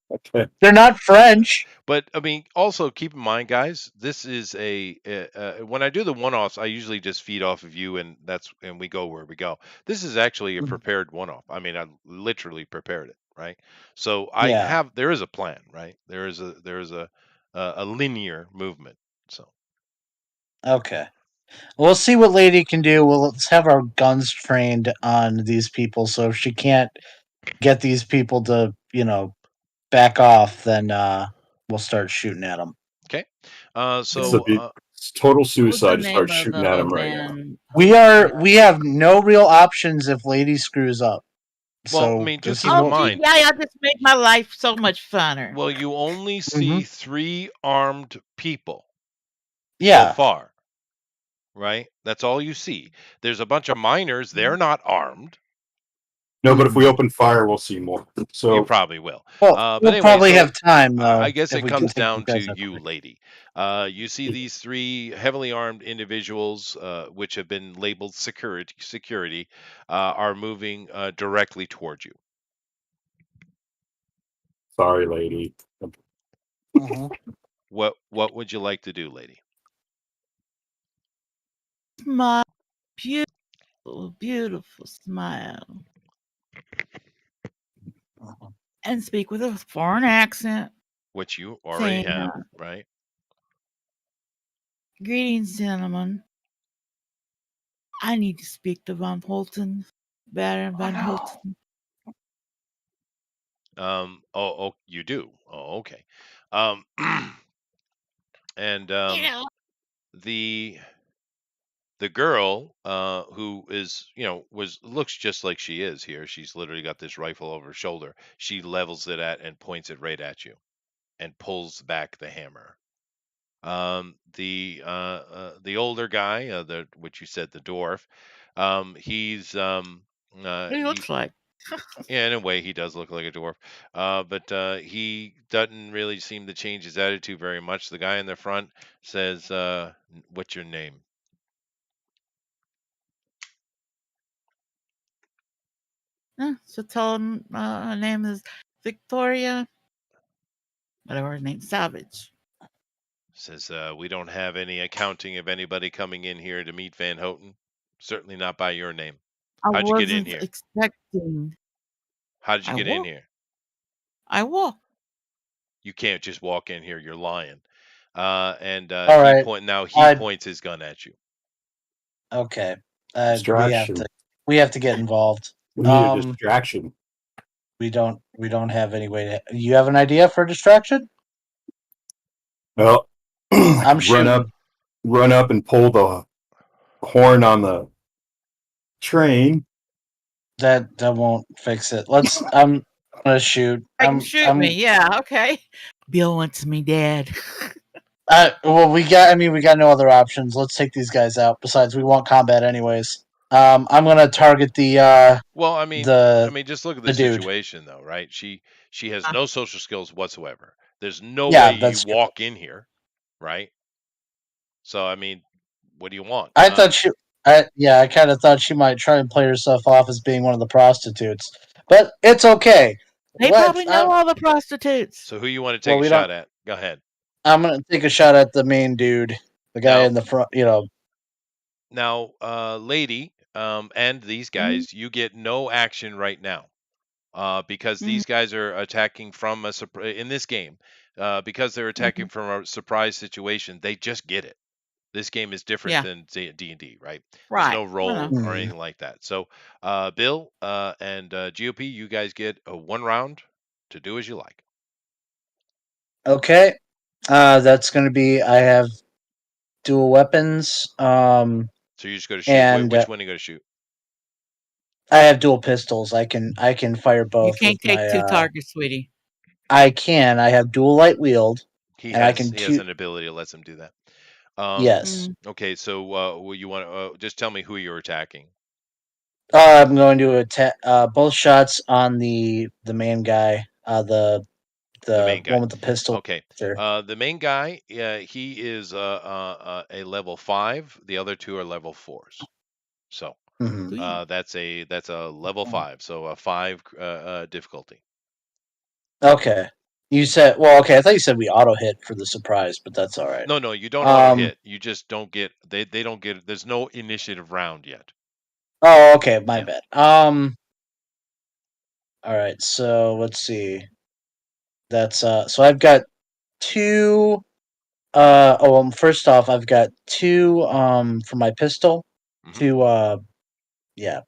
S3: Okay.
S2: They're not French.
S1: But I mean, also keep in mind, guys, this is when I do the one-offs, I usually just feed off of you, and we go where we go. This is actually a prepared one-off. I mean, I literally prepared it, right? So
S2: Yeah.
S1: there is a plan, right? There is a linear movement. So
S2: Okay. We'll see what Lady can do. Let's have our guns trained on these people. So if she can't get these people to, back off, then we'll start shooting at them.
S1: okay,
S3: It's
S1: so
S3: it's total
S4: what was the
S3: suicide to
S4: name
S3: start
S4: of
S3: shooting at
S4: the
S3: him right now.
S4: band?
S2: We have no real options if Lady screws up.
S1: well, I
S2: So
S1: mean, just
S2: this is
S1: keep in
S4: Oh,
S2: what.
S4: gee,
S1: mind.
S4: yeah, y'all just make my life so much funner.
S1: Well, you only
S2: Hmm.
S1: see three armed people so
S2: Yeah.
S1: far, right? That's all you see. There's a bunch of miners. They're not armed.
S3: No, but if we
S2: Mhm.
S3: open fire, we'll see more.
S1: You
S3: So
S1: probably will.
S2: Well,
S1: But
S2: we'll
S1: anyway,
S2: probably
S1: so
S2: have time
S1: I
S2: though
S1: guess
S2: if
S1: it
S2: we do
S1: comes
S2: think these
S1: down to
S2: guys are
S1: you,
S2: quick.
S1: lady. You see these three heavily armed individuals, which have been labeled security, are moving directly towards you.
S3: sorry, lady.
S2: Hmm.
S1: What would you like to do, lady?
S4: My beautiful, beautiful smile. And speak with a foreign accent,
S1: Which you already
S4: saying,
S1: have, right?
S4: greetings, gentlemen. I need to speak to Von Holten, Baron Von Holten.
S1: Oh, you do. Oh, okay. Um, and
S4: You know,
S1: the the girl who is was looks just like she is here. She's literally got this rifle over her shoulder. She levels it at and points it right at you and pulls back the hammer. The older guy, the which you said the dwarf, he's
S4: He
S1: he
S4: looks like.
S1: yeah, in a way he does look like a dwarf, but he doesn't really seem to change his attitude very much. The guy in the front says, "What's your name?"
S4: So tell him her name is Victoria, whatever her name, Savage.
S1: Says, "We don't have any accounting of anybody coming in here to meet Van Houten. Certainly not by your name.
S4: I
S1: How'd you get in
S4: wasn't
S1: here?
S4: expecting.
S1: How did you
S4: I
S1: get in
S4: will.
S1: here?
S4: I will.
S1: You can't just walk in here. You're lying." And
S2: All right.
S1: he
S2: I
S1: points his gun at you.
S2: okay.
S3: Distraction.
S2: We have to get involved.
S3: We need a distraction.
S2: We don't have any way to. You have an idea for a distraction?
S3: Well,
S2: I'm shooting.
S3: run up and pull the horn on the train.
S2: That won't fix it. I'm gonna shoot.
S4: I can shoot me. Yeah. Okay. Bill wants me dead.
S2: Well, we got no other options. Let's take these guys out. Besides, we want combat anyways. I'm gonna target
S1: Well,
S2: the
S1: just look at
S2: the
S1: the
S2: dude.
S1: situation, though, right? She has no social skills whatsoever. There's no way
S2: Yeah,
S1: you
S2: that's true.
S1: walk in here, right? So, what do you want?
S2: I thought she. I kind of thought she might try and play herself off as being one of the prostitutes, but it's okay.
S4: They
S2: Let's.
S4: probably know all the prostitutes.
S1: So, who you want to
S2: Well,
S1: take a
S2: we don't.
S1: shot at? Go ahead.
S2: I'm gonna take a shot at the main dude, the guy
S1: Now,
S2: in the front.
S1: lady, and these
S4: Mhm.
S1: guys, you get no action right now, because
S4: Mhm.
S1: these guys are attacking from in this game, because they're attacking
S4: Mhm.
S1: from a surprise situation. They just get it. This game is different
S4: Yeah.
S1: than D&D, right? There's
S4: Right.
S1: no
S4: I know.
S1: roll or
S2: Mhm.
S1: anything like that. So, Bill and GOP, you guys get a 1 round to do as you like.
S2: Okay. That's gonna be. I have dual weapons.
S1: So you just go to shoot.
S2: And
S1: Which one are you going to shoot?
S2: I have dual pistols. I can fire
S4: You
S2: both with
S4: can't take
S2: my.
S4: two targets, sweetie.
S2: I can. I have dual light wield, and I can
S1: He has
S2: two.
S1: an ability that lets him do that.
S2: Yes.
S1: Okay, so will you want to just tell me who you're attacking?
S2: I'm going to attack both shots on the main guy.
S1: The
S2: The
S1: main
S2: one
S1: guy.
S2: with the pistol.
S1: Okay.
S2: Sure.
S1: The main guy, he is a level 5. The other two are level 4s. So
S2: Hmm.
S4: Sweet.
S1: that's a level 5. So a 5 difficulty.
S2: Okay. You said well. Okay, I thought you said we auto hit for the surprise, but that's all right.
S1: No, you don't auto
S2: Um.
S1: hit. You just don't get they don't get there's no initiative round yet.
S2: Oh, okay. My
S1: Yeah.
S2: bad. All right. So let's see. That's So I've got two. First off, I've got two. For my pistol.
S1: Hmm.
S2: Two. Yeah.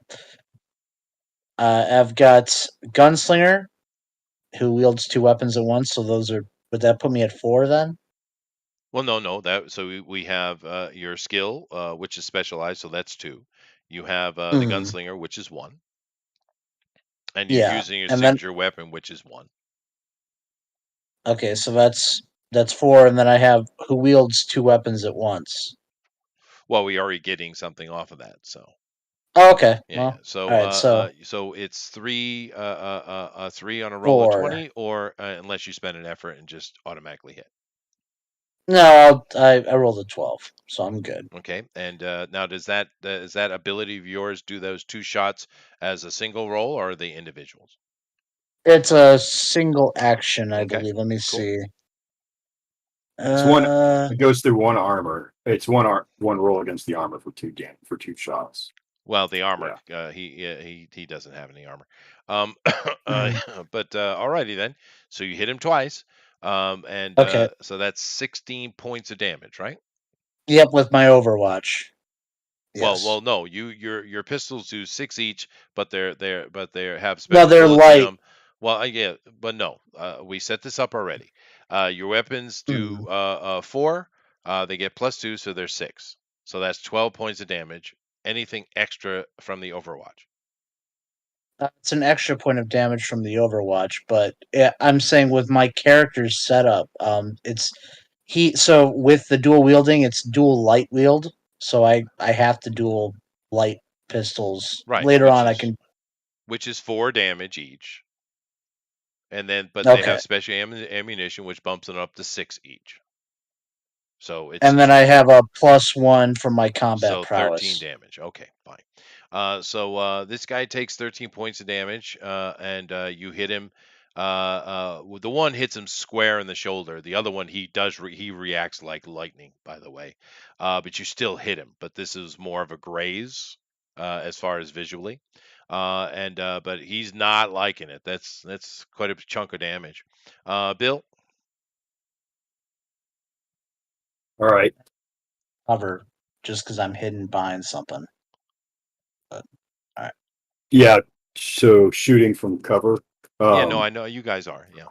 S2: I've got gunslinger who wields two weapons at once. So those are. Would that put me at 4 then?
S1: Well, no, that so we have your skill, which is specialized, so that's 2. You have the
S2: Hmm.
S1: gunslinger, which is 1, and you're
S2: Yeah,
S1: using your
S2: and then
S1: signature weapon, which is 1.
S2: okay, so that's 4, and then I have who wields two weapons at once.
S1: Well, we already getting something off of that, so
S2: Oh, okay,
S1: yeah.
S2: well,
S1: So
S2: all right, so
S1: so it's 3 on a roll of
S2: 4.
S1: 20, or unless you spend an effort and just automatically hit.
S2: No, I rolled a 12, so I'm good.
S1: Okay, and now does that ability of yours do those 2 shots as a single roll, or are they individuals?
S2: It's a single action, I
S1: Okay,
S2: believe. Let me
S1: cool.
S2: see.
S3: It's one.
S2: Uh,
S3: It goes through one armor. It's one roll against the armor for for 2 shots.
S1: Well, the armor,
S3: Yeah.
S1: he doesn't have any armor. Um,
S2: mhm.
S1: but alrighty then. So you hit him twice, and
S2: Okay.
S1: so that's 16 points of damage, right?
S2: Yep, with my Overwatch.
S1: Well,
S2: Yes.
S1: no, your pistols do 6 each, but they have
S2: No,
S1: special
S2: they're
S1: bullets in
S2: light.
S1: them. Well, yeah, but no, we set this up already. Your weapons
S2: Mhm.
S1: do 4. They get +2, so they're 6. So that's 12 points of damage. Anything extra from the Overwatch?
S2: It's an extra point of damage from the Overwatch, but I'm saying with my character's setup, it's So with the dual wielding, it's dual light wield. So I have to dual light pistols.
S1: Right,
S2: Later on, I can.
S1: which is 4 damage each. And then, but they
S2: Okay.
S1: have special ammunition, which bumps it up to 6 each. So it's
S2: And then I have a +1 from my combat
S1: 13
S2: prowess.
S1: damage. Okay, fine. This guy takes 13 points of damage, and you hit him. The one hits him square in the shoulder. The other one, he reacts like lightning, by the way. But you still hit him. But this is more of a graze as far as visually. But he's not liking it. That's quite a chunk of damage. Bill.
S3: All right.
S2: Cover, just because I'm hidden behind something. But all right.
S3: Yeah. So shooting from cover.
S1: Yeah, no, I know you guys are. Yeah.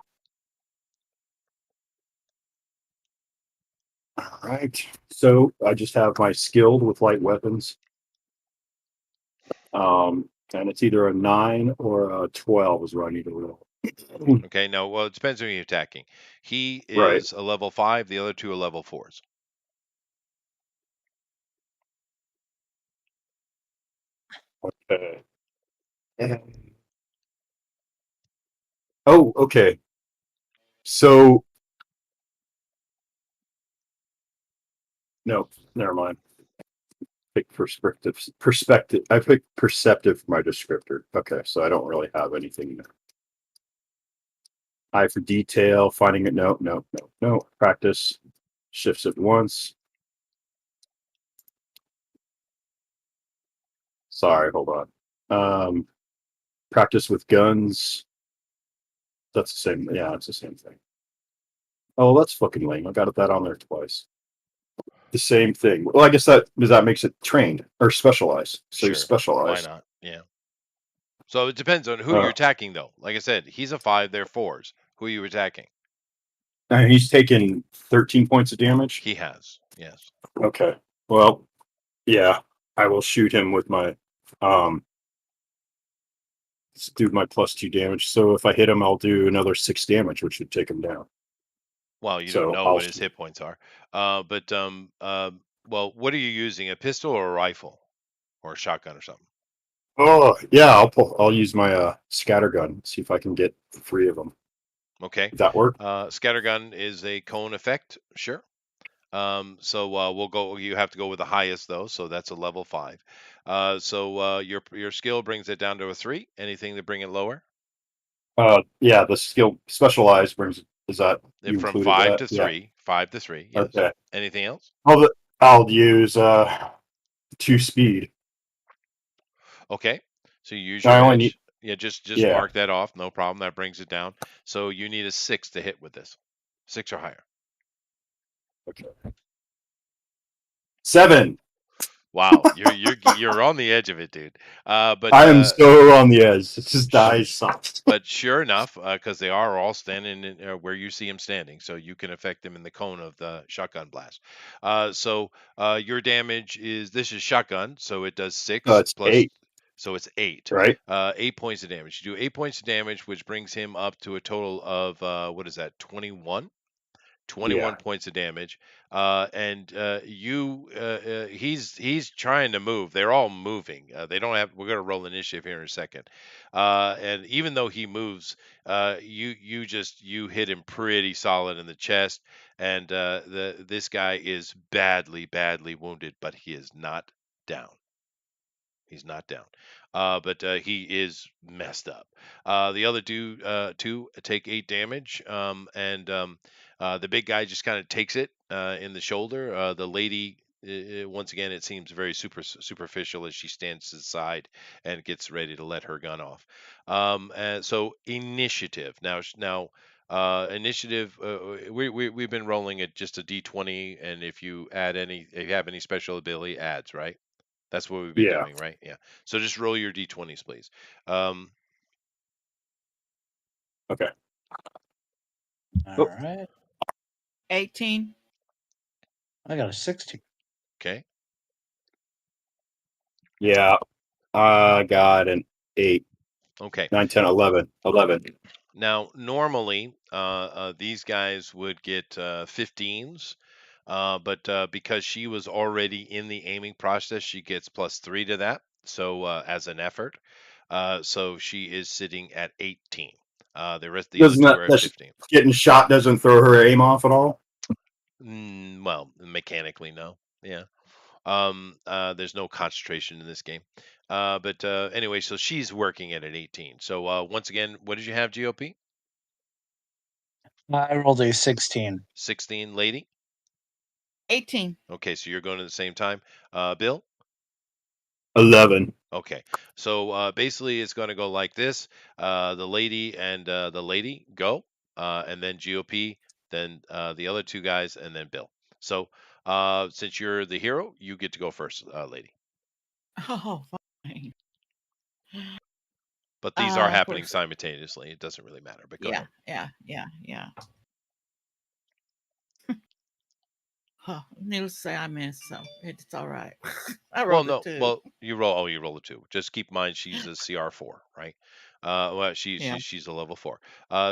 S3: All right. So I just have my skilled with light weapons. And it's either a 9 or a 12 is what I need to roll.
S1: Okay, no, well, it depends on who you're attacking. He
S3: Right.
S1: is a level 5, the other two are level 4s.
S3: Okay. Oh, okay. So no, never mind. Pick perspective. I picked perceptive for my descriptor. Okay, so I don't really have anything there. Eye for detail, finding it. No. Practice shifts at once. Sorry, hold on. Practice with guns. That's the same. Yeah, it's the same thing. Oh, that's fucking lame. I got that on there twice. The same thing. Well, I guess that makes it trained or specialized. So you
S1: Sure. Why
S3: specialize.
S1: not? Yeah. So it depends on who you're attacking, though. Like I said, he's a 5, they're 4s. Who are you attacking?
S3: And he's taken 13 points of damage.
S1: He has. Yes.
S3: Okay. Well, yeah, I will shoot him with my do my +2 damage. So if I hit him, I'll do another 6 damage, which should take him down.
S1: Well, you don't
S3: So
S1: know
S3: I'll
S1: what his hit points are. Well, what are you using? A pistol or a rifle? Or a shotgun or something?
S3: Oh yeah, I'll use my scattergun. See if I can get 3 of them.
S1: Okay.
S3: Does that work?
S1: Scattergun is a cone effect. Sure. We'll go. You have to go with the highest though, so that's a level 5. Your skill brings it down to a 3. Anything to bring it lower?
S3: Yeah, the skill specialized brings. Is that you
S1: From
S3: included
S1: 5
S3: that?
S1: to
S3: Yeah.
S1: 3. 5 to 3. Yes.
S3: Okay.
S1: Anything else?
S3: I'll use 2 speed.
S1: Okay. So you use
S3: I
S1: your
S3: only need.
S1: edge. Yeah, just
S3: Yeah.
S1: mark that off. No problem. That brings it down. So you need a 6 to hit with this. 6 or higher.
S3: Okay. 7.
S1: Wow, you're on the edge of it, dude.
S3: I am so on the edge. It just dies soft.
S1: But sure enough, because they are all standing where you see them standing, so you can affect them in the cone of the shotgun blast. Your damage is this is shotgun, so it does 6
S3: It's
S1: plus,
S3: 8,
S1: so it's 8.
S3: right?
S1: 8 points of damage. You do 8 points of damage, which brings him up to a total of what is that? 21. 21
S3: Yeah.
S1: points of damage. He's trying to move. They're all moving. They don't have. We're going to roll initiative here in a second. And even though he moves, you hit him pretty solid in the chest, and this guy is badly wounded, but he is not down. He's not down. But he is messed up. The other two take 8 damage, the big guy just kind of takes it in the shoulder. The lady, once again, it seems very superficial as she stands to the side and gets ready to let her gun off. And so initiative now. Initiative. We've been rolling at just a d20, and if you have any special ability, adds, right? That's what we've been
S3: Yeah.
S1: doing, right? Yeah. So just roll your d20s, please. Um,
S3: Okay.
S2: All right.
S4: 18.
S2: I got a 16.
S1: okay.
S3: Yeah. I got an 8,
S1: Okay.
S3: 9, 10, 11. 11.
S1: Now, normally, these guys would get 15s, but because she was already in the aiming process, she gets +3 to that. So, as an effort, so she is sitting at 18. The other
S3: Doesn't
S1: two are at
S3: that
S1: 15.
S3: getting shot doesn't throw her aim off at all?
S1: Well, mechanically, no. Yeah. There's no concentration in this game. But anyway, so she's working at an 18. So once again, what did you have, GOP?
S2: I rolled a 16.
S1: 16, lady.
S4: 18.
S1: Okay, so you're going at the same time. Bill?
S3: 11.
S1: Okay, so basically it's going to go like this: the lady and the lady go, and then GOP, then the other two guys, and then Bill. So since you're the hero, you get to go first, lady.
S4: Oh, fine.
S1: But these are
S4: Of
S1: happening
S4: course.
S1: simultaneously. It doesn't really matter. But go
S4: Yeah,
S1: ahead.
S4: yeah. Needless to say, I missed, so it's all right. I
S1: Well,
S4: rolled a
S1: no.
S4: 2.
S1: Well, you roll. Oh, you roll a 2. Just keep in mind she's a CR4, right? Well,
S4: Yeah.
S1: she's a level 4.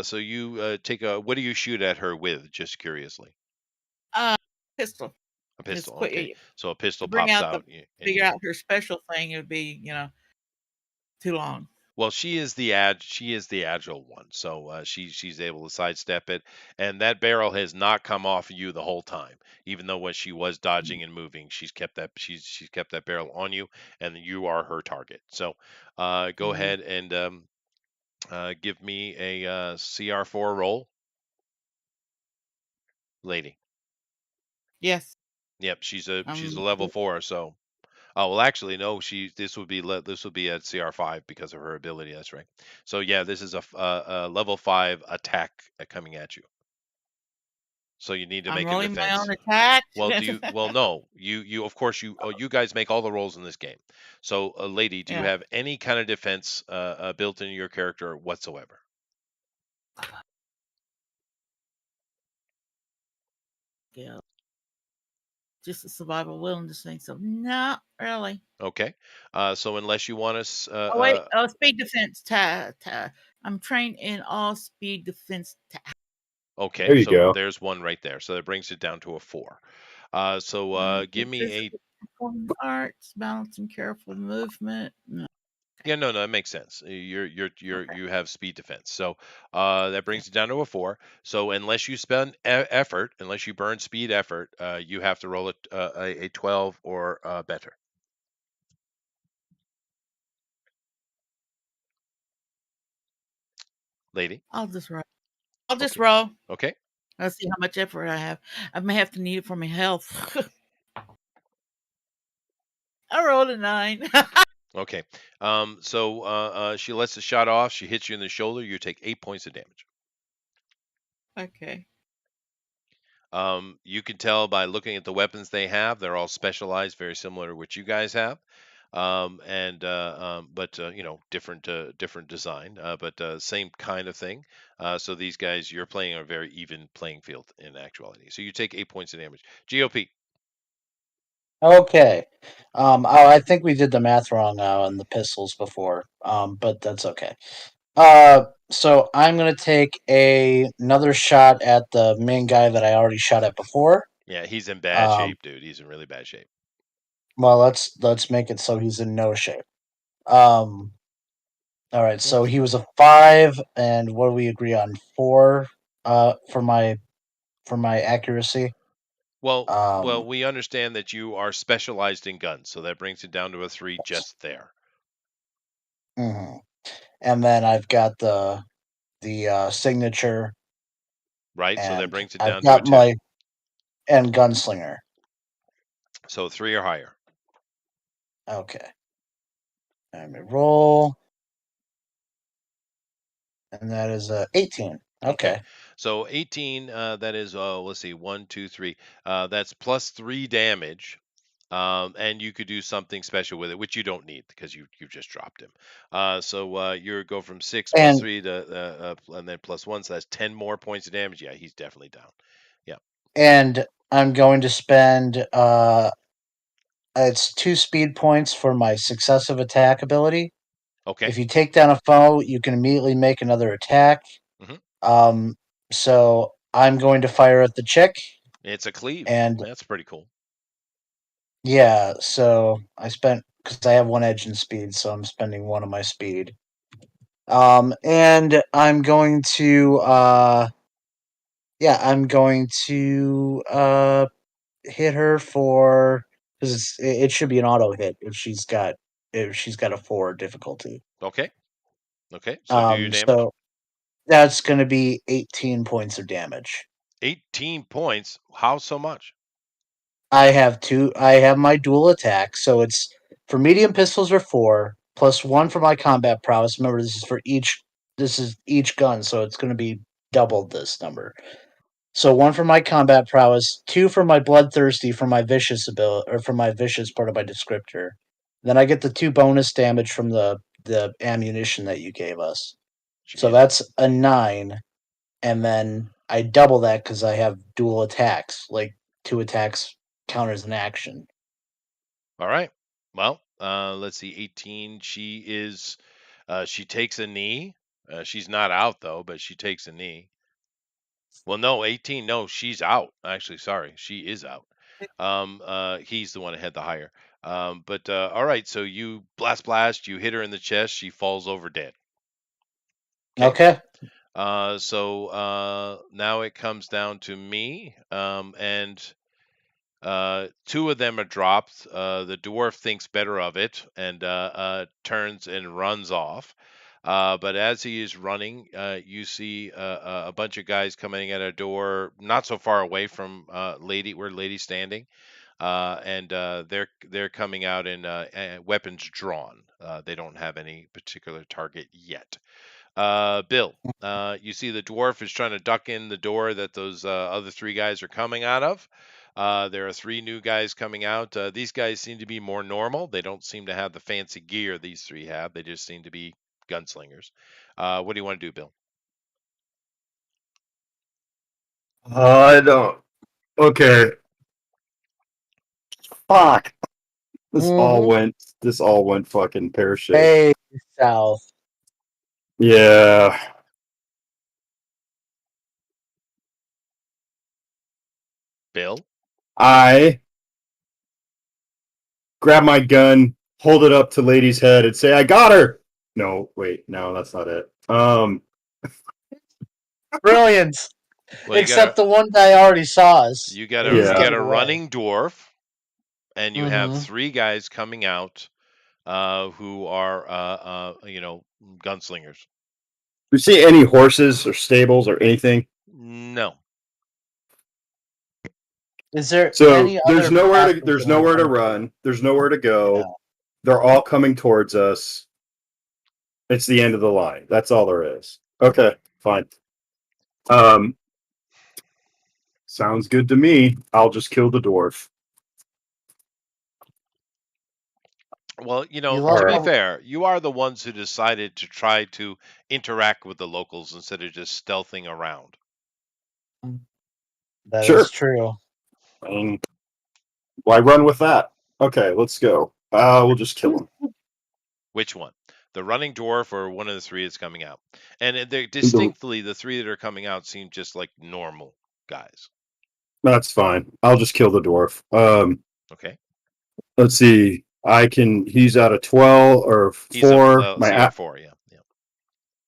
S1: So you take a. What do you shoot at her with? Just curiously,
S4: Uh, Pistol.
S1: a
S4: It's
S1: pistol.
S4: quick.
S1: Okay. So a
S4: To
S1: pistol
S4: bring
S1: pops
S4: out
S1: out, and
S4: figure
S1: you.
S4: out her special thing, it would be, too long.
S1: Well, she is the agile one, so she's able to sidestep it, and that barrel has not come off of you the whole time. Even though when she was dodging and moving, she's kept that barrel on you, and you are her target. So go
S4: Mm-hmm.
S1: ahead and give me a CR4 roll, lady.
S4: Yes.
S1: Yep, she's a
S4: Um.
S1: level 4, so. Oh well, actually, no. This would be at CR5 because of her ability. That's right. So yeah, this is a level 5 attack coming at you. So you need to
S4: I'm
S1: make a
S4: rolling my own
S1: defense.
S4: attack.
S1: Well, no. You of course you guys make all the rolls in this game. So, lady, do you
S4: Yeah.
S1: have any kind of defense built into your character whatsoever?
S4: Yeah. Just a survival wilderness thing. So not really.
S1: Okay. So unless you want us,
S4: Oh wait. Oh, speed defense. I'm trained in all speed defense.
S1: okay,
S3: There you
S1: so
S3: go.
S1: there's one right there. So that brings it down to a 4. So give me a.
S4: Physical performing arts, balancing careful movement. No.
S1: Yeah, no, that makes sense.
S4: Okay.
S1: You have speed defense, so that
S4: Okay.
S1: brings it down to a 4. So unless you spend effort, unless you burn speed effort, you have to roll a 12 or better, lady.
S4: I'll just roll. I'll just
S1: Okay,
S4: roll.
S1: okay,
S4: Let's see how much effort I have. I may have to need it for my health. I rolled a 9.
S1: okay. So she lets the shot off. She hits you in the shoulder. You take 8 points of damage.
S4: Okay.
S1: You can tell by looking at the weapons they have; they're all specialized, very similar to what you guys have. And but you know, different design, but same kind of thing. So these guys, you're playing a very even playing field in actuality. So you take 8 points of damage. GOP.
S2: Okay. Oh, I think we did the math wrong on the pistols before. But that's okay. So I'm gonna take another shot at the main guy that I already shot at before.
S1: Yeah, he's in bad
S2: Um,
S1: shape, dude. He's in really bad shape.
S2: well, let's make it so he's in no shape. Um, all right. So
S4: Yes.
S2: he was a 5, and what do we agree on? 4. For my accuracy.
S1: Well,
S2: Um,
S1: we understand that you are specialized in guns, so that brings it down to a 3 just there,
S2: mhm. And then I've got the signature,
S1: right? So that
S2: and
S1: brings it
S2: I've
S1: down to a
S2: got
S1: 2.
S2: my and gunslinger.
S1: So 3 or higher.
S2: Okay. Let me roll, and that is 18.
S1: Okay.
S2: Okay.
S1: So 18, that is, let's see, one, two, three. That's +3 damage. And you could do something special with it, which you don't need because you just dropped him. So you go from 6 plus
S2: And
S1: 3 to and then +1, so that's 10 more points of damage. Yeah, he's definitely down. Yeah.
S2: and I'm going to spend it's 2 speed points for my successive attack ability.
S1: Okay.
S2: If you take down a foe, you can immediately make another attack. So I'm going to fire at the chick,
S1: It's a cleave.
S2: and
S1: That's pretty cool.
S2: yeah, so I spent because I have one edge in speed, so I'm spending one of my speed. And I'm going to I'm going to hit her for because it should be an auto hit if she's got a 4 difficulty.
S1: Okay. Okay. So do your damage.
S2: So that's going to be 18 points of damage.
S1: 18 points. How so much?
S2: I have my dual attack, so it's for medium pistols are 4 plus 1 for my combat prowess. Remember, this is each gun, so it's going to be doubled this number. So 1 for my combat prowess, 2 for my bloodthirsty for my vicious ability or for my vicious part of my descriptor. Then I get the 2 bonus damage from the ammunition that you gave us. So
S1: Jeez.
S2: that's a 9, and then I double that because I have dual attacks, like 2 attacks count as an action.
S1: All right. Well, let's see. 18. She takes a knee. She's not out though, but she takes a knee. Well, no, 18. No, she's out. Actually, sorry, she is out. He's the one that had the higher. But all right. So you blast. You hit her in the chest. She falls over dead. Okay.
S2: Okay.
S1: So now it comes down to me. And 2 of them are dropped. The dwarf thinks better of it and turns and runs off. But as he is running, you see a bunch of guys coming at a door, not so far away from where Lady's standing, and they're coming out in weapons drawn. They don't have any particular target yet. Bill, you see the dwarf is trying to duck in the door that those other 3 guys are coming out of. There are 3 new guys coming out. These guys seem to be more normal. They don't seem to have the fancy gear these 3 have. They just seem to be gunslingers. What do you want to do, Bill?
S3: I don't. Okay. Fuck. This all
S2: Mhm.
S3: went. This all went fucking pear shaped.
S2: Hey, south.
S3: Yeah.
S1: Bill?
S3: I grab my gun, hold it up to Lady's head, and say, "I got her." No, wait, no, that's not it.
S2: Brilliant.
S1: Well,
S2: Except the one guy already saw us.
S1: you got
S2: And he
S1: a you
S3: Yeah.
S1: got
S2: scared
S1: a
S2: away.
S1: running dwarf, and you have
S2: Mm-hmm.
S1: 3 guys coming out who are gunslingers.
S3: Do you see any horses or stables or anything?
S1: No.
S2: Is there
S3: So
S2: any
S3: there's
S2: other
S3: nowhere
S2: path
S3: to
S2: we
S3: there's
S2: can
S3: nowhere to
S2: run?
S3: run. There's nowhere to go.
S2: Yeah.
S3: They're all coming towards us. It's the end of the line. That's all there is. Okay, fine. Um, sounds good to me. I'll just kill the dwarf.
S1: Well,
S2: You
S1: to
S2: love
S3: All
S1: be
S3: right.
S2: how
S1: fair, you are the ones who decided to try to interact with the locals instead of just stealthing around.
S2: that is
S3: Sure.
S2: true.
S3: Why run with that? Okay, let's go. We'll just kill him.
S1: Which one? The running dwarf or one of the 3 that's coming out? And they're
S3: The-
S1: distinctly the 3 that are coming out seem just like normal guys.
S3: That's fine. I'll just kill the dwarf.
S1: Okay.
S3: Let's see. He's at a 12 or
S1: He's a
S3: 4.
S1: so you're 4, yeah. Yeah.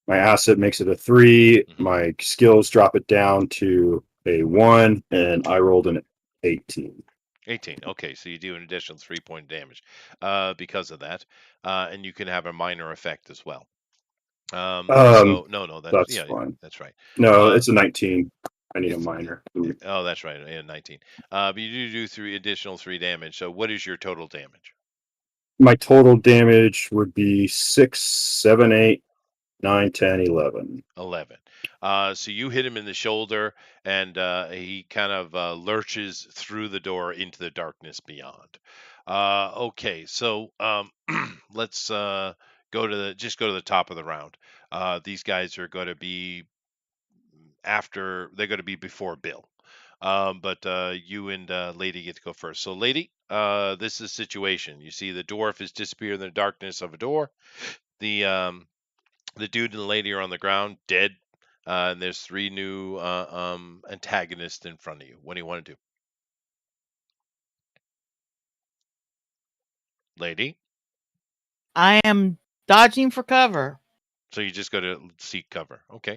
S3: My asset makes it a 3.
S1: Mhm.
S3: My skills drop it down to a 1, and I rolled an 18.
S1: 18. Okay, so you do an additional 3-point damage because of that. And you can have a minor effect as well. So no,
S3: That's fine.
S1: that's right.
S3: No,
S1: Uh,
S3: it's a 19. I need a
S1: it's
S3: minor.
S1: oh, that's right, yeah, 19. But you do 3 additional 3 damage. So what is your total damage?
S3: My total damage would be 6, 7, 8, 9, 10, 11.
S1: 11. So you hit him in the shoulder, and he kind of lurches through the door into the darkness beyond. Okay, so let's go to the top of the round. These guys are going to be they're going to be before Bill. But you and Lady get to go first. So, Lady, this is the situation. You see the dwarf has disappeared in the darkness of a door. The dude and the lady are on the ground, dead. And there's 3 new antagonists in front of you. What do you want to do, lady?
S4: I am dodging for cover.
S1: So you just go to seek cover. Okay.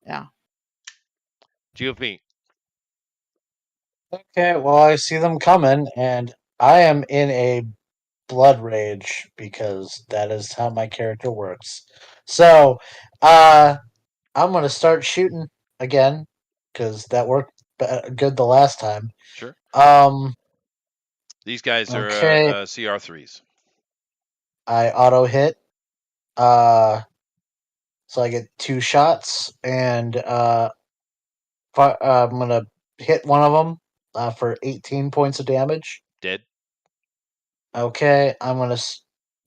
S4: Yeah.
S1: GOP.
S2: Okay, well, I see them coming, and I am in a blood rage because that is how my character works. So, I'm gonna start shooting again because that worked good the last time.
S1: Sure.
S2: Um,
S1: These guys are
S2: okay,
S1: CR3s.
S2: I auto hit. Uh, so I get 2 shots, and I'm gonna hit one of them for 18 points of damage.
S1: Dead.
S2: Okay, I'm gonna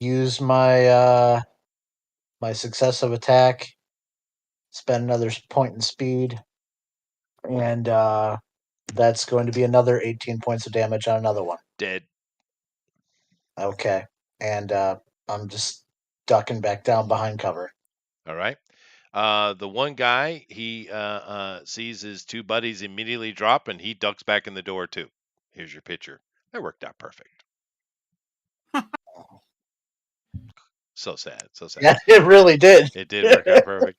S2: use my successive attack, spend another point in speed, and that's going to be another 18 points of damage on another one.
S1: Dead.
S2: Okay, and I'm just ducking back down behind cover.
S1: All right. The one guy, he sees his 2 buddies immediately drop, and he ducks back in the door too. Here's your picture. That worked out perfect. So sad. So sad.
S2: Yeah, it really did.
S1: It did work out perfect.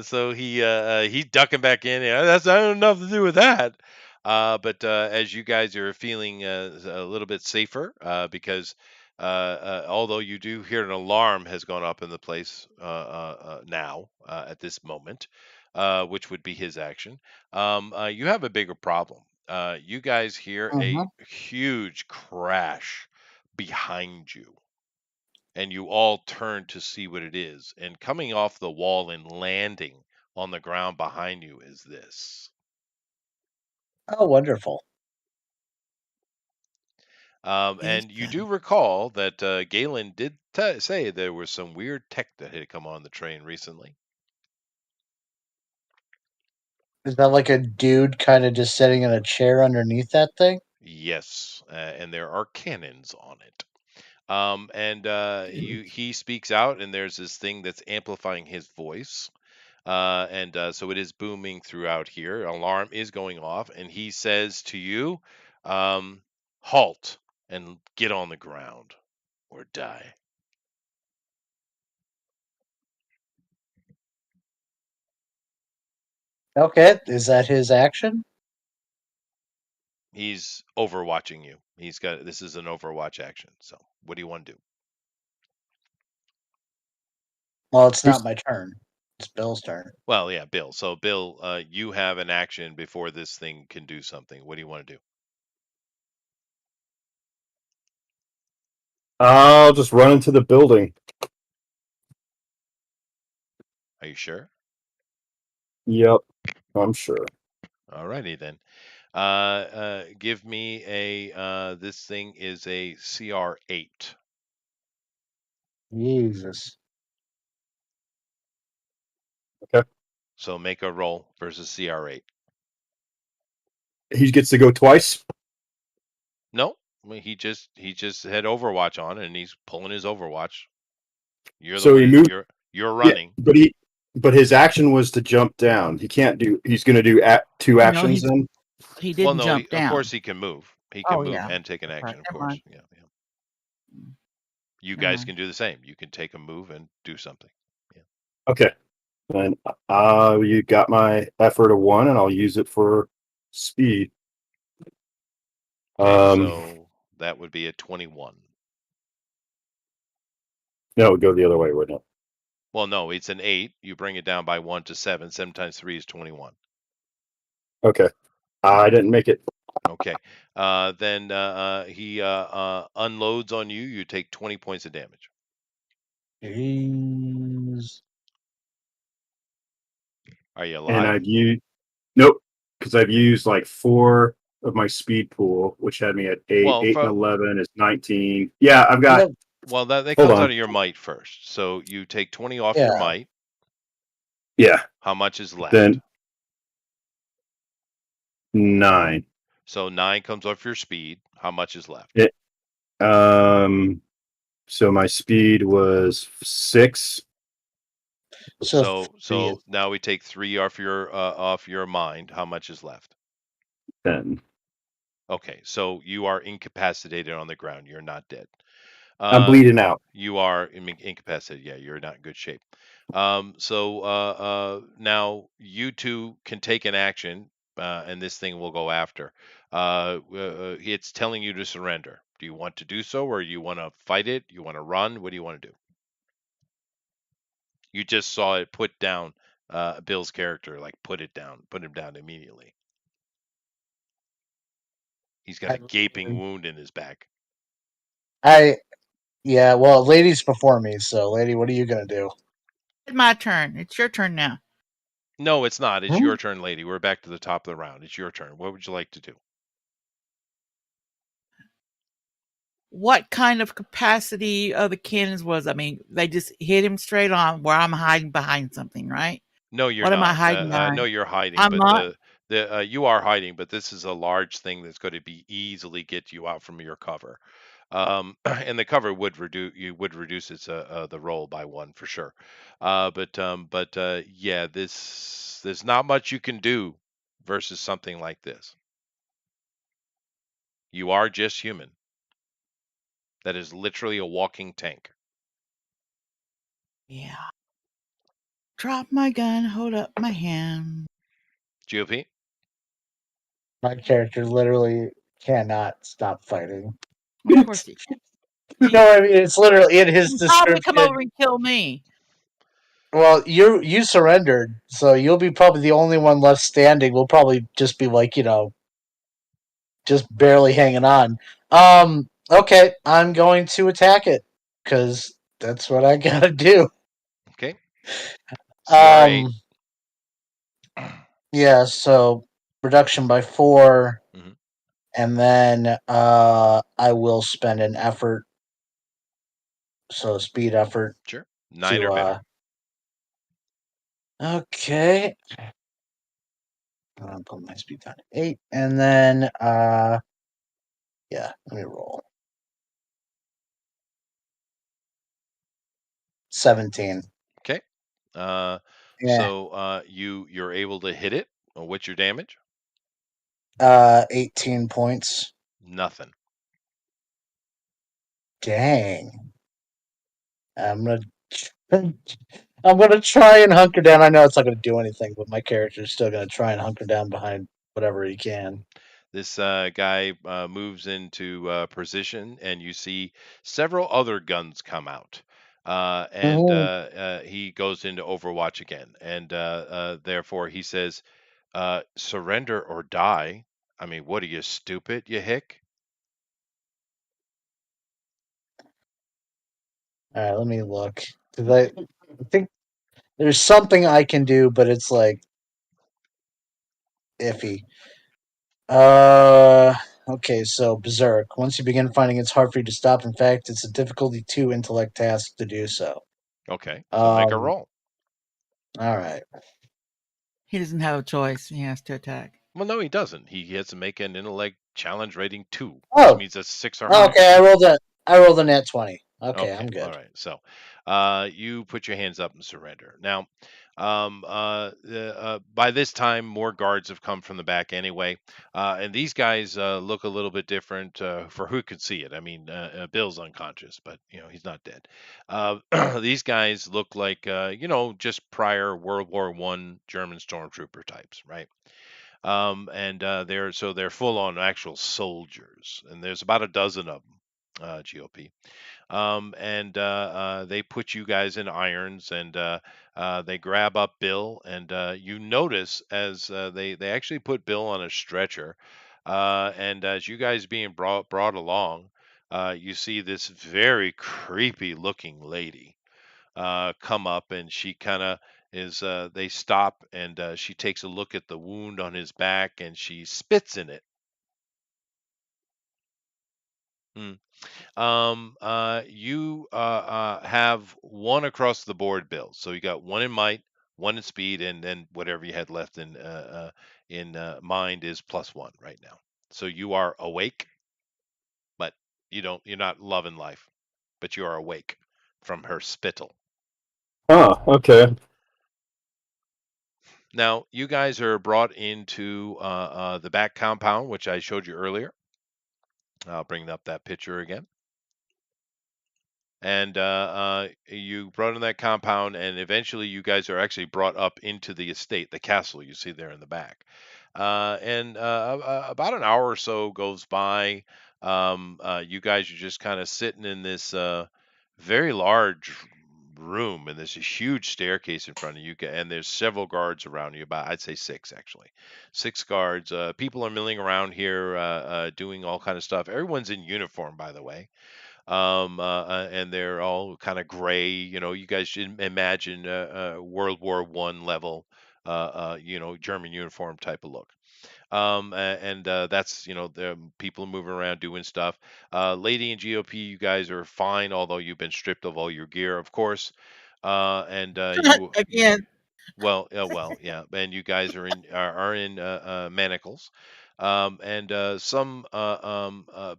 S1: So he ducking back in. Yeah, that's nothing to do with that. But as you guys are feeling a little bit safer, because although you do hear an alarm has gone up in the place now at this moment, which would be his action, you have a bigger problem. You guys hear a
S2: Mhm.
S1: huge crash behind you, and you all turn to see what it is. And coming off the wall and landing on the ground behind you is this.
S2: Oh, wonderful.
S4: He's
S1: And you
S4: done.
S1: do recall that Galen did say there was some weird tech that had come on the train recently.
S2: Is that like a dude kind of just sitting in a chair underneath that thing?
S1: Yes, and there are cannons on it. And
S4: Dude.
S1: he speaks out, and there's this thing that's amplifying his voice. And so it is booming throughout here. Alarm is going off, and he says to you, "Halt and get on the ground, or die."
S2: Okay, is that his action?
S1: He's overwatching you. This is an Overwatch action. So what do you want to do?
S2: Well, it's not
S3: Who's
S2: my turn. It's Bill's turn.
S1: Well, yeah, Bill. So Bill, you have an action before this thing can do something. What do you want to do?
S3: I'll just run into the building.
S1: Are you sure?
S3: Yep, I'm sure.
S1: Alrighty then. Give me a. This thing is a CR8.
S2: Jesus.
S3: Okay.
S1: So make a roll versus CR8.
S3: He gets to go twice.
S1: No, I mean, he just had Overwatch on, and he's pulling his Overwatch. You're the
S3: So he
S1: one.
S3: moved.
S1: You're
S3: Yeah,
S1: running.
S3: but his action was to jump down. He can't do. He's going to do 2
S4: No,
S3: actions then.
S4: he
S1: Well,
S4: didn't
S1: no,
S4: jump
S1: of
S4: down.
S1: course he can move. He can
S4: Oh
S1: move
S4: yeah.
S1: and take an
S4: That's right.
S1: action, of
S4: Never
S1: course.
S4: mind.
S1: Yeah, yeah. You
S4: Never
S1: guys
S4: mind.
S1: can do the same. You can take a move and do something. Yeah.
S3: Okay. And you got my effort of 1, and I'll use it for speed.
S1: Okay, so that would be a 21.
S3: No, go the other way, wouldn't it?
S1: Well, no, it's an 8. You bring it down by 1 to 7. 7 times 3 is 21.
S3: Okay. I didn't make it.
S1: Okay. Then he unloads on you. You take 20 points of damage.
S2: Jeez.
S1: Are you
S3: And
S1: alive?
S3: I've used nope, because I've used like 4 of my speed pool, which had me at 8.
S1: Well,
S3: 8 and 11 is 19. Yeah, I've got.
S2: Yep.
S1: well, that
S3: Hold
S1: comes out
S3: on.
S1: of your might first. So you take 20 off your
S2: Yeah.
S1: might.
S3: Yeah.
S1: How much is left?
S3: Then 9.
S1: So 9 comes off your speed. How much is left?
S3: It, so my speed was 6.
S2: So three.
S1: So now we take 3 off your mind. How much is left?
S3: 10.
S1: Okay, so you are incapacitated on the ground. You're not dead.
S3: I'm bleeding out.
S1: You are incapacitated. Yeah, you're not in good shape. Now you two can take an action, and this thing will go after. It's telling you to surrender. Do you want to do so, or you want to fight it? You want to run? What do you want to do? You just saw it put down Bill's character, like put him down immediately. He's got a gaping wound in his back.
S2: Yeah, well, lady's before me, so lady, what are you gonna do?
S4: It's my turn. It's your turn now.
S1: No, it's not. It's
S2: Hmm?
S1: your turn, lady. We're back to the top of the round. It's your turn. What would you like to do?
S4: What kind of capacity of the cannons was? I mean, they just hit him straight on where I'm hiding behind something, right?
S1: No, you're
S4: What am I
S1: not.
S4: hiding
S1: No,
S4: behind?
S1: you're hiding,
S4: I'm
S1: but
S4: not.
S1: you are hiding, but this is a large thing that's going to be easily get you out from your cover. And the cover would reduce its the roll by 1 for sure. Yeah, there's not much you can do versus something like this. You are just human. That is literally a walking tank.
S4: Yeah. Drop my gun. Hold up my hand.
S1: GOP?
S2: My character literally cannot stop fighting.
S4: Of course he.
S2: No, I mean it's literally in his
S4: He'll probably come
S2: description.
S4: over and kill me.
S2: Well, you surrendered, so you'll be probably the only one left standing. We'll probably just be like, just barely hanging on. Okay, I'm going to attack it because that's what I gotta do.
S1: Okay. CR8.
S2: Um, yeah. So reduction by 4,
S1: Mhm.
S2: and then I will spend an effort, so speed effort
S1: Sure. 9
S2: to
S1: or better.
S2: Okay. I'll put my speed down to 8, and then yeah, let me roll. 17.
S1: Okay.
S2: Yeah.
S1: You're able to hit it. What's your damage?
S2: 18 points.
S1: Nothing.
S2: Dang. I'm gonna I'm gonna try and hunker down. I know it's not gonna do anything, but my character's still gonna try and hunker down behind whatever he can.
S1: This guy moves into position, and you see several other guns come out.
S2: Mhm.
S1: He goes into Overwatch again, and therefore he says, "Surrender or die." I mean, what are you, stupid, you hick?
S2: All right, let me look. 'Cause I think there's something I can do, but it's like iffy. Uh, okay, so Berserk. Once you begin finding it's hard for you to stop, in fact, it's a difficulty 2 intellect task to do so.
S1: Okay, so make a
S2: Um,
S1: roll.
S2: all right.
S4: He doesn't have a choice. He has to attack.
S1: Well, no, he doesn't. He has to make an intellect challenge rating 2, which
S2: Oh,
S1: means that's 6 or higher.
S2: okay. I rolled a nat 20. Okay,
S1: Okay,
S2: I'm
S1: all
S2: good.
S1: right. So, you put your hands up and surrender. Now, by this time, more guards have come from the back anyway, and these guys look a little bit different for who could see it. I mean, Bill's unconscious, but he's not dead. These guys look like just prior World War One German stormtrooper types, right? And they're full on actual soldiers, and there's about a dozen of them. GOP and they put you guys in irons, and they grab up Bill, and you notice as they actually put Bill on a stretcher, and as you guys being brought along, you see this very creepy looking lady come up, and she kind of is they stop, and she takes a look at the wound on his back, and she spits in it. Hmm. You have 1 across the board, Bill. So you got 1 in might, 1 in speed, and then whatever you had left in mind is +1 right now. So you are awake, but you're not loving life, but you are awake from her spittle.
S3: Oh, okay.
S1: Now, you guys are brought into the back compound, which I showed you earlier. I'll bring up that picture again. And you brought in that compound, and eventually you guys are actually brought up into the estate, the castle you see there in the back. And about an hour or so goes by. You guys are just kind of sitting in this very large room, and there's a huge staircase in front of you, and there's several guards around you. About, I'd say six actually, six guards. People are milling around here, doing all kind of stuff. Everyone's in uniform, by the way, and they're all kind of gray. You guys should imagine World War One level, German uniform type of look. And that's the people moving around doing stuff. Lady and GOP, you guys are fine, although you've been stripped of all your gear, of course. And you
S4: Again.
S1: well, yeah, and you guys are in manacles, and some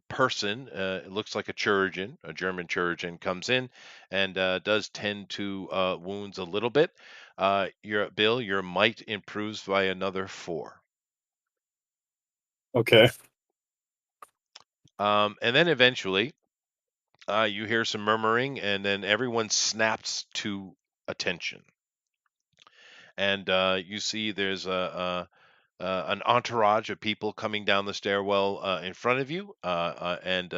S1: person, it looks like a chirurgeon, a German chirurgeon, comes in and does tend to wounds a little bit. Your might improves by another 4.
S3: Okay.
S1: And then eventually, you hear some murmuring, and then everyone snaps to attention. And you see there's an entourage of people coming down the stairwell in front of you, and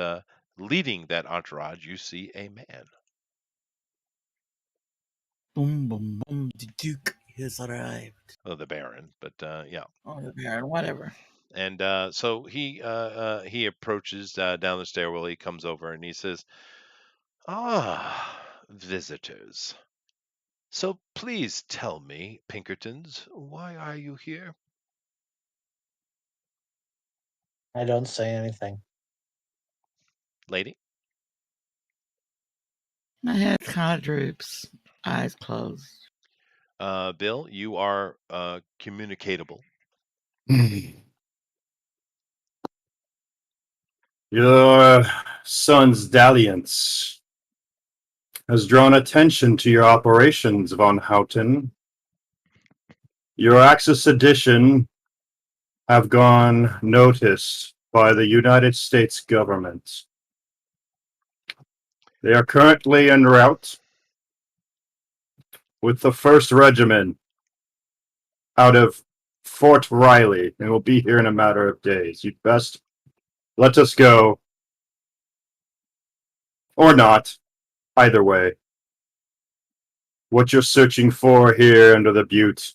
S1: leading that entourage, you see a man.
S4: Boom, boom, boom. The Duke has arrived.
S1: Oh, the Baron, but yeah.
S4: Oh, the Baron, whatever.
S1: And so he approaches down the stairwell. He comes over and he says, "Ah, visitors. So please tell me, Pinkertons, why are you here?"
S2: I don't say anything.
S1: Lady?
S4: My head kind of droops, eyes closed.
S1: Bill, you are communicatable.
S3: Your son's dalliance has drawn attention to your operations, von Houten. Your acts of sedition have gone noticed by the United States government. They are currently en route with the 1st Regiment out of Fort Riley and will be here in a matter of days. You'd best let us go. Or not. Either way. What you're searching for here under the butte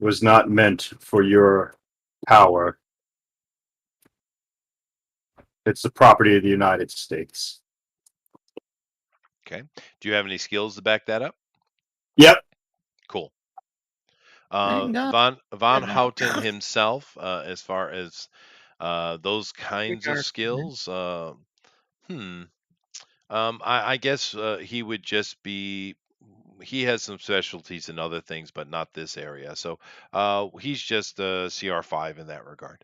S3: was not meant for your power. It's the property of the United States.
S1: Okay. Do you have any skills to back that up?
S3: Yep.
S1: Cool.
S4: Thank God.
S1: Von
S4: Good.
S1: Houten himself, as far as those kinds of
S4: Regard.
S1: skills, I guess he would just be. He has some specialties in other things, but not this area. So he's just a CR5 in that regard.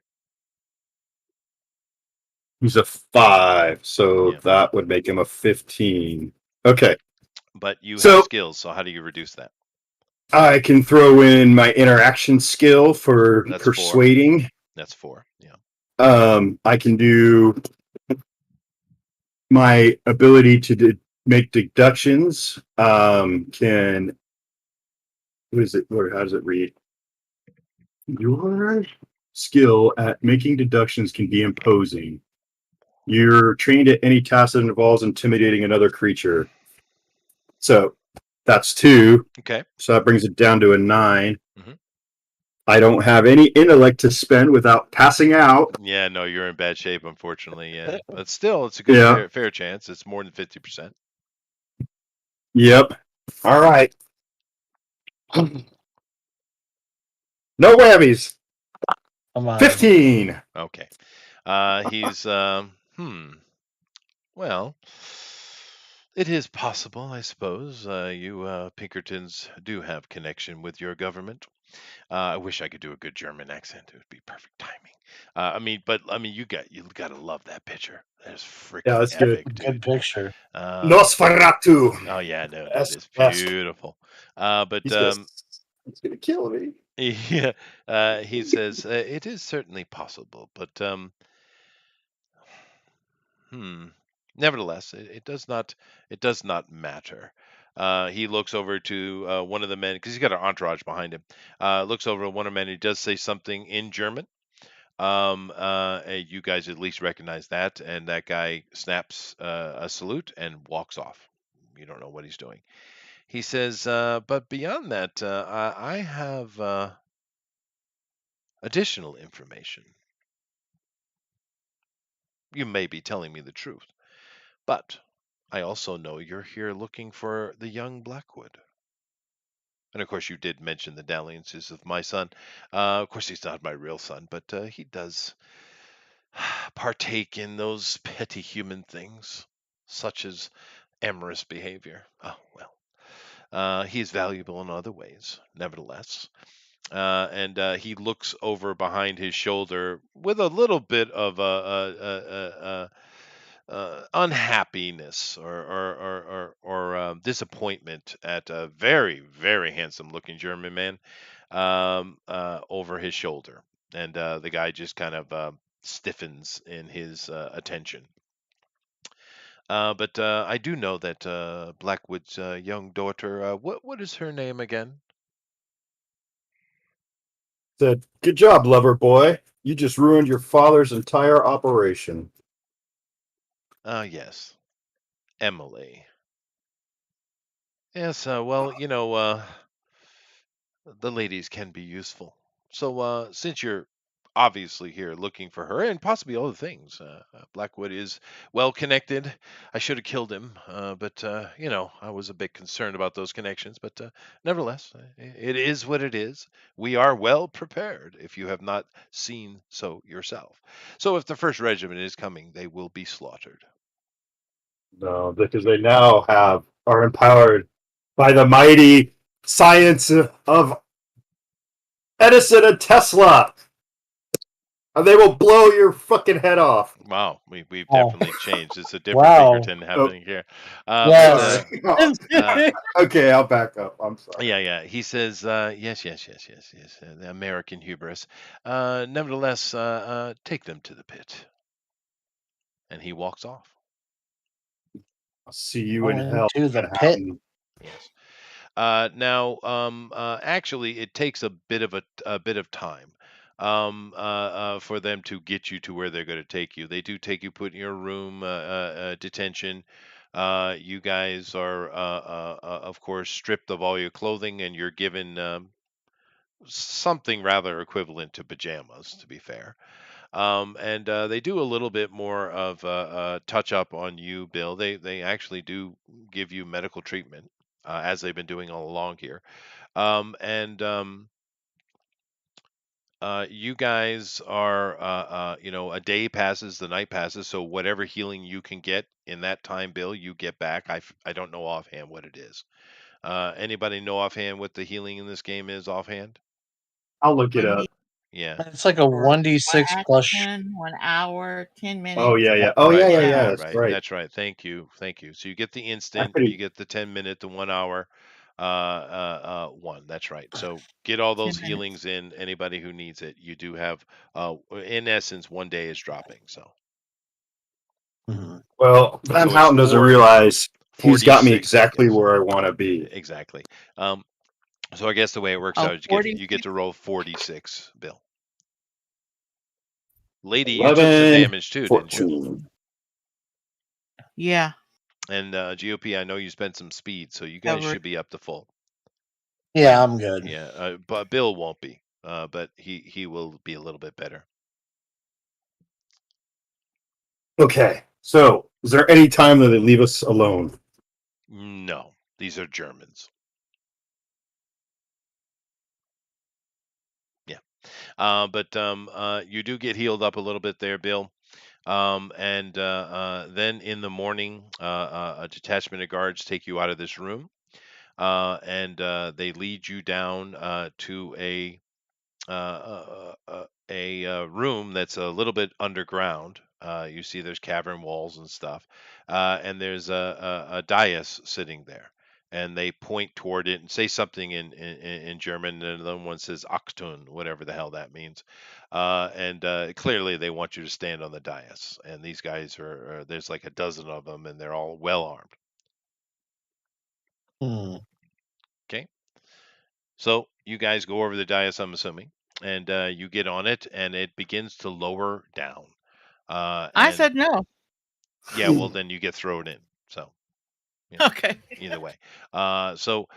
S3: He's a 5, so
S1: Yeah.
S3: that would make him a 15. Okay.
S1: But you
S3: So-
S1: have skills, so how do you reduce that?
S3: I can throw in my interaction skill for
S1: That's 4.
S3: persuading.
S1: That's 4. Yeah.
S3: I can do my ability to make deductions. Can what is it? How does it read? Your skill at making deductions can be imposing. You're trained at any task that involves intimidating another creature. So that's 2.
S1: Okay.
S3: So that brings it down to a 9.
S1: Mhm.
S3: I don't have any intellect to spend without passing out.
S1: Yeah, no, you're in bad shape, unfortunately. Yeah, but still, it's a good fair chance. It's more than 50%.
S3: Yep. All right. No whammies.
S2: Come on.
S3: 15.
S1: Okay. He's well, it is possible, I suppose. You Pinkertons do have connection with your government. I wish I could do a good German accent. It would be perfect timing. You got to love that picture. That is freaking
S3: that's
S1: epic,
S3: good.
S1: dude.
S2: Good picture.
S3: Nosferatu.
S1: Oh yeah, no, that
S3: That's
S1: is
S3: the best.
S1: beautiful.
S3: He's gonna It's gonna kill me.
S1: Yeah, he says it is certainly possible, but hmm. Nevertheless, it does not matter. He looks over to one of the men because he's got an entourage behind him. Looks over at one of the men. He does say something in German. You guys at least recognize that, and that guy snaps a salute and walks off. You don't know what he's doing. He says, but beyond that, I have additional information. You may be telling me the truth, but I also know you're here looking for the young Blackwood. And of course, you did mention the dalliances of my son. Of course, he's not my real son, but he does partake in those petty human things, such as amorous behavior. Oh, well. He's valuable in other ways, nevertheless. And he looks over behind his shoulder with a little bit of unhappiness or disappointment at a very, very handsome looking German man over his shoulder. And the guy just kind of stiffens in his attention. But I do know that Blackwood's young daughter, what is her name again?
S3: Said, "Good job, lover boy. You just ruined your father's entire operation."
S1: Yes, Emily. Yes, well, the ladies can be useful. So, since you're obviously here looking for her and possibly other things, Blackwood is well connected. I should have killed him, but I was a bit concerned about those connections. But nevertheless, it is what it is. We are well prepared. If you have not seen so yourself, so if the first regiment is coming, they will be slaughtered.
S3: No, because they now are empowered by the mighty science of Edison and Tesla, and they will blow your fucking head off.
S1: Wow, we've
S2: Oh,
S1: definitely changed. It's a different
S2: wow.
S1: Pinkerton
S3: Oh,
S1: happening here. But
S2: Yes.
S3: sorry.
S1: uh,
S3: Okay, I'll back up. I'm sorry.
S1: Yeah, yeah. He says, yes, yes, yes, yes, yes. The American hubris. Nevertheless, take them to the pit. And he walks off.
S3: I'll see you in
S2: Going
S3: hell,
S2: to the pit.
S3: Manhattan.
S1: Yes. Now, actually, it takes a bit of time for them to get you to where they're going to take you. They do take you, put in your room, detention. You guys are, of course, stripped of all your clothing, and you're given something rather equivalent to pajamas, to be fair. And they do a little bit more of touch up on you, Bill. They actually do give you medical treatment, as they've been doing all along here. And You guys are, a day passes, the night passes, so whatever healing you can get in that time, Bill, you get back. I don't know offhand what it is. Anybody know offhand what the healing in this game is offhand?
S3: I'll look it
S4: One
S3: up.
S4: day
S1: Yeah.
S2: It's like a
S4: for
S2: 1d6
S4: one
S2: plus.
S4: action, 1 hour, 10
S3: Oh
S4: minutes.
S3: yeah, yeah. Oh
S1: Right,
S3: yeah, yeah,
S1: right,
S3: yeah.
S4: Yeah.
S1: right,
S3: That's
S1: right.
S3: right.
S1: That's right. Thank you. Thank you. So you get the
S3: I
S1: instant, you
S3: pretty.
S1: get the 10 minute, the 1 hour, one. That's right. So get all
S4: 10
S1: those
S4: minutes.
S1: healings in. Anybody who needs it, you do have, in essence, 1 day is dropping. So,
S2: Mhm.
S3: Well, Van
S1: so it's
S3: Houten doesn't
S1: four,
S3: realize he's got me
S1: 46
S3: exactly
S1: seconds.
S3: where I want to be.
S1: Exactly. Um, so I guess the way it works
S4: Oh,
S1: out is you get
S4: 46.
S1: to roll 46, Bill. Lady, you took some
S3: 11,
S1: damage too, didn't you?
S3: 14.
S4: Yeah.
S1: And GOP, I know you spent some speed, so you guys
S4: Covered.
S1: should be up to full.
S2: Yeah, I'm good.
S1: Yeah, but Bill won't be. But he will be a little bit better.
S3: Okay, so is there any time that they leave us alone?
S1: No, these are Germans. Yeah. But you do get healed up a little bit there, Bill. And then in the morning, a detachment of guards take you out of this room, and they lead you down to a room that's a little bit underground. You see there's cavern walls and stuff, and there's a dais sitting there. and they point toward it and say something in German, and the other one says Achtung, whatever the hell that means. And clearly they want you to stand on the dais. And these guys there's like a dozen of them, and they're all well armed.
S2: Hmm.
S1: Okay. So you guys go over the dais, I'm assuming, and you get on it, and it begins to lower down.
S4: I
S1: And
S4: said no.
S1: yeah, well, then you get thrown in. So, you know,
S4: Okay.
S1: either way. So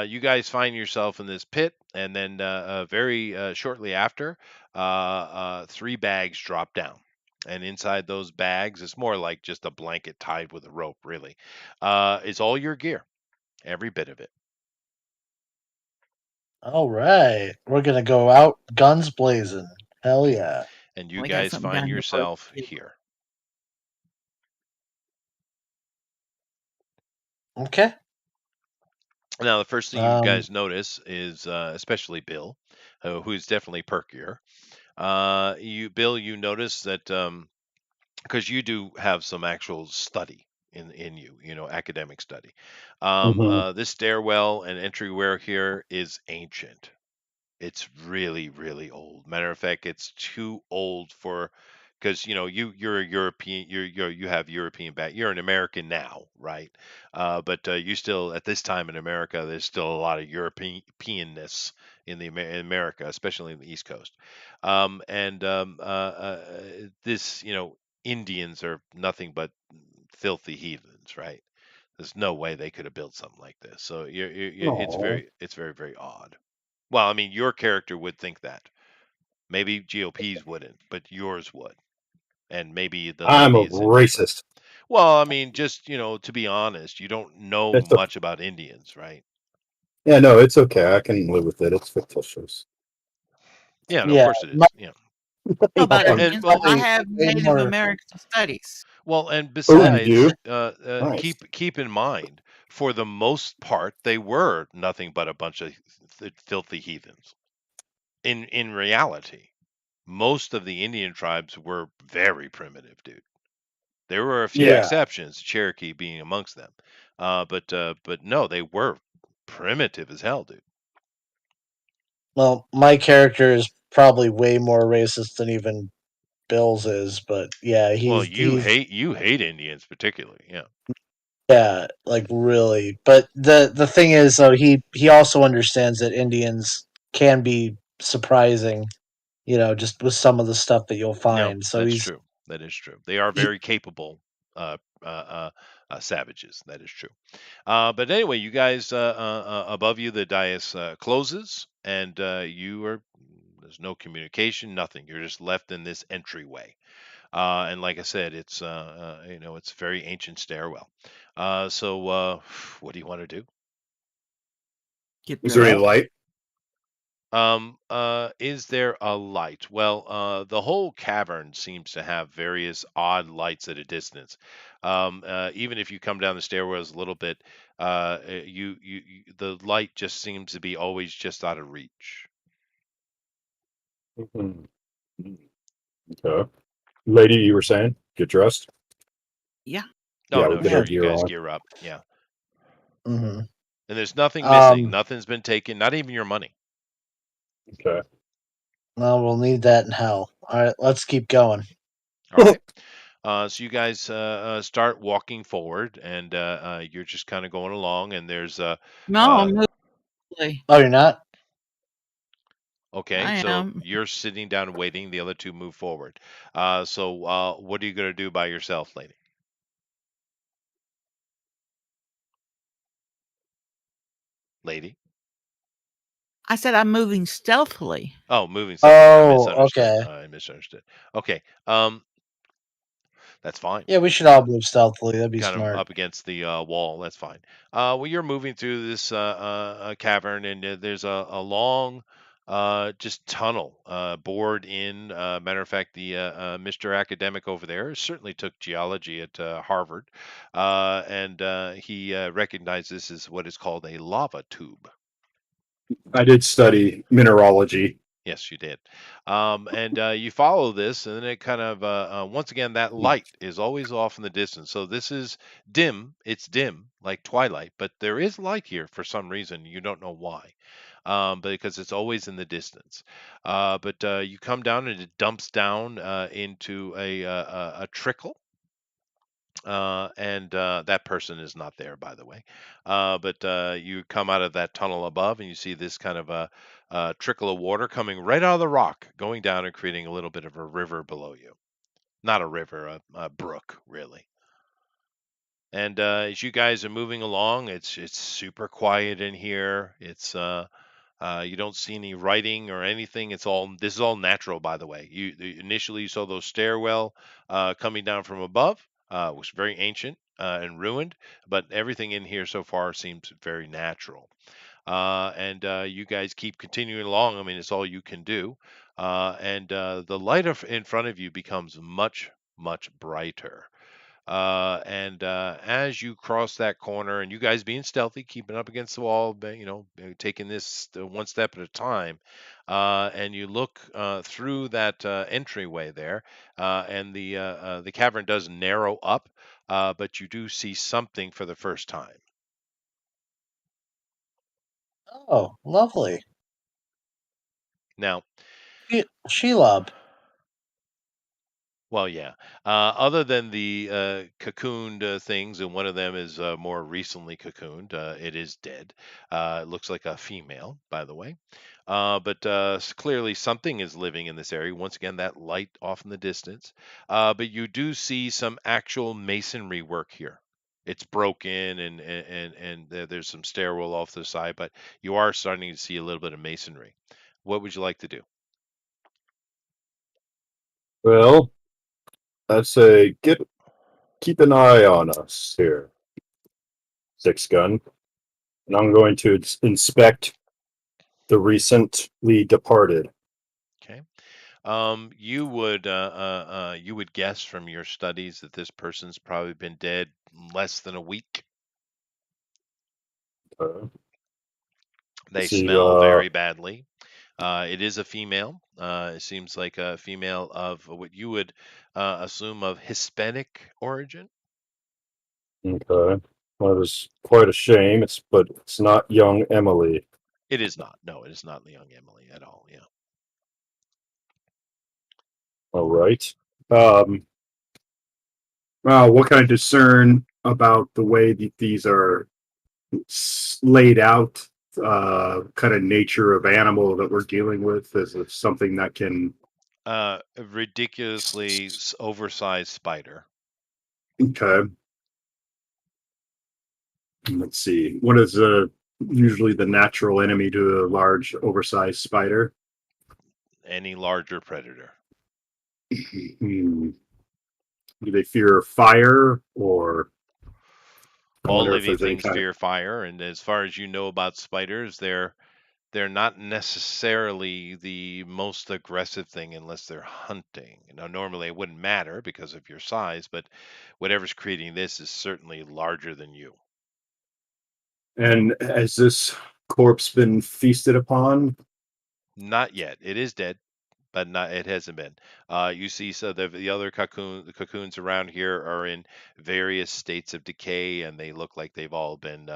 S1: you guys find yourself in this pit, and then very shortly after, three bags drop down. And inside those bags, it's more like just a blanket tied with a rope, really. It's all your gear, every bit of it.
S2: All right, we're gonna go out guns blazing. Hell yeah.
S1: And you
S4: We got
S1: guys
S4: something
S1: find
S4: down here for
S1: yourself
S4: you.
S1: here.
S2: Okay.
S1: Now, the first thing you
S2: Um.
S1: guys notice is, especially Bill, who's definitely perkier. Bill, you notice that because you do have some actual study in you, academic study.
S3: Mhm.
S1: This stairwell and entryway here is ancient. It's really, really old. Matter of fact, it's too old for because you're a European, you have European back. You're an American now, right? But you still at this time in America, there's still a lot of Europeanness in in America, especially in the East Coast. And this, Indians are nothing but filthy heathens, right? There's no way they could have built something like this. So
S3: No,
S1: it's very, very odd. Well, I mean, your character would think that. Maybe GOP's wouldn't, but yours would. And maybe the
S3: I'm a
S1: ladies in different.
S3: racist.
S1: Well, I mean, just, to be honest, you don't know
S3: It's okay.
S1: much about Indians, right?
S3: Yeah, no, it's okay. I can live with it. It's fictitious.
S1: Yeah, no, of
S2: Yeah.
S1: course it
S2: My,
S1: is. Yeah.
S4: Know about
S2: yeah.
S1: And
S4: Indians because I
S2: Probably
S4: have
S2: way
S4: Native
S2: more.
S4: American studies.
S1: well, and
S3: Oh, you
S1: besides,
S3: do? Nice.
S1: keep in mind, for the most part, they were nothing but a bunch of filthy heathens. In reality, most of the Indian tribes were very primitive, dude. There were a few
S3: Yeah.
S1: exceptions, Cherokee being amongst them. But no, they were primitive as hell, dude.
S2: Well, my character is probably way more racist than even Bill's is, but yeah,
S1: Well,
S2: he's
S1: you hate Indians particularly, yeah.
S2: yeah, like really. But the thing is, though, he also understands that Indians can be surprising, just with some of the stuff that you'll
S1: No,
S2: find. So
S1: that's true. That is true. They are very capable uh, savages. That is true. But anyway, you guys above you, the dais closes, and there's no communication, nothing. You're just left in this entryway. And like I said, it's a very ancient stairwell. So what do you want to do?
S4: Get
S3: Is there any
S4: dressed.
S2: well,
S3: light?
S1: Is there a light? Well, the whole cavern seems to have various odd lights at a distance. Even if you come down the stairwells a little bit, the light just seems to be always just out of reach.
S3: Mhm. Okay. Lady, you were saying? Get dressed?
S4: Yeah.
S1: Oh
S3: Yeah, we
S1: no,
S3: get
S2: yeah.
S3: our
S1: sure, you
S3: gear
S1: guys
S3: on.
S1: gear up, yeah.
S2: Hmm.
S1: And there's nothing missing.
S2: Um.
S1: Nothing's been taken. Not even your money.
S3: Okay.
S2: Well, we'll need that in hell. All right, let's keep going.
S1: All right. So you guys start walking forward, and you're just kind of going along, and there's
S4: No,
S1: uh,
S4: I'm moving.
S2: Oh, you're not?
S1: okay,
S4: I
S1: so
S4: am.
S1: you're sitting down waiting. The other two move forward. So what are you going to do by yourself, lady? Lady?
S4: I said I'm moving stealthily.
S1: Oh, moving stealthily. I
S2: Oh,
S1: misunderstood.
S2: okay.
S1: I misunderstood. Okay. That's fine.
S2: Yeah, we should all move stealthily. That'd be
S1: Kind of
S2: smart.
S1: up against the wall. That's fine. Well, you're moving through this cavern, and there's a long, just tunnel bored in. Matter of fact, the Mr. Academic over there certainly took geology at Harvard, and he recognized this as what is called a lava tube.
S3: I did study mineralogy.
S1: Yes, you did. And you follow this, and then it kind of, once again, that light is always off in the distance. So this is dim. It's dim, like twilight, but there is light here for some reason. You don't know why, because it's always in the distance. But you come down, and it dumps down into a trickle. And that person is not there, by the way. But you come out of that tunnel above, and you see this kind of a trickle of water coming right out of the rock, going down and creating a little bit of a river below you. Not a river, a brook, really. And as you guys are moving along, it's super quiet in here. It's you don't see any writing or anything. This is all natural, by the way. Initially you saw those stairwell coming down from above, was very ancient and ruined, but everything in here so far seems very natural. And you guys keep continuing along. I mean, it's all you can do. And the light in front of you becomes much, much brighter. And as you cross that corner, and you guys being stealthy, keeping up against the wall, taking this one step at a time, and you look through that entryway there, and the cavern does narrow up, but you do see something for the first time.
S2: Oh, lovely.
S1: Now,
S2: Shelob.
S1: well, yeah. Other than the cocooned things, and one of them is more recently cocooned, it is dead. It looks like a female, by the way. But clearly something is living in this area. Once again, that light off in the distance. But you do see some actual masonry work here. It's broken, and there's some stairwell off to the side, but you are starting to see a little bit of masonry. What would you like to do?
S3: Well, I'd say keep an eye on us here, Six Gun, and I'm going to inspect the recently departed.
S1: Okay. You would guess from your studies that this person's probably been dead less than a week.
S3: Uh,
S1: They
S3: see,
S1: smell very badly. It is a female. It seems like a female of what you would assume of Hispanic origin.
S3: okay. Well, it was quite a shame. But it's not young Emily.
S1: It is not. No, it is not the young Emily at all. Yeah.
S3: All right. Um, what can I discern about the way that these are laid out? Kind of nature of animal that we're dealing with? Is it something that can?
S1: A ridiculously oversized spider.
S3: Okay. Let's see. What is usually the natural enemy to a large, oversized spider?
S1: Any larger predator.
S3: Hmm. Do they fear fire, or I
S1: All
S3: wonder if
S1: living
S3: there's any
S1: things
S3: kind of.
S1: fear fire, and as far as you know about spiders, they're not necessarily the most aggressive thing unless they're hunting. Now, normally it wouldn't matter because of your size, but whatever's creating this is certainly larger than you.
S3: And has this corpse been feasted upon?
S1: Not yet. It is dead, but not. It hasn't been. You see, so the other the cocoons around here are in various states of decay, and they look like they've all been.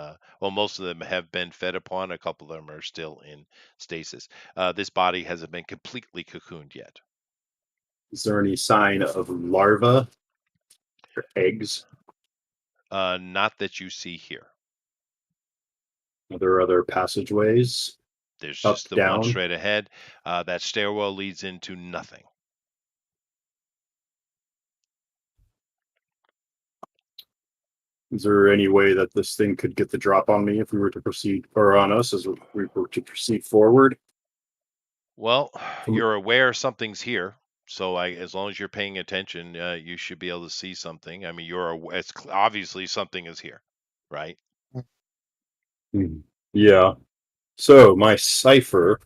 S1: Well, most of them have been fed upon. A couple of them are still in stasis. This body hasn't been completely cocooned yet.
S3: Is there any sign of larvae or eggs?
S1: Not that you see here.
S3: Are there other passageways?
S1: There's
S3: Up,
S1: just the one
S3: down?
S1: straight ahead. That stairwell leads into nothing.
S3: Is there any way that this thing could get the drop on me if we were to proceed, or on us as we were to proceed forward?
S1: Well,
S3: From,
S1: you're aware something's here. So as long as you're paying attention, you should be able to see something. I mean, obviously something is here, right?
S3: Hmm. Yeah. So my cipher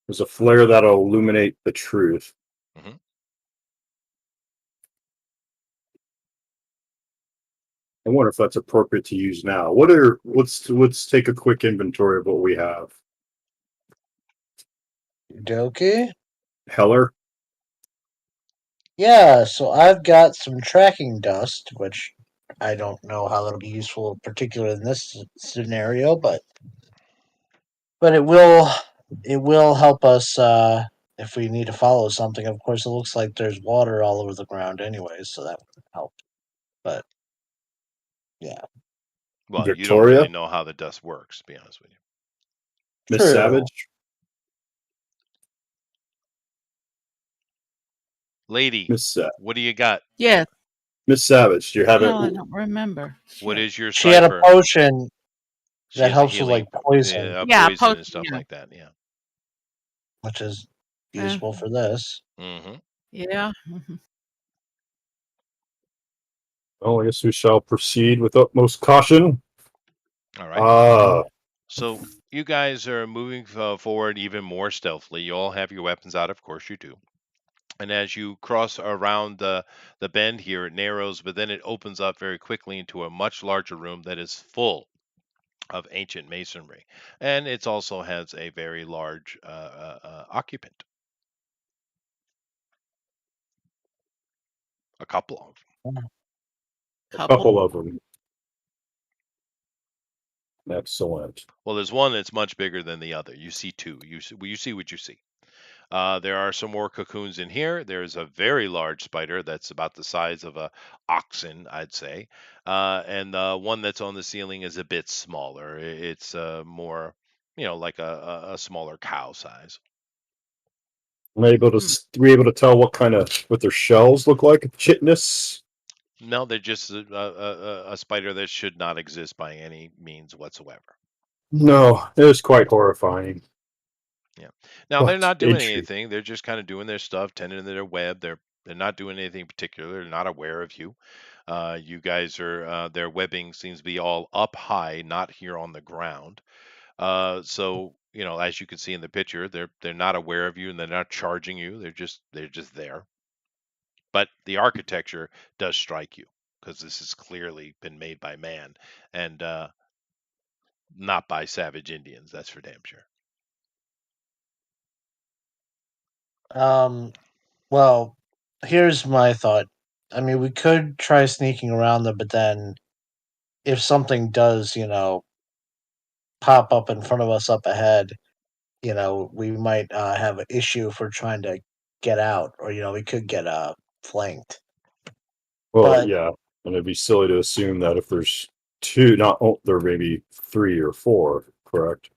S3: is a flare that'll illuminate the truth.
S1: Hmm.
S3: I wonder if that's appropriate to use now. Let's take a quick inventory of what we have.
S2: Okay.
S3: Heller.
S2: Yeah, so I've got some tracking dust, which I don't know how that'll be useful, particularly in this scenario, but it will help us if we need to follow something. Of course, it looks like there's water all over the ground, anyways, so that would help. But yeah,
S1: Well, you don't really
S3: Victoria.
S1: know how the dust works, to be honest with you.
S3: Miss
S2: true.
S3: Savage.
S1: Lady,
S3: Miss
S1: what do you got?
S4: Yes.
S3: Miss Savage. Do you have it?
S4: Hell, I don't remember.
S1: What
S4: Shit.
S1: is your
S2: She had a
S1: cipher?
S2: potion
S1: She
S2: that
S1: has a
S2: helps with
S1: healing,
S2: like poison,
S4: Yeah,
S1: poison
S4: post.
S1: and stuff
S4: Yeah.
S1: like that. Yeah.
S2: which is
S4: Uh,
S2: useful for this.
S1: Hmm.
S4: yeah.
S3: Well, I guess we shall proceed with utmost caution.
S1: All right.
S3: Ah,
S1: So you guys are moving forward even more stealthily. You all have your weapons out, of course you do. And as you cross around the bend here, it narrows, but then it opens up very quickly into a much larger room that is full of ancient masonry, and it also has a very large occupant, a couple of them.
S3: a
S4: Couple.
S3: couple of them. Excellent.
S1: Well, there's one that's much bigger than the other. You see two. You see what you see. There are some more cocoons in here. There's a very large spider that's about the size of a oxen, I'd say, and the one that's on the ceiling is a bit smaller. It's more, like a smaller cow size.
S3: I'm able to
S4: Hmm.
S3: we able to tell what their shells look like. Chitness.
S1: No, they're just a spider that should not exist by any means whatsoever.
S3: No, it was quite horrifying.
S1: Yeah. Now they're
S3: But
S1: not doing
S3: intrigue.
S1: anything. They're just kind of doing their stuff, tending to their web. They're not doing anything particular. They're not aware of you. You guys are their webbing seems to be all up high, not here on the ground. So as you can see in the picture, they're not aware of you and they're not charging you. They're just there. But the architecture does strike you because this has clearly been made by man and not by savage Indians. That's for damn sure.
S2: Um, well, here's my thought. I mean, we could try sneaking around them, but then if something does, pop up in front of us up ahead, we might have an issue if we're trying to get out, or we could get flanked.
S3: Well,
S2: But
S3: yeah, and it'd be silly to assume that if there's two, not there may be three or four. Correct.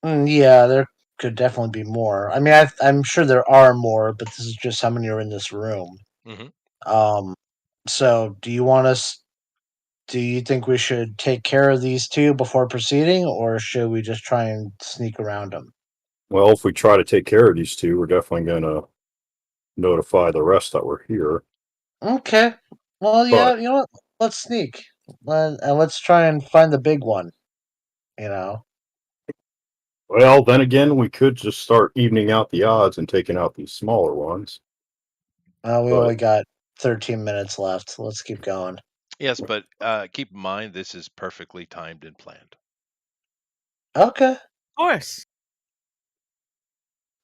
S2: yeah, there could definitely be more. I mean, I'm sure there are more, but this is just how many are in this room.
S1: Hmm.
S2: Um, so do you want us? Do you think we should take care of these two before proceeding, or should we just try and sneak around them?
S3: Well, if we try to take care of these two, we're definitely going to notify the rest that we're here.
S2: Okay. Well, yeah,
S3: But
S2: you know what? Let's sneak. And let's try and find the big one. You know,
S3: well, then again, we could just start evening out the odds and taking out these smaller ones.
S2: we
S3: But
S2: only got 13 minutes left. So let's keep going.
S1: Yes, but keep in mind this is perfectly timed and planned.
S2: Okay.
S4: Of course.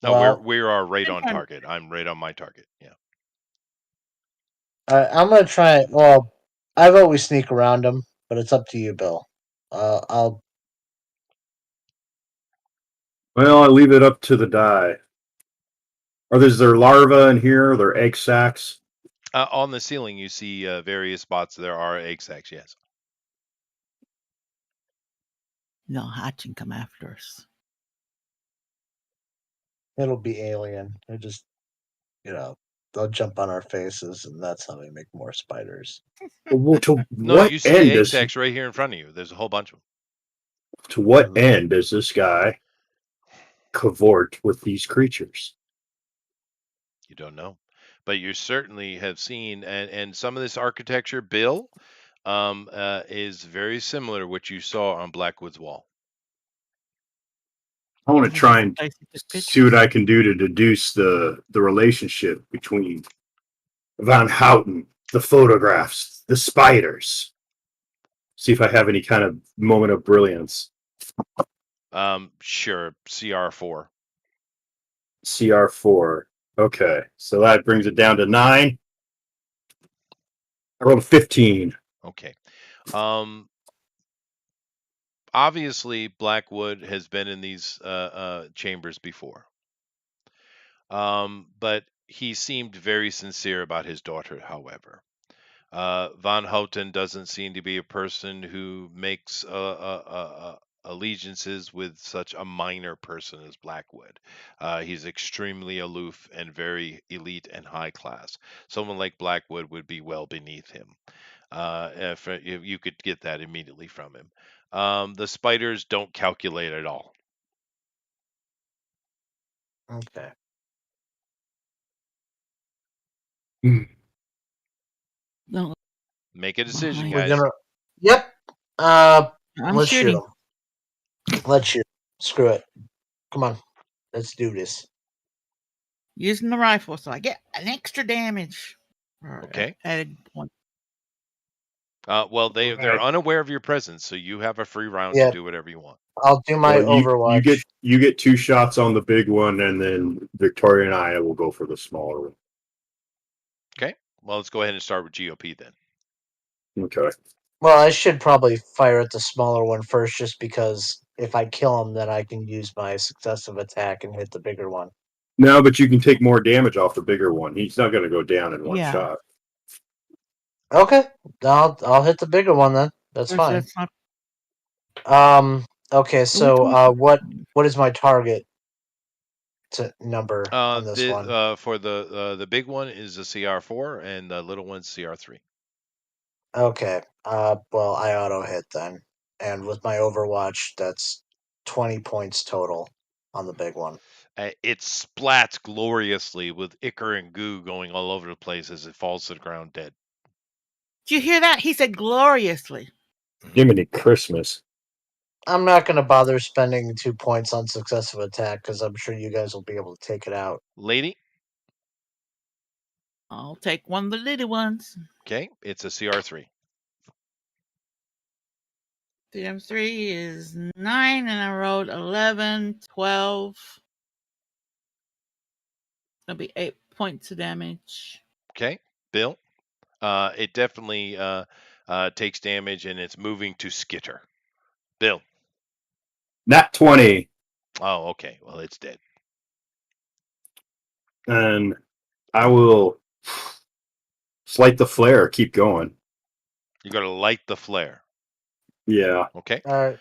S1: No, we're
S2: Well,
S1: we are right on
S4: Pinkerton.
S1: target. I'm right on my target. Yeah.
S2: I'm gonna try. Well, I vote we sneak around them, but it's up to you, Bill. I'll.
S3: well, I leave it up to the die. Is there larvae in here? Are there egg sacs?
S1: On the ceiling, you see various spots. There are egg sacs. Yes.
S4: No, Hatchin come after us.
S2: It'll be alien. You know, they'll jump on our faces, and that's how we make more spiders.
S3: To
S1: No,
S3: what
S1: you see the
S3: end
S1: egg
S3: does
S1: sacs right here in front of you. There's a whole bunch of them.
S3: to what
S2: Mm.
S3: end does this guy cavort with these creatures?
S1: You don't know, but you certainly have seen, and some of this architecture, Bill, is very similar to what you saw on Blackwood's wall.
S3: I want to
S4: Is this
S3: try
S4: the
S3: and
S4: place he took
S3: see what
S4: pictures?
S3: I can do to deduce the relationship between Van Houten, the photographs, the spiders. See if I have any kind of moment of brilliance.
S1: Sure, CR4.
S3: CR4. Okay, so that brings it down to 9. I rolled a 15.
S1: Okay. Obviously, Blackwood has been in these chambers before, but he seemed very sincere about his daughter. However, Von Houten doesn't seem to be a person who makes allegiances with such a minor person as Blackwood. He's extremely aloof and very elite and high class. Someone like Blackwood would be well beneath him. If you could get that immediately from him. The spiders don't calculate at all.
S2: Okay.
S4: No,
S1: Make a decision,
S4: behind.
S2: We're
S1: guys.
S2: gonna. Yep.
S4: I'm
S2: Let's shoot
S4: shooting.
S2: him. Let's shoot. Screw it. Come on. Let's do this.
S4: Using the rifle, so I get an extra damage. Or
S1: Okay.
S4: added one.
S1: Well, they're
S3: Alright.
S1: unaware of your presence, so you have a free round to
S2: Yeah.
S1: do whatever you want.
S2: I'll do my
S3: Well,
S2: Overwatch.
S3: you get 2 shots on the big one, and then Victoria and I will go for the smaller one.
S1: Okay. Well, let's go ahead and start with GOP then.
S3: Okay.
S2: Well, I should probably fire at the smaller one first, just because if I kill him, then I can use my successive attack and hit the bigger one.
S3: No, but you can take more damage off the bigger one. He's not going to go down in one
S4: Yeah.
S3: shot.
S2: Okay, I'll hit the bigger one then. That's fine.
S4: That's not.
S2: Okay, so what is my target number on this one?
S1: For the big one is a CR4, and the little one's CR3.
S2: Okay. Well, I auto hit then, and with my Overwatch, that's 20 points total on the big one.
S1: It splats gloriously with ichor and goo going all over the place as it falls to the ground dead.
S4: Did you hear that? He said gloriously.
S3: Jiminy Christmas.
S2: I'm not going to bother spending 2 points on successive attack because I'm sure you guys will be able to take it out.
S1: Lady,
S4: I'll take one of the little ones.
S1: okay, it's a CR3.
S4: CM3 is 9, and I rolled 11, 12. That'll be 8 points of damage.
S1: Okay, Bill, it definitely takes damage and it's moving to skitter. Bill.
S3: Nat 20.
S1: Oh, okay. Well, it's dead.
S3: And I will slight the flare. Keep going.
S1: You're going to light the flare.
S3: Yeah.
S1: Okay.
S2: All right.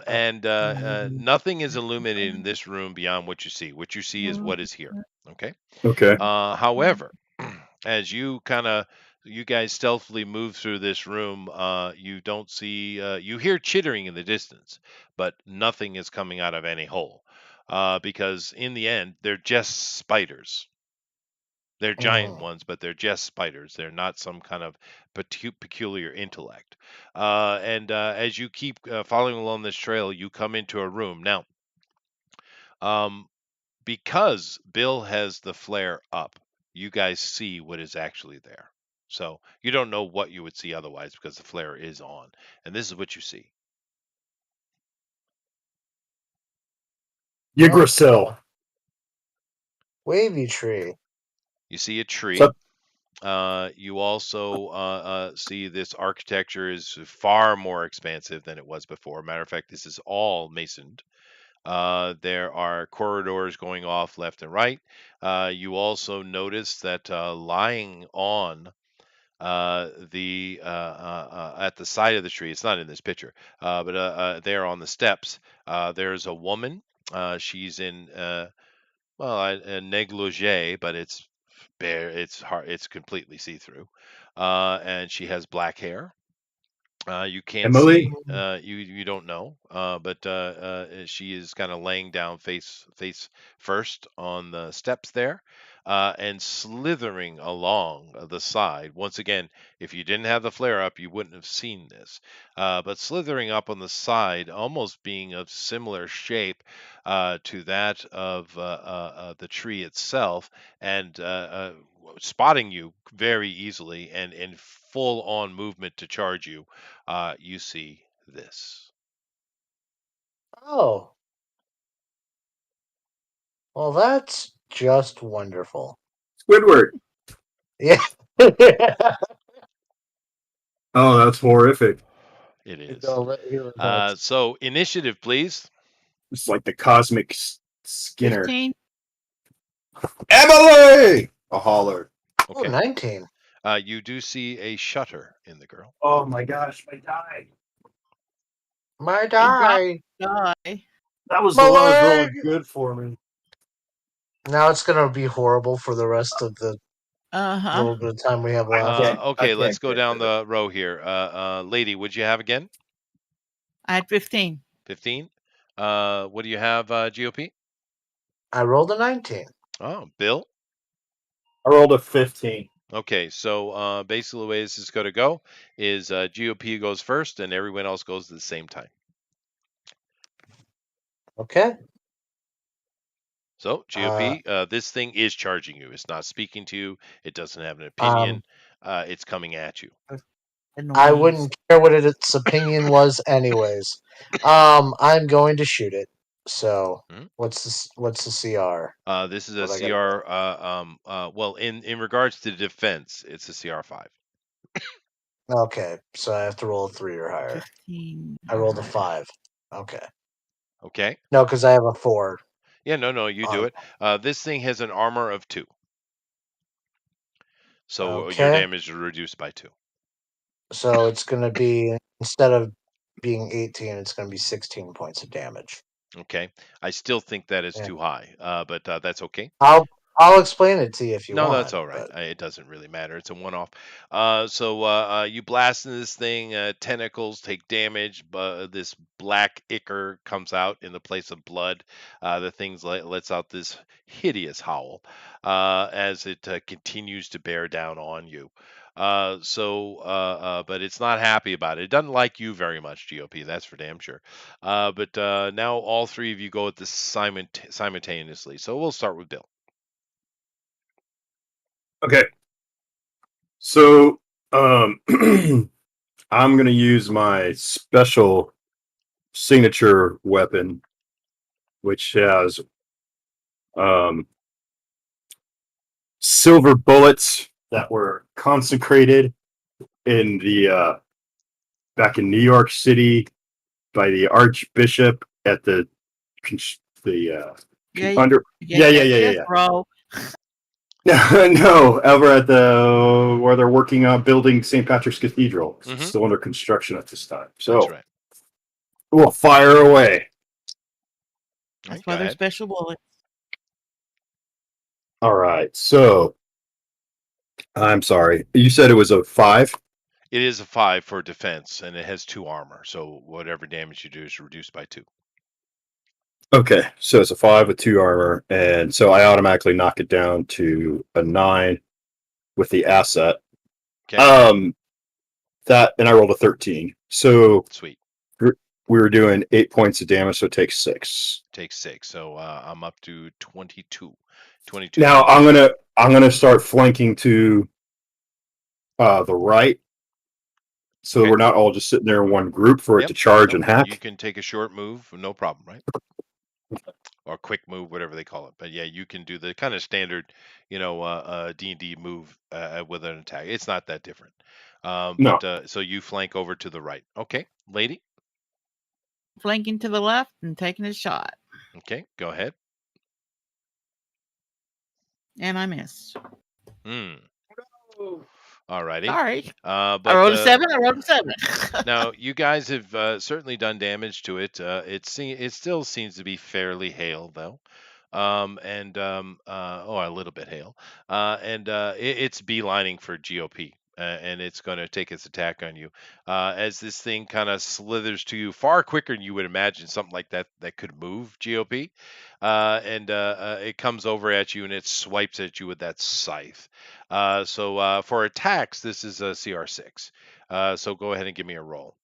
S1: And nothing is illuminated in this room beyond what you see. What you see is what is here. Okay.
S3: Okay.
S1: However, as you guys stealthily move through this room, you don't see, you hear chittering in the distance, but nothing is coming out of any hole. Because in the end, they're just spiders. They're giant ones, but they're just spiders. They're not some kind of peculiar intellect. And as you keep following along this trail, you come into a room. Now, because Bill has the flare up, you guys see what is actually there. So you don't know what you would see otherwise because the flare is on. And this is what you see.
S3: Yggdrasil.
S2: Wavy tree.
S1: You see a tree.
S3: So,
S1: You also see this architecture is far more expansive than it was before. Matter of fact, this is all masoned. There are corridors going off left and right. You also notice that lying on the at the side of the tree, it's not in this picture, but there on the steps, there's a woman. She's in a negligee, but it's bare. It's hard. It's completely see through, and she has black hair. You can't
S3: Emily.
S1: see. You don't know. But she is kind of laying down face first on the steps there, and slithering along the side. Once again, if you didn't have the flare up, you wouldn't have seen this. But slithering up on the side, almost being of similar shape to that of the tree itself, and spotting you very easily and in full on movement to charge you, you see this.
S2: Oh. Well, that's just wonderful.
S3: Squidward.
S2: Yeah.
S3: Oh, that's horrific.
S1: It is.
S2: He was like,
S1: So initiative, please.
S3: It's like the cosmic Skinner.
S4: 15.
S3: Emily! A holler.
S2: oh,
S1: Okay.
S2: 19.
S1: You do see a shutter in the girl.
S3: Oh my gosh, my die.
S2: My
S4: It dropped
S2: die.
S4: die.
S3: That was
S2: My
S3: the one that was
S2: leg!
S3: really good for me.
S2: Now it's going to be horrible for the rest of the
S4: Uh-huh.
S2: little bit of time we have left.
S1: Okay, let's go down the row here. Lady, what'd you have again?
S4: I had 15.
S1: 15. What do you have, GOP?
S2: I rolled a 19.
S1: Oh, Bill.
S3: I rolled a 15.
S1: Okay, so basically the way this is going to go is GOP goes first, and everyone else goes at the same time.
S2: Okay.
S1: So GOP, this thing is charging you. It's not speaking to you. It doesn't have an
S2: Um,
S1: opinion. It's coming at you.
S2: I
S4: Annoying.
S2: wouldn't care what its opinion was, anyways. I'm going to shoot it. So,
S1: Mhm.
S2: what's the CR?
S1: This is a
S2: What I
S1: CR.
S2: gotta
S1: Well, in regards to defense, it's a CR5.
S2: Okay, so I have to roll a 3 or higher.
S4: 15.
S2: I rolled a
S4: higher.
S2: 5. Okay.
S1: Okay.
S2: No, because I have a 4.
S1: Yeah, no, you do it. This thing has an armor of 2, so your
S2: Okay.
S1: damage is reduced by 2.
S2: So it's going to be, instead of being 18, it's going to be 16 points of damage.
S1: Okay. I still think that is
S2: Yeah.
S1: too high, but that's okay.
S2: I'll explain it to you if you
S1: No,
S2: want.
S1: that's all right.
S2: But
S1: It doesn't really matter. It's a one-off. You blast into this thing. Tentacles take damage. But this black ichor comes out in the place of blood. The thing lets out this hideous howl as it continues to bear down on you. But it's not happy about it. It doesn't like you very much, GOP. That's for damn sure. But now all three of you go at this simultaneously. So we'll start with Bill.
S3: Okay. So, I'm going to use my special signature weapon, which has silver bullets that were consecrated in the back in New York City by the Archbishop at the under yeah.
S4: Bro.
S3: No, over at the where they're working on building St. Patrick's Cathedral.
S1: Mhm.
S3: It's still under construction at this time. So
S1: That's right.
S3: we'll fire away.
S4: That's
S1: Go
S4: why they're
S1: ahead.
S4: special bullets.
S3: All right. So I'm sorry. You said it was a 5?
S1: It is a 5 for defense, and it has 2 armor. So whatever damage you do is reduced by 2.
S3: Okay. So it's a 5 with 2 armor, and so I automatically knock it down to a 9 with the asset.
S1: Okay.
S3: That and I rolled a 13. So
S1: Sweet.
S3: we were doing 8 points of damage, so it takes 6.
S1: Takes 6. So I'm up to 22. 22.
S3: Now I'm gonna start flanking to the right, so
S1: Okay.
S3: we're not all just sitting there in one group for it to charge and hack.
S1: You can take a short move, no problem, right? Or quick move, whatever they call it. But yeah, you can do the kind of standard, D&D move with an attack. It's not that different.
S3: No.
S1: So you flank over to the right. Okay, lady.
S4: Flanking to the left and taking a shot.
S1: Okay, go ahead.
S4: And I missed.
S1: All righty.
S4: Sorry.
S1: But
S4: I rolled a 7. I rolled a 7.
S1: now you guys have certainly done damage to it. It still seems to be fairly hale though, a little bit hale, it's beelining for GOP. And it's going to take its attack on you as this thing kind of slithers to you far quicker than you would imagine something like that could move GOP. It comes over at you and it swipes at you with that scythe. So for attacks, this is a CR6. So go ahead and give me a roll.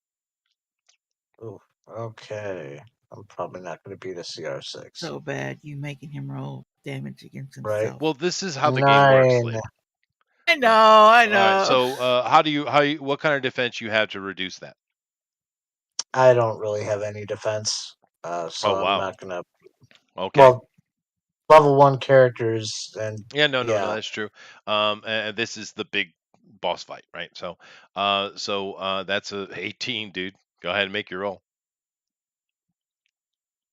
S2: Ooh, okay. I'm probably not going to beat a CR6.
S4: So bad you making him roll damage against himself.
S2: Right.
S1: Well, this is how the game works, lady.
S4: I know.
S1: All right. So what kind of defense you have to reduce that?
S2: I don't really have any defense, so
S1: Oh, wow.
S2: I'm not going to.
S1: Okay.
S2: Well, level 1 characters, and
S1: Yeah, no,
S2: yeah.
S1: that's true. And this is the big boss fight, right? That's a 18, dude. Go ahead and make your roll.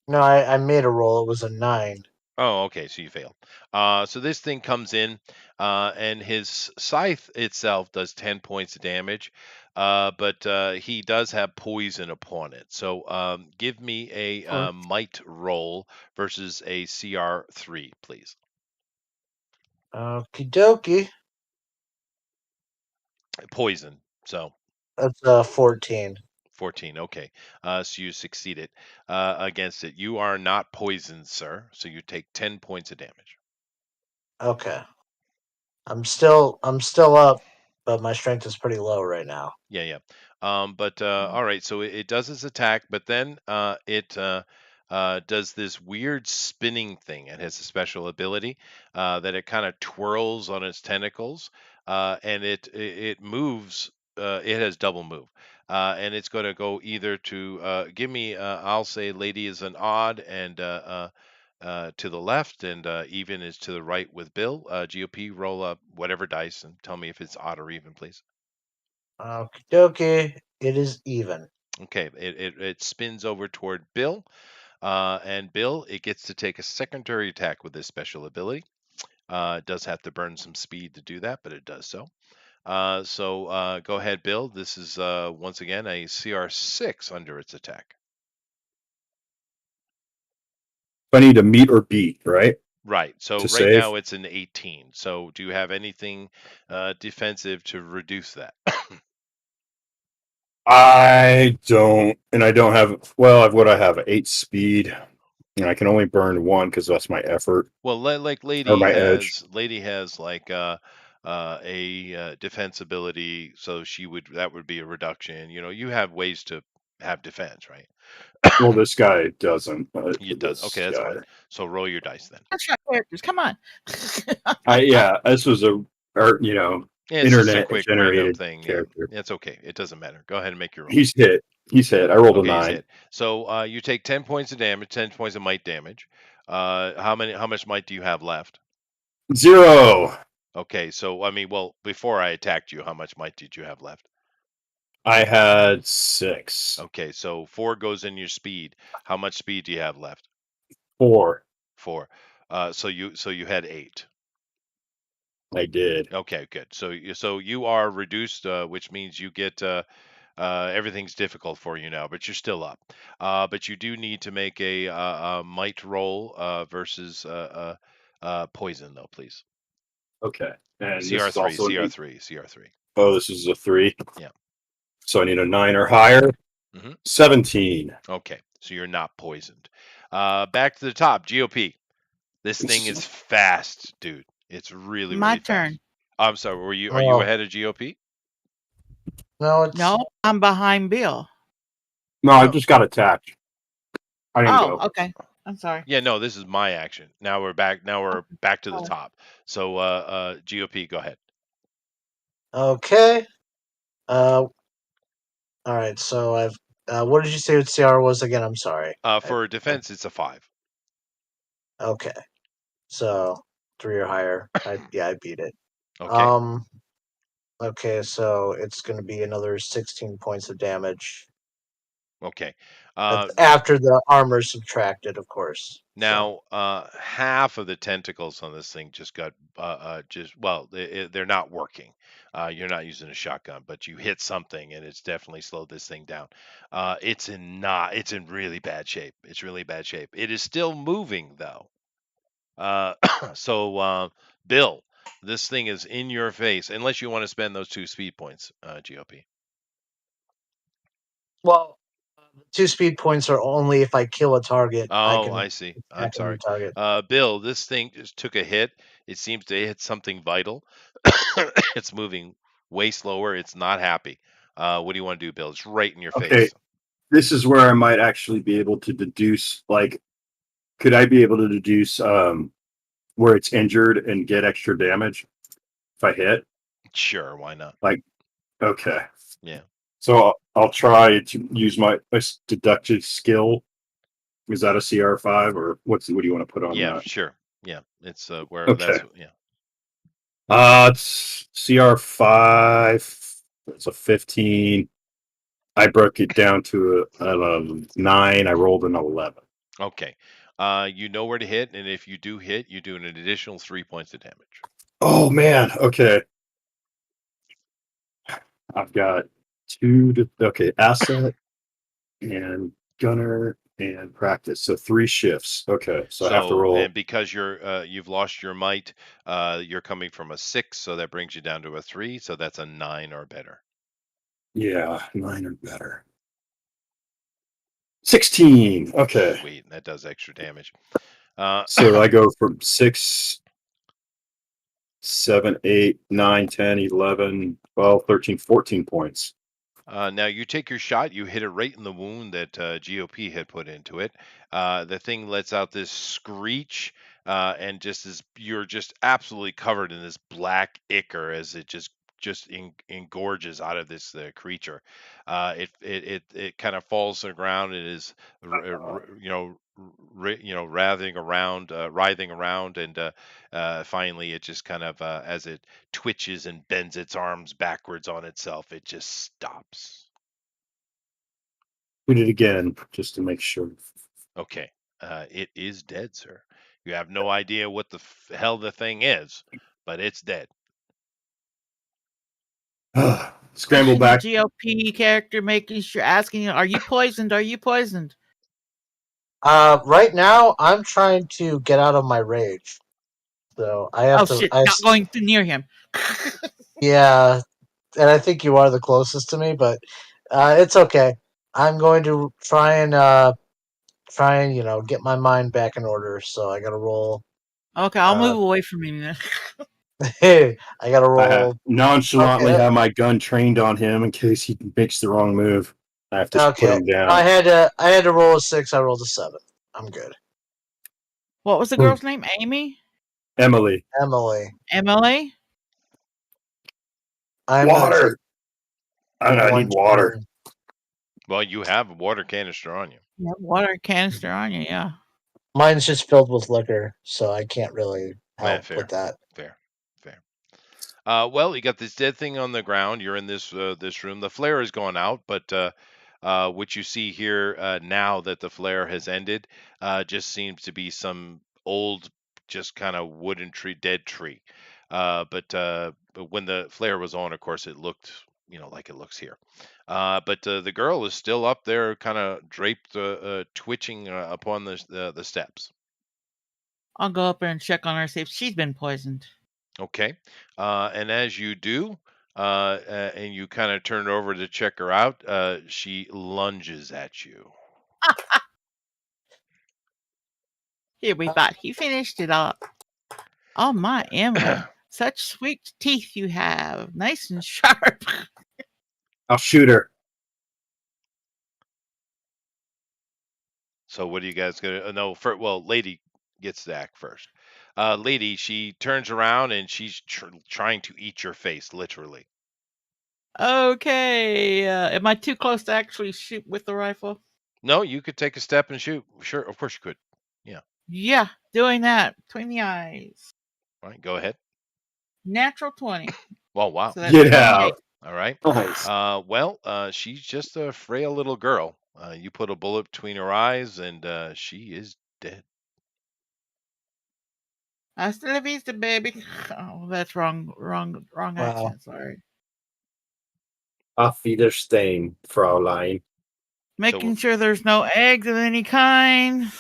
S2: No, I made a roll. It was a 9.
S1: Oh, okay, so you failed. So this thing comes in, and his scythe itself does 10 points of damage, but he does have poison upon it. So give me a
S2: Sure.
S1: might roll versus a CR3, please.
S2: Okie dokie.
S1: Poison. So
S2: That's 14.
S1: 14. Okay. So you succeeded against it. You are not poisoned, sir. So you take 10 points of damage.
S2: Okay. I'm still up, but my strength is pretty low right now.
S1: Yeah. But all right. So it does its attack, but then it does this weird spinning thing. It has a special ability that it kind of twirls on its tentacles, and it moves. It has double move, and it's going to go either to give me. I'll say lady is an odd, and to the left, and even is to the right with Bill. GOP, roll up whatever dice and tell me if it's odd or even, please.
S2: Okie dokie. It is even.
S1: Okay, it spins over toward Bill, and Bill, it gets to take a secondary attack with this special ability. It does have to burn some speed to do that, but it does so. Go ahead, Bill. This is once again a CR6 under its attack.
S3: I need to meet or beat, right?
S1: Right. So
S3: To
S1: right
S3: save.
S1: now it's an 18. So do you have anything defensive to reduce that?
S3: I don't, and I don't have. Well, I've what I have 8 speed, and I can only burn 1 because that's my effort
S1: Well, like
S3: or my edge.
S1: lady has like a defense ability, so that would be a reduction. You know, you have ways to have defense, right?
S3: Well, this guy doesn't.
S1: It does. Okay,
S3: This
S1: that's
S3: guy.
S1: fine. So roll your dice then.
S4: Shot characters. Come on.
S3: This was a, or,
S1: Yeah, it's just a
S3: internet
S1: quick random
S3: generated
S1: thing. Yeah,
S3: character.
S1: it's okay. It doesn't matter. Go ahead and make your roll.
S3: He's hit. He's hit. I rolled a
S1: Okay, he's
S3: 9.
S1: hit. So you take 10 points of damage, 10 points of might damage. How much might do you have left?
S3: 0.
S1: Okay, so I mean, well, before I attacked you, how much might did you have left?
S3: I had 6.
S1: Okay, so 4 goes in your speed. How much speed do you have left?
S3: 4.
S1: 4. So you had 8.
S3: I did.
S1: Okay, good. So you are reduced, which means you get everything's difficult for you now, but you're still up. But you do need to make a might roll versus poison, though, please.
S3: Okay. And this is
S1: CR3,
S3: also an 8.
S1: CR3, CR3.
S3: Oh, this is a 3.
S1: Yeah.
S3: So I need a 9 or higher.
S1: hmm
S3: 17.
S1: Okay, so you're not poisoned. Back to the top, GOP. This thing is fast, dude. It's really,
S4: My
S1: really
S4: turn.
S1: fast. I'm sorry. Are you
S2: Oh,
S1: ahead of GOP?
S2: no, it's
S4: No, I'm behind Bill.
S3: No, I
S1: No.
S3: just got attacked. I didn't
S4: Oh,
S3: go.
S4: okay. I'm sorry.
S1: Yeah, no. This is my action. Now we're back. Now we're back to the
S4: Oh.
S1: top. So, GOP, go ahead.
S2: okay. All right. So I've. What did you say CR was again? I'm sorry.
S1: For defense, it's a 5.
S2: Okay. So 3 or higher. I beat it.
S1: Okay.
S2: Um. Okay, so it's going to be another 16 points of damage.
S1: Okay.
S2: That's
S1: Uh,
S2: after the armor subtracted, of course. So
S1: Now, half of the tentacles on this thing just got they're not working. You're not using a shotgun, but you hit something, and it's definitely slowed this thing down. It's in really bad shape. It's really bad shape. It is still moving though. Uh, Bill, this thing is in your face. Unless you want to spend those 2 speed points, GOP.
S2: well, the 2 speed points are only if I kill a target. I
S1: Oh, I
S2: can
S1: see. I'm
S2: attack a new
S1: sorry.
S2: target.
S1: Bill, this thing just took a hit. It seems to hit something vital. It's moving way slower. It's not happy. What do you want to do, Bill? It's right in your
S3: Okay.
S1: face.
S3: This is where I might actually be able to deduce, like, could I be able to deduce where it's injured and get extra damage if I hit?
S1: Sure, why not?
S3: Like, okay.
S1: Yeah.
S3: So I'll try to use my deductive skill. Is that a CR5 or what do you want to put on
S1: Yeah,
S3: that?
S1: sure. Yeah, it's where
S3: Okay.
S1: that's yeah.
S3: It's CR5. It's a 15. I broke it down to a 9. I rolled an 11.
S1: Okay. You know where to hit, and if you do hit, you do an additional 3 points of damage.
S3: Oh man. Okay. I've got okay, asset and gunner and practice. So 3 shifts. Okay. So I have to
S1: So,
S3: roll.
S1: and because you've lost your might, you're coming from a 6, so that brings you down to a 3, so that's a 9 or better.
S3: Yeah, 9 or better. 16. Okay.
S1: Sweet, that does extra damage.
S3: So I go from 6, 7, 8, 9, 10, 11, 12, 13, 14 points.
S1: Now you take your shot, you hit it right in the wound that GOP had put into it. The thing lets out this screech, and you're just absolutely covered in this black ichor as it just engorges out of this creature. It kind of falls to the ground. It is, writhing around, and finally it just kind of as it twitches and bends its arms backwards on itself, it just stops.
S3: Put it again just to make sure.
S1: Okay. It is dead, sir. You have no idea what the hell the thing is, but it's dead.
S3: Scramble
S4: And the
S3: back.
S4: GOP character making sure asking, "Are you poisoned? Are you poisoned?"
S2: Right now I'm trying to get out of my rage, so I have
S4: Oh
S2: to.
S4: shit! Not going too near him.
S2: Yeah, and I think you are the closest to me, but it's okay. I'm going to try and get my mind back in order. So I got to roll.
S4: Okay, I'll
S2: Uh,
S4: move away from him then.
S2: I got to
S3: I
S2: roll.
S3: nonchalantly
S2: Okay,
S3: have my gun trained on him in case he makes the wrong move. I have to put
S2: okay.
S3: him down.
S2: I had to roll a 6. I rolled a 7. I'm good.
S4: What was the girl's name? Amy?
S3: Emily.
S2: Emily,
S4: Emily?
S2: I'm gonna take
S3: Water. I need
S2: one
S3: water.
S2: turn.
S1: Well, you have a water canister on you.
S4: Yeah, water canister on you. Yeah.
S2: Mine's just filled with liquor, so I can't really
S1: Yeah,
S2: help with
S1: fair,
S2: that.
S1: fair, fair. Well, you got this dead thing on the ground. You're in this room. The flare has gone out, but what you see here now that the flare has ended, just seems to be some old, just kind of wooden tree, dead tree. But when the flare was on, of course, it looked, like it looks here. But the girl is still up there, kind of draped, twitching upon the steps.
S4: I'll go up there and check on her, see if she's been poisoned.
S1: Okay. And as you do, and you kind of turn over to check her out, she lunges at you.
S4: Here we thought he finished it up. Oh my, Emily. Such sweet teeth you have. Nice and sharp.
S3: I'll shoot her.
S1: So what are you guys gonna? No, well, lady gets to act first. Lady, she turns around and she's trying to eat your face, literally.
S4: Okay. Am I too close to actually shoot with the rifle?
S1: No, you could take a step and shoot. Sure, of course you could. Yeah.
S4: Yeah, doing that. Between the eyes.
S1: All right, go ahead.
S4: Natural 20.
S1: Well, wow.
S4: So that's
S3: Get
S4: 28.
S3: out.
S1: All right.
S3: Nice.
S1: Well, she's just a frail little girl. You put a bullet between her eyes, and she is dead.
S4: Hasta la vista, baby. Oh, that's wrong. Wrong
S2: Wow.
S4: accent. Sorry.
S3: Auf Wiedersehen, Fraulein.
S4: Making
S1: So
S4: sure there's no eggs of any kind.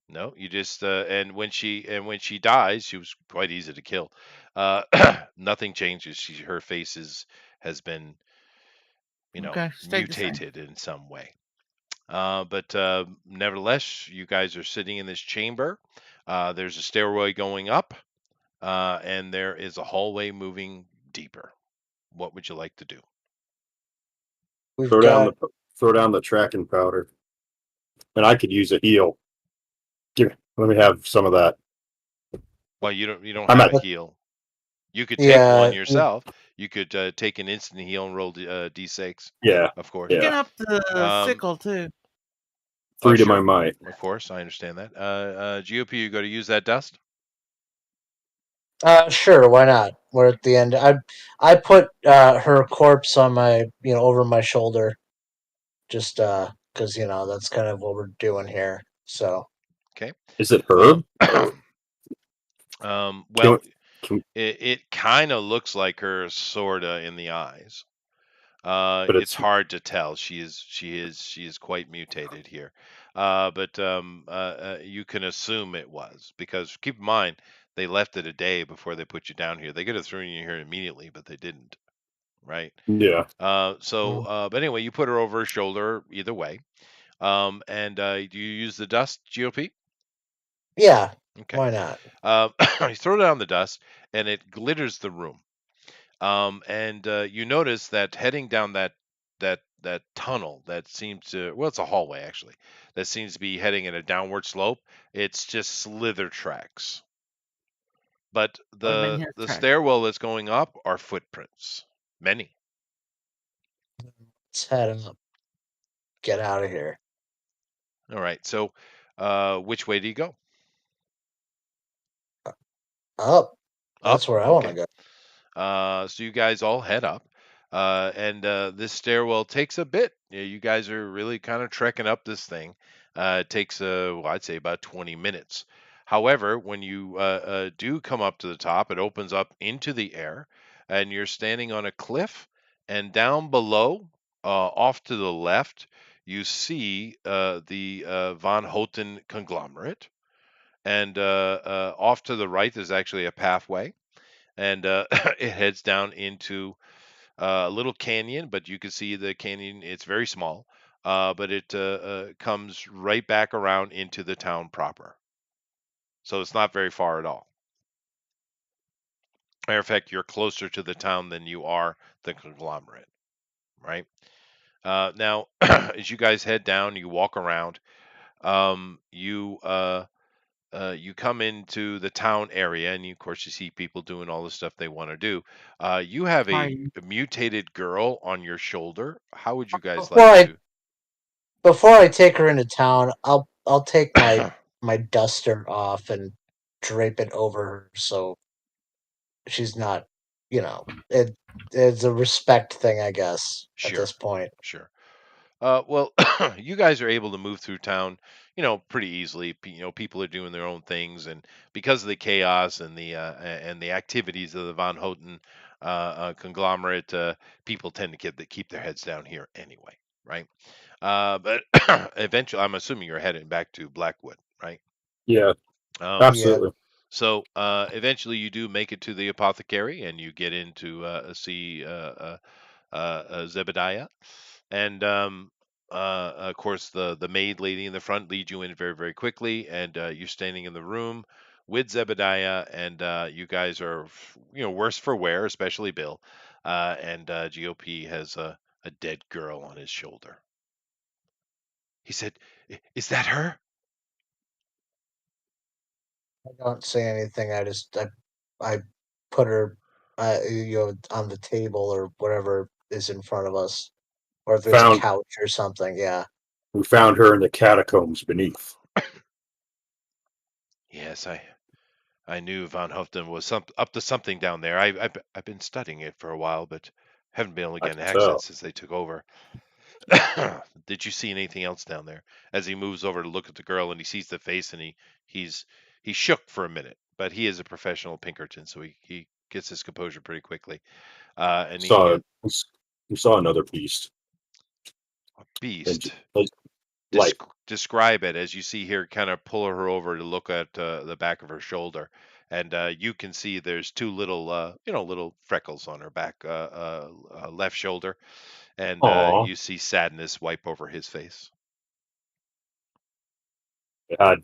S1: no, you just and when she dies, she was quite easy to kill. Uh, Nothing changes. Her face has been
S4: Okay, stayed the same.
S1: mutated in some way. But nevertheless, you guys are sitting in this chamber. There's a stairway going up, and there is a hallway moving deeper. What would you like to do?
S2: We've
S3: Throw down
S2: got
S3: the throw down the tracking powder. And I could use a heal. Let me have some of that.
S1: Well, you don't
S3: I'm
S1: have
S3: at
S1: a heal. You could take one
S2: yeah.
S1: yourself. You could take an instant heal and roll d6,
S3: yeah,
S1: of course.
S4: Picking
S3: yeah.
S4: up the
S1: Um,
S4: sickle too.
S3: 3 to my
S1: Sure.
S3: might.
S1: Of course, I understand that. GOP, you got to use that dust.
S2: Sure, why not? We're at the end. I put her corpse on my over my shoulder, just because that's kind of what we're doing here. So
S1: Okay.
S3: Is it
S1: Well,
S3: Herb?
S1: well,
S3: Can,
S1: it kind of looks like her, sorta, in the eyes.
S3: but
S1: It's
S3: it's
S1: hard to tell. She is quite mutated here. You can assume it was because keep in mind they left it a day before they put you down here. They could have thrown you here immediately, but they didn't. Right.
S3: yeah.
S2: mm,
S1: But anyway, you put her over her shoulder either way. And do you use the dust, GOP?
S2: yeah,
S1: Okay.
S2: why not?
S1: You throw down the dust, and it glitters the room. And you notice that heading down that tunnel that seems to well, it's a hallway actually that seems to be heading in a downward slope. It's just slither tracks, but
S4: Or the main
S1: the
S4: track.
S1: stairwell that's going up are footprints, many.
S2: Let's head up. Get out of here.
S1: All right, so which way do you go?
S2: Up.
S1: Up.
S2: That's where I want to
S1: Okay.
S2: go.
S1: So you guys all head up, and this stairwell takes a bit. Yeah, you guys are really kind of trekking up this thing. It takes, well, I'd say about 20 minutes. However, when you do come up to the top, it opens up into the air, and you're standing on a cliff. And down below, off to the left, you see the Von Houten conglomerate. And off to the right, there's actually a pathway and it heads down into a little canyon, but you can see the canyon. It's very small, but it comes right back around into the town proper. So it's not very far at all. Matter of fact, you're closer to the town than you are the conglomerate, right? Now, as you guys head down, you walk around. You come into the town area, and of course, you see people doing all the stuff they want to do. You have
S4: Party.
S1: a mutated girl on your shoulder. How would you guys
S2: Before
S1: like
S2: I
S1: to?
S2: before I take her into town, I'll take my duster off and drape it over her so she's not, it it's a respect thing, I guess, at this
S1: Sure,
S2: point.
S1: sure. Well, you guys are able to move through town, pretty easily. People are doing their own things, and because of the chaos and the activities of the Von Houten conglomerate, people tend to keep their heads down here anyway, right? But eventually, I'm assuming you're heading back to Blackwood, right?
S3: Yeah.
S1: Um,
S2: Yeah.
S3: Absolutely.
S1: so eventually, you do make it to the apothecary, and you get in to see Zebediah, and of course, the maid lady in the front leads you in very very quickly, and you're standing in the room with Zebediah, and you guys are worse for wear, especially Bill, and GOP has a dead girl on his shoulder. He said, "Is that her?"
S2: I don't say anything. I put her on the table or whatever is in front of us, or if there's a
S3: Found
S2: couch or something. Yeah.
S3: we found her in the catacombs beneath.
S1: Yes, I knew Van Houten was up to something down there. I've been studying it for a while, but haven't been able to
S3: I
S1: get an
S3: can
S1: access
S3: tell.
S1: since they took over. Did you see anything else down there? As he moves over to look at the girl and he sees the face and he's he's shook for a minute, but he is a professional Pinkerton, so he gets his composure pretty quickly. And he
S3: Saw we saw another beast. And
S1: beast.
S3: like
S1: Describe it as you see here. Kind of pull her over to look at the back of her shoulder, and you can see there's two little little freckles on her back left shoulder, and
S3: aw,
S1: you see sadness wipe over his face.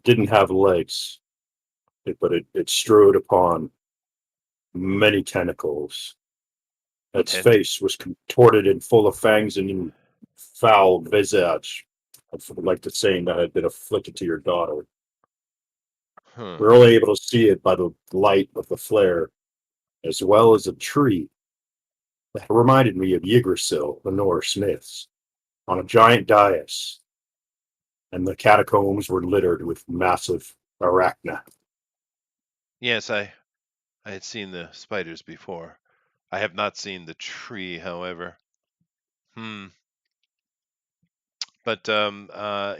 S3: didn't have legs, but it strode upon many tentacles. Its
S1: Tent.
S3: face was contorted and full of fangs and foul visage. I would like to say that had been afflicted to your daughter.
S1: Hmm.
S3: We were only able to see it by the light of the flare, as well as a tree that reminded me of Yggdrasil, the Norse myths, on a giant dais. and the catacombs were littered with massive arachna.
S1: Yes, I had seen the spiders before. I have not seen the tree, however. Hmm. But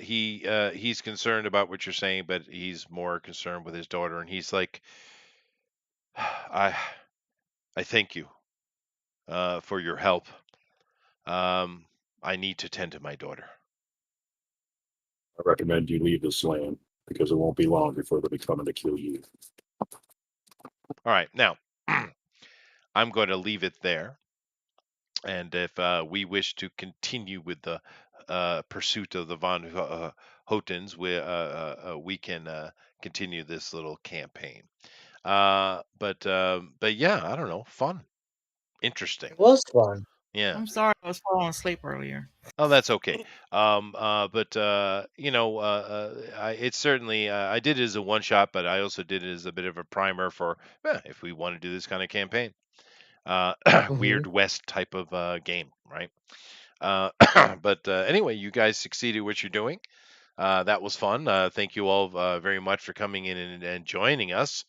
S1: he's concerned about what you're saying, but he's more concerned with his daughter, and he's like, I I thank you for your help. Um, I need to tend to my daughter.
S3: I recommend you leave this land because it won't be long before they'll be coming to kill you.
S1: All right, now I'm going to leave it there. And if we wish to continue with the pursuit of the Von Hotens, we can continue this little campaign. But yeah, I don't know, fun, interesting.
S2: It was fun.
S1: Yeah.
S4: I'm sorry I was falling asleep earlier.
S1: Oh, that's okay. But it's certainly I did it as a one shot, but I also did it as a bit of a primer for if we want to do this kind of campaign,
S2: Hmm.
S1: Weird West type of game, right? But anyway, you guys succeeded what you're doing. That was fun. Thank you all very much for coming in and joining us,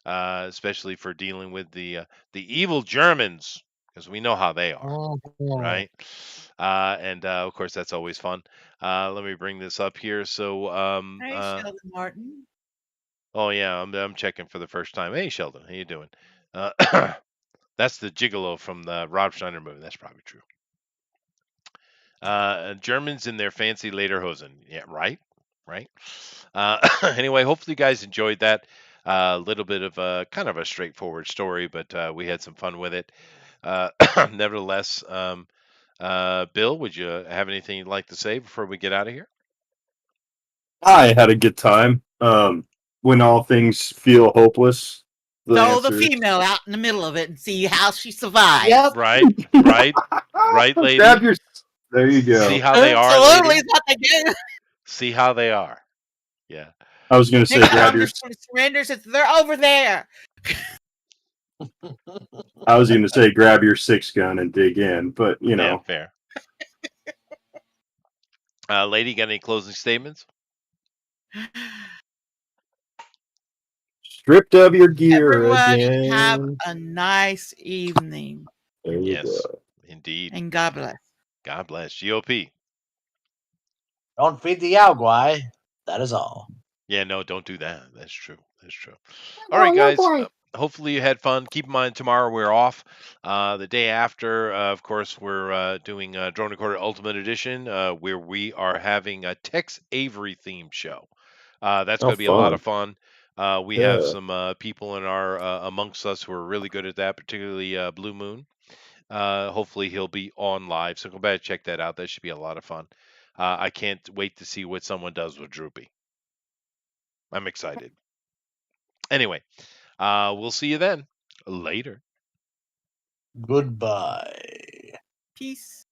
S1: especially for dealing with the evil Germans, because we know how they are,
S2: Mhm.
S1: right? And of course, that's always fun. Let me bring this up here. So,
S4: Hey, Sheldon Martin.
S1: oh yeah, I'm checking for the first time. Hey, Sheldon, how you doing? Uh, that's the Gigolo from the Rob Schneider movie. That's probably true. Germans in their fancy lederhosen. Yeah, right, right. Anyway, hopefully you guys enjoyed that. A little bit of a kind of a straightforward story, but we had some fun with it. Uh, Nevertheless, Bill, would you have anything you'd like to say before we get out of here?
S3: I had a good time. When all things feel hopeless, the
S4: Throw the
S3: answer is
S4: female out in the middle of it and see how she survives.
S2: Yep.
S1: Right, right, right,
S3: grab
S1: lady.
S3: your. There you
S1: See
S3: go.
S1: how they are,
S4: Absolutely
S1: lady.
S4: is what they do.
S1: See how they are. Yeah.
S3: I was going to say
S4: Next
S3: grab
S4: time
S3: your.
S4: this one surrenders, they're over there.
S3: I was going to say grab your 6-gun and dig in, but
S1: Yeah, fair. Lady, got any closing statements?
S3: stripped of your gear
S4: Everyone have
S3: again.
S4: a nice evening.
S3: There you go.
S1: Yes, indeed.
S4: And God bless.
S1: God bless. GOP.
S2: Don't feed the Yaogwai. That is all.
S1: Yeah, no, don't do that. That's true. That's true. All right,
S3: Oh, yeah,
S1: guys.
S3: boy.
S1: Hopefully you had fun. Keep in mind, tomorrow we're off. The day after, of course, we're doing Drone Recorder Ultimate Edition, where we are having a Tex Avery themed show. That's
S3: Oh,
S1: going to be a lot of
S3: fun.
S1: fun. We have
S3: Yeah.
S1: some people in our amongst us who are really good at that, particularly Blue Moon. Hopefully he'll be on live, so go back and check that out. That should be a lot of fun. I can't wait to see what someone does with Droopy. I'm excited. Anyway, we'll see you then. Later.
S2: Goodbye.
S4: Peace.